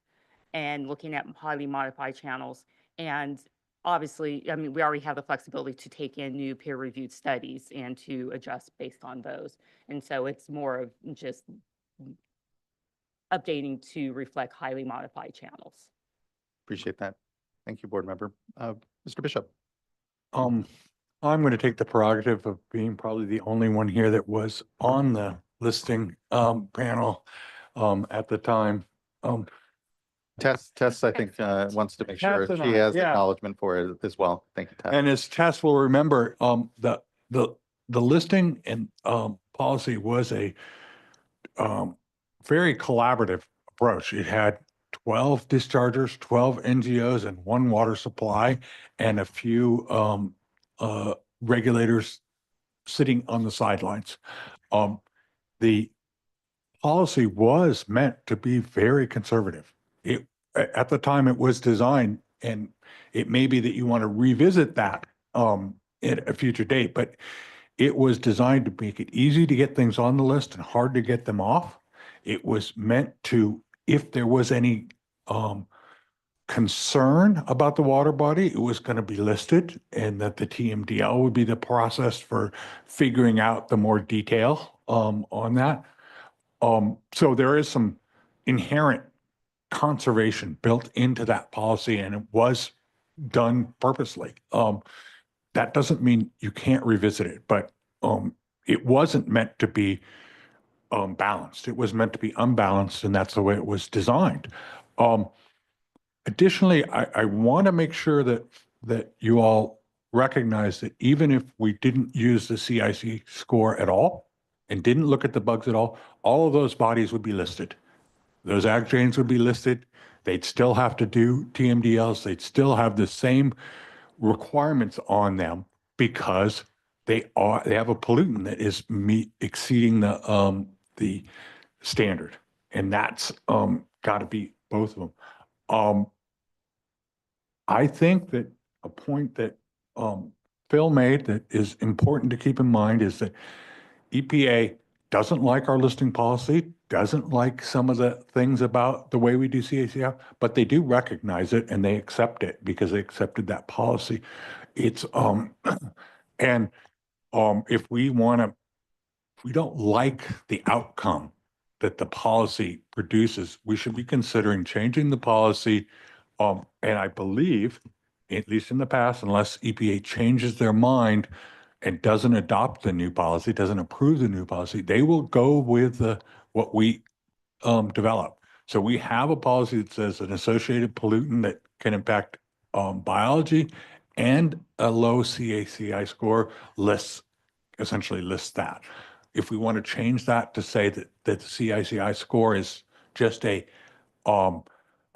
S7: and looking at highly modified channels. And obviously, I mean, we already have the flexibility to take in new peer-reviewed studies and to adjust based on those. And so it's more of just updating to reflect highly modified channels.
S1: Appreciate that. Thank you, board member. Mr. Bishop.
S20: I'm going to take the prerogative of being probably the only one here that was on the listing panel at the time.
S1: Tess, I think, wants to make sure
S20: Tess and
S1: she
S20: I,
S1: has
S20: yeah.
S1: acknowledgement for it as well. Thank you, Tess.
S20: And as Tess will remember, the listing and policy was a very collaborative approach. It had 12 dischargers, 12 NGOs, and 1 water supply, and a few regulators sitting on the sidelines. The policy was meant to be very conservative. At the time it was designed, and it may be that you want to revisit that at a future date, but it was designed to make it easy to get things on the list and hard to get them off. It was meant to, if there was any concern about the water body, it was going to be listed, and that the TMDL would be the process for figuring out the more detail on that. So there is some inherent conservation built into that policy, and it was done purposely. That doesn't mean you can't revisit it, but it wasn't meant to be balanced. It was meant to be unbalanced, and that's the way it was designed. Additionally, I want to make sure that you all recognize that even if we didn't use the CIC score at all and didn't look at the bugs at all of those bodies would be listed. Those ag drains would be listed. They'd still have to do TMDLs. They'd still have the same requirements on them because they have a pollutant that is exceeding the standard, and that's got to be both of them. I think that a point that Phil made that is important to keep in mind is that EPA doesn't like our listing policy, doesn't like some of the things about the way we do CACF, but they do recognize it and they accept it because they accepted that policy. It's if we don't like the outcome that the policy produces, we should be considering changing the policy. And I believe, at least in the past, unless EPA changes their mind and doesn't adopt the new policy, doesn't approve the new policy, they will go with what we develop. So we have a policy that says an associated pollutant that can impact biology and a low CACI score essentially lists that. If we want to change that to say that the CICI score is just a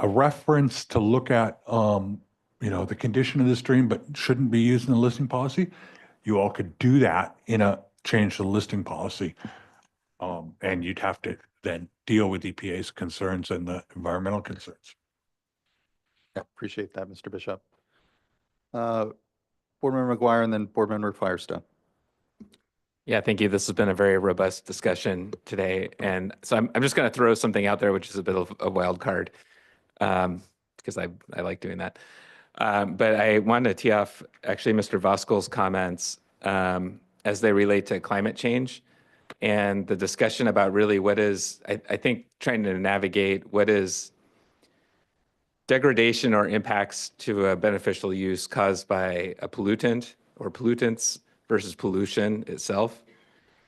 S20: reference to look at the condition of the stream, but shouldn't be used in the listing policy, you all could do that in a change to the listing policy. And you'd have to then deal with EPA's concerns and the environmental concerns.
S1: Yeah, appreciate that, Mr. Bishop. Board Member McGuire and then Board Member Firestone.
S4: Yeah, thank you. This has been a very robust discussion today. And so I'm just going to throw something out there, which is a bit of a wild card, because I like doing that. But I wanted to tee off actually Mr. Voskuil's comments as they relate to climate change and the discussion about really what is, I think, trying to navigate what is degradation or impacts to a beneficial use caused by a pollutant or pollutants versus pollution itself.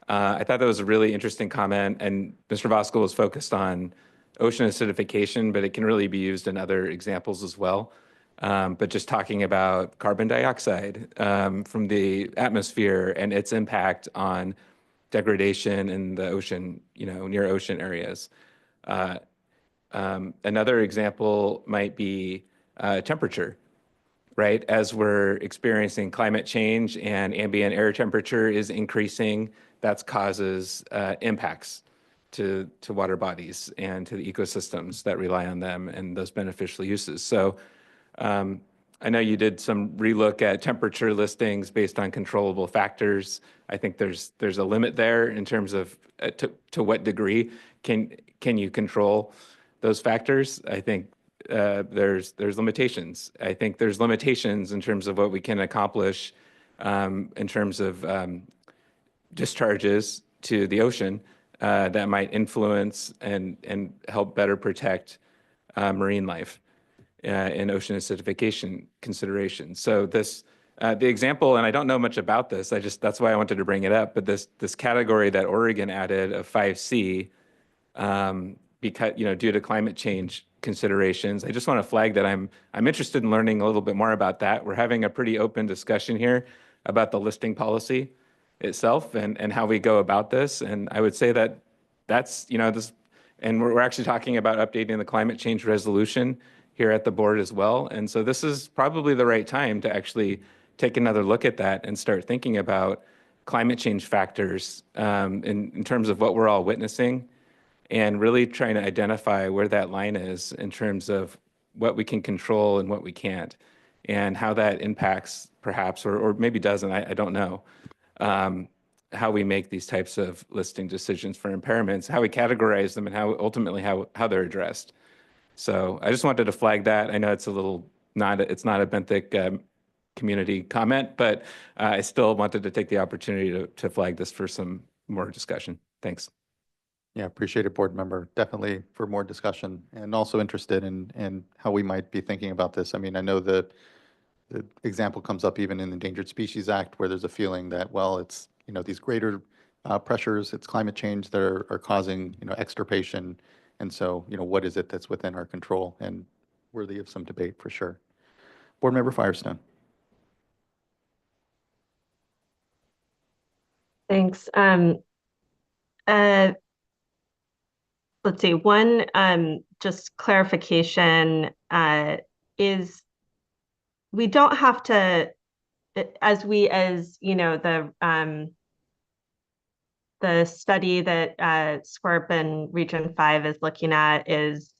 S4: I thought that was a really interesting comment, and Mr. Voskuil was focused on ocean acidification, but it can really be used in other examples as well. but just talking about carbon dioxide from the atmosphere and its impact on degradation in the ocean, near ocean areas. Another example might be temperature, right? As we're experiencing climate change and ambient air temperature is increasing, that causes impacts to water bodies and to the ecosystems that rely on them and those beneficial uses. So I know you did some relook at temperature listings based on controllable factors. I think there's a limit there in terms of to what degree can you control those factors. I think there's limitations. I think there's limitations in terms of what we can accomplish in terms of discharges to the ocean that might influence and help better protect marine life in ocean acidification considerations. So this, the example, and I don't know much about this, that's why I wanted to bring it up, but this category that Oregon added of 5C, because, due to climate change considerations, I just want to flag that I'm interested in learning a little bit more about that. We're having a pretty open discussion here about the listing policy itself and how we go about this. And I would say that that's, this, and we're actually talking about updating the climate change resolution here at the board as well. And so this is probably the right time to actually take another look at that and start thinking about climate change factors in terms of what we're all witnessing, and really trying to identify where that line is in terms of what we can control and what we can't, and how that impacts perhaps, or maybe doesn't, I don't know, how we make these types of listing decisions for impairments, how we categorize them, and how ultimately how they're addressed. So I just wanted to flag that. I know it's it's not a benthic community comment, but I still wanted to take the opportunity to flag this for some more discussion. Thanks.
S1: Yeah, appreciate it, board member. Definitely for more discussion, and also interested in how we might be thinking about this. I mean, I know that the example comes up even in the Endangered Species Act, where there's a feeling that, well, it's, these greater pressures, it's climate change that are causing, extirpation. And so, what is it that's within our control, and worthy of some debate for sure. Board member Firestone.
S12: Thanks. Let's see, one just clarification is we don't have to, as the study that SWRCB and Region 5 is looking at is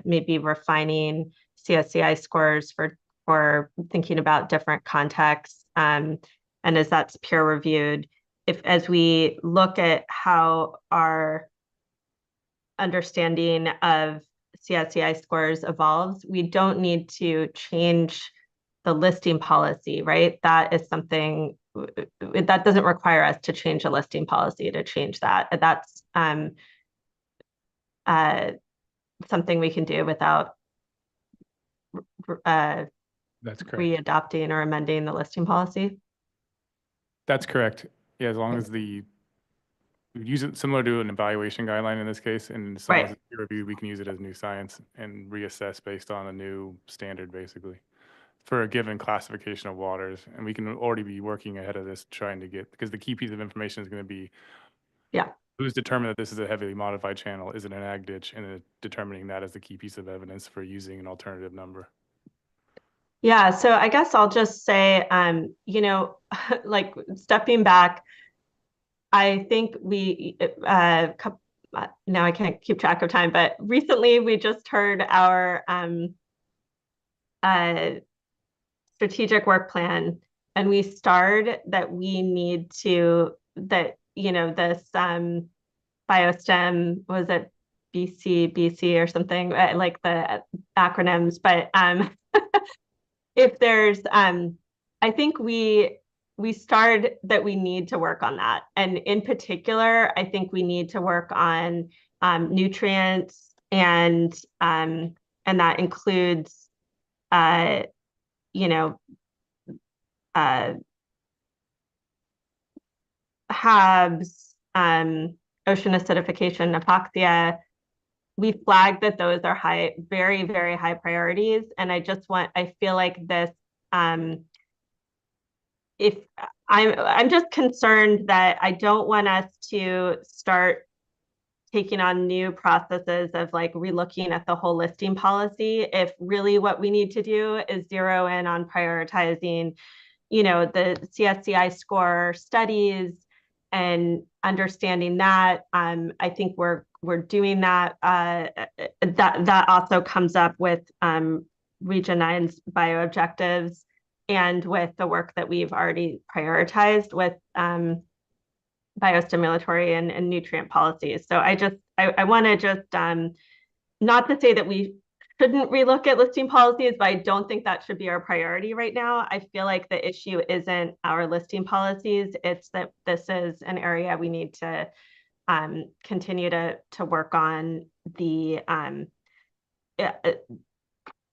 S12: maybe refining CSCI scores for thinking about different contexts, and as that's peer reviewed, as we look at how our understanding of CSCI scores evolves, we don't need to change the listing policy, right? That is something that doesn't require us to change a listing policy to change that. That's something we can do without
S21: That's correct.
S12: readopting or amending the listing policy.
S21: That's correct. Yeah, as long as we use it similar to an evaluation guideline in this case, and as long as it's peer reviewed, we can use it as new science and reassess based on a new standard, basically, for a given classification of waters. And we can already be working ahead of this, trying to get, because the key piece of information is going to be, who's determined that this is a heavily modified channel, is it an ag ditch, and determining that as the key piece of evidence for using an alternative number.
S12: Yeah, so I guess I'll just say, like stepping back, I think now I can't keep track of time, but recently we just heard our strategic work plan, and we starred that we need to, this biostem, was it BC or something, like the acronyms, but if there's, I think we started that we need to work on that. And in particular, I think we need to work on nutrients, and that includes, HABs, ocean acidification, hypoxia. we flagged that those are high, very, very high priorities. And I feel like this, if I'm just concerned that I don't want us to start taking on new processes of like relooking at the whole listing policy, if really what we need to do is zero in on prioritizing, the CSCI score studies and understanding that. I think we're doing that. That also comes up with Region 9's bioobjectives and with the work that we've already prioritized with biostimulatory and nutrient policies. So I want to just not to say that we shouldn't relook at listing policies, but I don't think that should be our priority right now. I feel like the issue isn't our listing policies. It's that this is an area we need to continue to work on the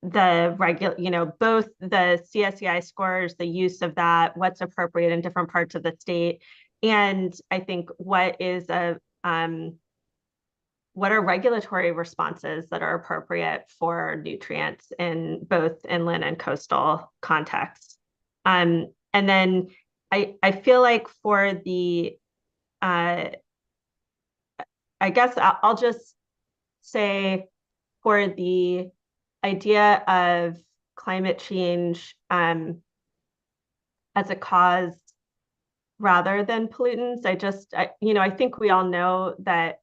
S12: regular, both the CSCI scores, the use of that, what's appropriate in different parts of the state. And I think what are regulatory responses that are appropriate for nutrients in both inland and coastal contexts. And then I feel like for the, I guess I'll just say for the idea of climate change as a cause rather than pollutants, I think we all know that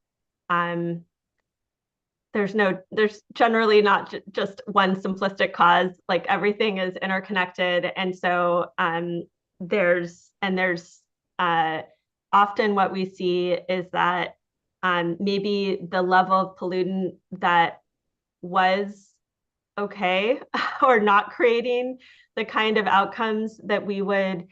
S12: there's generally not just one simplistic cause, like everything is interconnected. And so there's often what we see is that maybe the level of pollutant that was okay or not creating the kind of outcomes that we would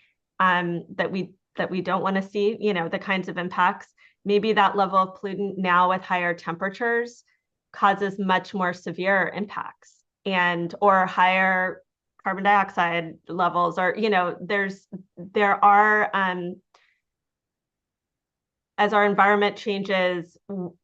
S12: that we don't want to see, the kinds of impacts. Maybe that level of pollutant now with higher temperatures causes much more severe impacts or higher carbon dioxide levels, or there are as our environment changes,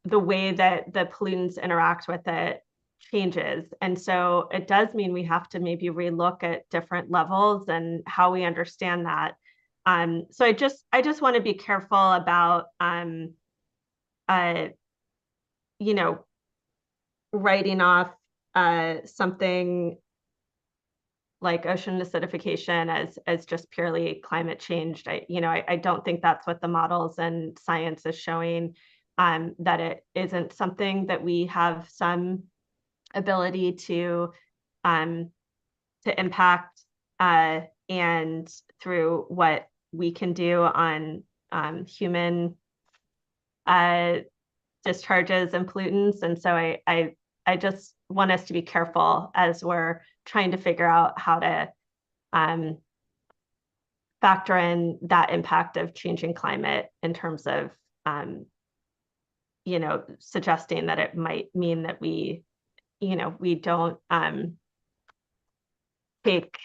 S12: the way that the pollutants interact with it changes. And so it does mean we have to maybe relook at different levels and how we understand that. So I just want to be careful about writing off something like ocean acidification as just purely climate change. I don't think that's what the models and science is showing, that it isn't something that we have some ability to impact, and through what we can do on human discharges and pollutants. And so I just want us to be careful as we're trying to figure out how to factor in that impact of changing climate in terms of suggesting that it might mean that we don't take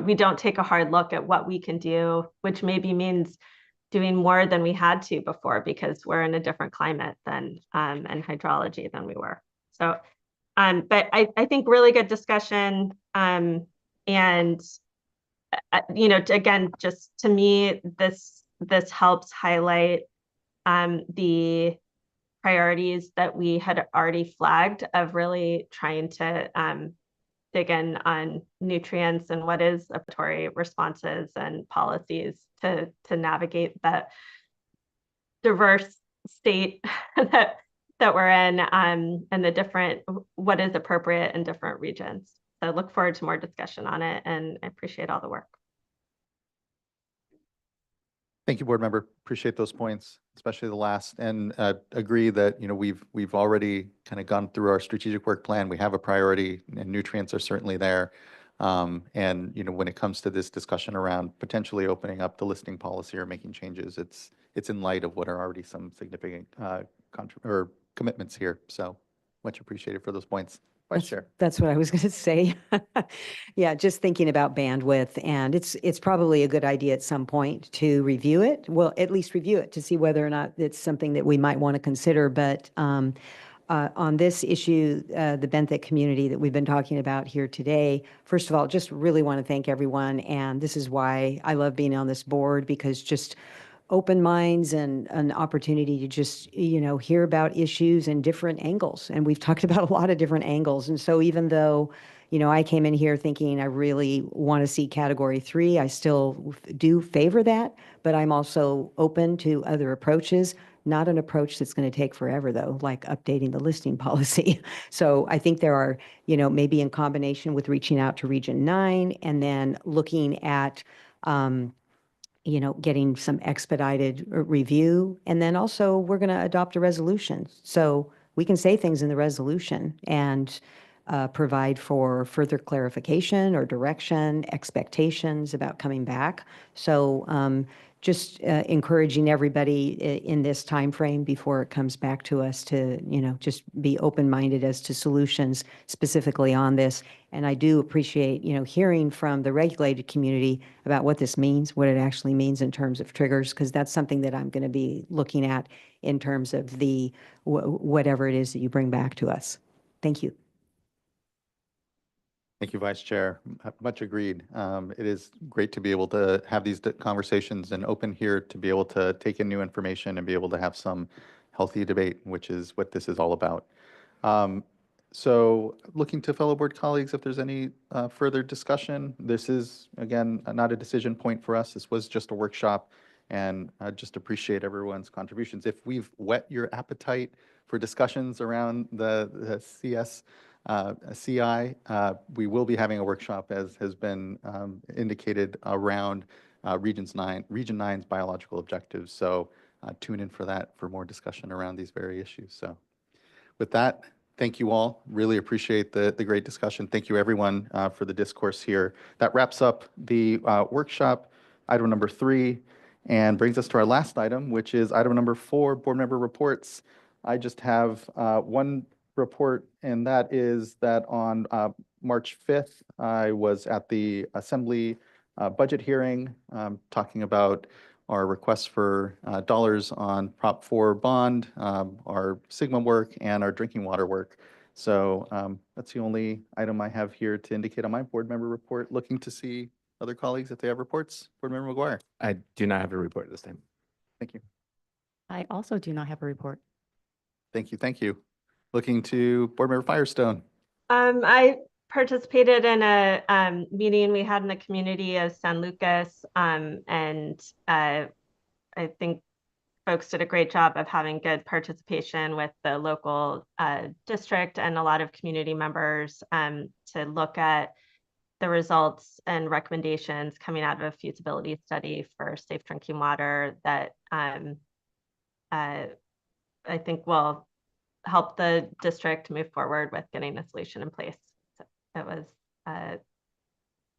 S12: we don't take a hard look at what we can do, which maybe means doing more than we had to before because we're in a different climate than and hydrology than we were. So but I think really good discussion, and again, just to me this helps highlight the priorities that we had already flagged of really trying to dig in on nutrients and what is appropriate responses and policies to navigate that diverse state that we're in, and the different what is appropriate in different regions. So I look forward to more discussion on it, and I appreciate all the work.
S1: Thank you, board member. Appreciate those points, especially the last, and agree that we've already kind of gone through our strategic work plan. We have a priority, and nutrients are certainly there. And when it comes to this discussion around potentially opening up the listing policy or making changes, it's in light of what are already some significant commitments here. So Much appreciated for those points. Vice Chair.
S8: That's what I was going to say. Yeah, just thinking about bandwidth, and it's probably a good idea at some point to review it. Well, at least review it to see whether or not it's something that we might want to consider. But on this issue, the benthic community that we've been talking about here today, first of all, just really want to thank everyone. And this is why I love being on this board, because just open minds and an opportunity to just, hear about issues and different angles. And we've talked about a lot of different angles. And so even though, I came in here thinking I really want to see category 3, I still do favor that, but I'm also open to other approaches. Not an approach that's going to take forever, though, like updating the listing policy. So I think there are, maybe in combination with reaching out to Region 9 and then looking at, getting some expedited review. And then also we're going to adopt a resolution. So we can say things in the resolution and provide for further clarification or direction, expectations about coming back. So just encouraging everybody in this time frame before it comes back to us to, just be open-minded as to solutions specifically on this. And I do appreciate, hearing from the regulated community about what this means, what it actually means in terms of triggers, because that's something that I'm going to be looking at in terms of the whatever it is that you bring back to us. Thank you.
S1: Thank you, Vice Chair. Much agreed. It is great to be able to have these conversations and open here to be able to take in new information and be able to have some healthy debate, which is what this is all about. So looking to fellow board colleagues, if there's any further discussion, this is, again, not a decision point for us. This was just a workshop, and I just appreciate everyone's contributions. If we've whet your appetite for discussions around the CI, we will be having a workshop, as has been indicated, around Region 9's biological objectives. So tune in for that for more discussion around these very issues. So with that, thank you all. Really appreciate the great discussion. Thank you, everyone, for the discourse here. That wraps up the workshop, item number 3, and brings us to our last item, which is item number 4, board member reports. I just have one report, and that is that on March 5th, I was at the Assembly budget hearing talking about our requests for dollars on Prop 4 bond, our Sigma work, and our drinking water work. So that's the only item I have here to indicate on my board member report. Looking to see other colleagues if they have reports. Board Member McGuire.
S4: I do not have a report this time.
S1: Thank you.
S7: I also do not have a report.
S1: Thank you. Thank you. Looking to Board Member Firestone.
S12: I participated in a meeting we had in the community of San Lucas, and I think folks did a great job of having good participation with the local district and a lot of community members to look at the results and recommendations coming out of a feasibility study for safe drinking water that I think will help the district move forward with getting a solution in place. So it was,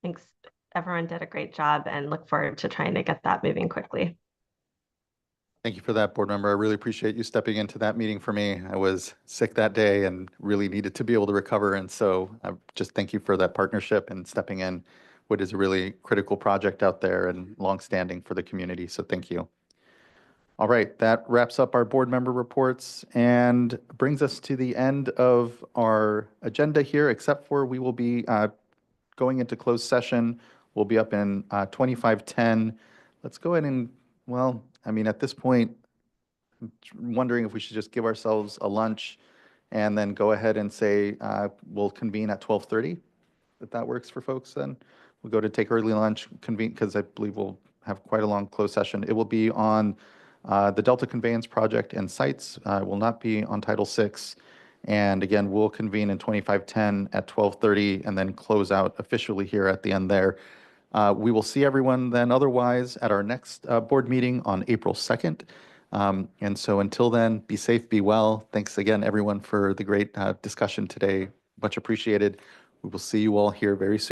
S12: thanks, everyone did a great job, and look forward to trying to get that moving quickly.
S1: Thank you for that, board member. I really appreciate you stepping into that meeting for me. I was sick that day and really needed to be able to recover. And so I just thank you for that partnership and stepping in what is a really critical project out there and longstanding for the community. So thank you. All right, that wraps up our board member reports and brings us to the end of our agenda here, except for we will be going into closed session. We'll be up in 2510. Let's go ahead and, well, I mean, at this point, I'm wondering if we should just give ourselves a lunch and then go ahead and say we'll convene at 12:30, if that works for folks then. We'll go to take early lunch, convene, because I believe we'll have quite a long closed session. It will be on the Delta Conveyance Project and sites. Will not be on Title VI. And again, we'll convene in 2510 at 12:30 and then close out officially here at the end there. We will see everyone then otherwise at our next board meeting on April 2nd. And so until then, be safe, be well. Thanks again, everyone, for the great discussion today. Much appreciated. We will see you all here very soon.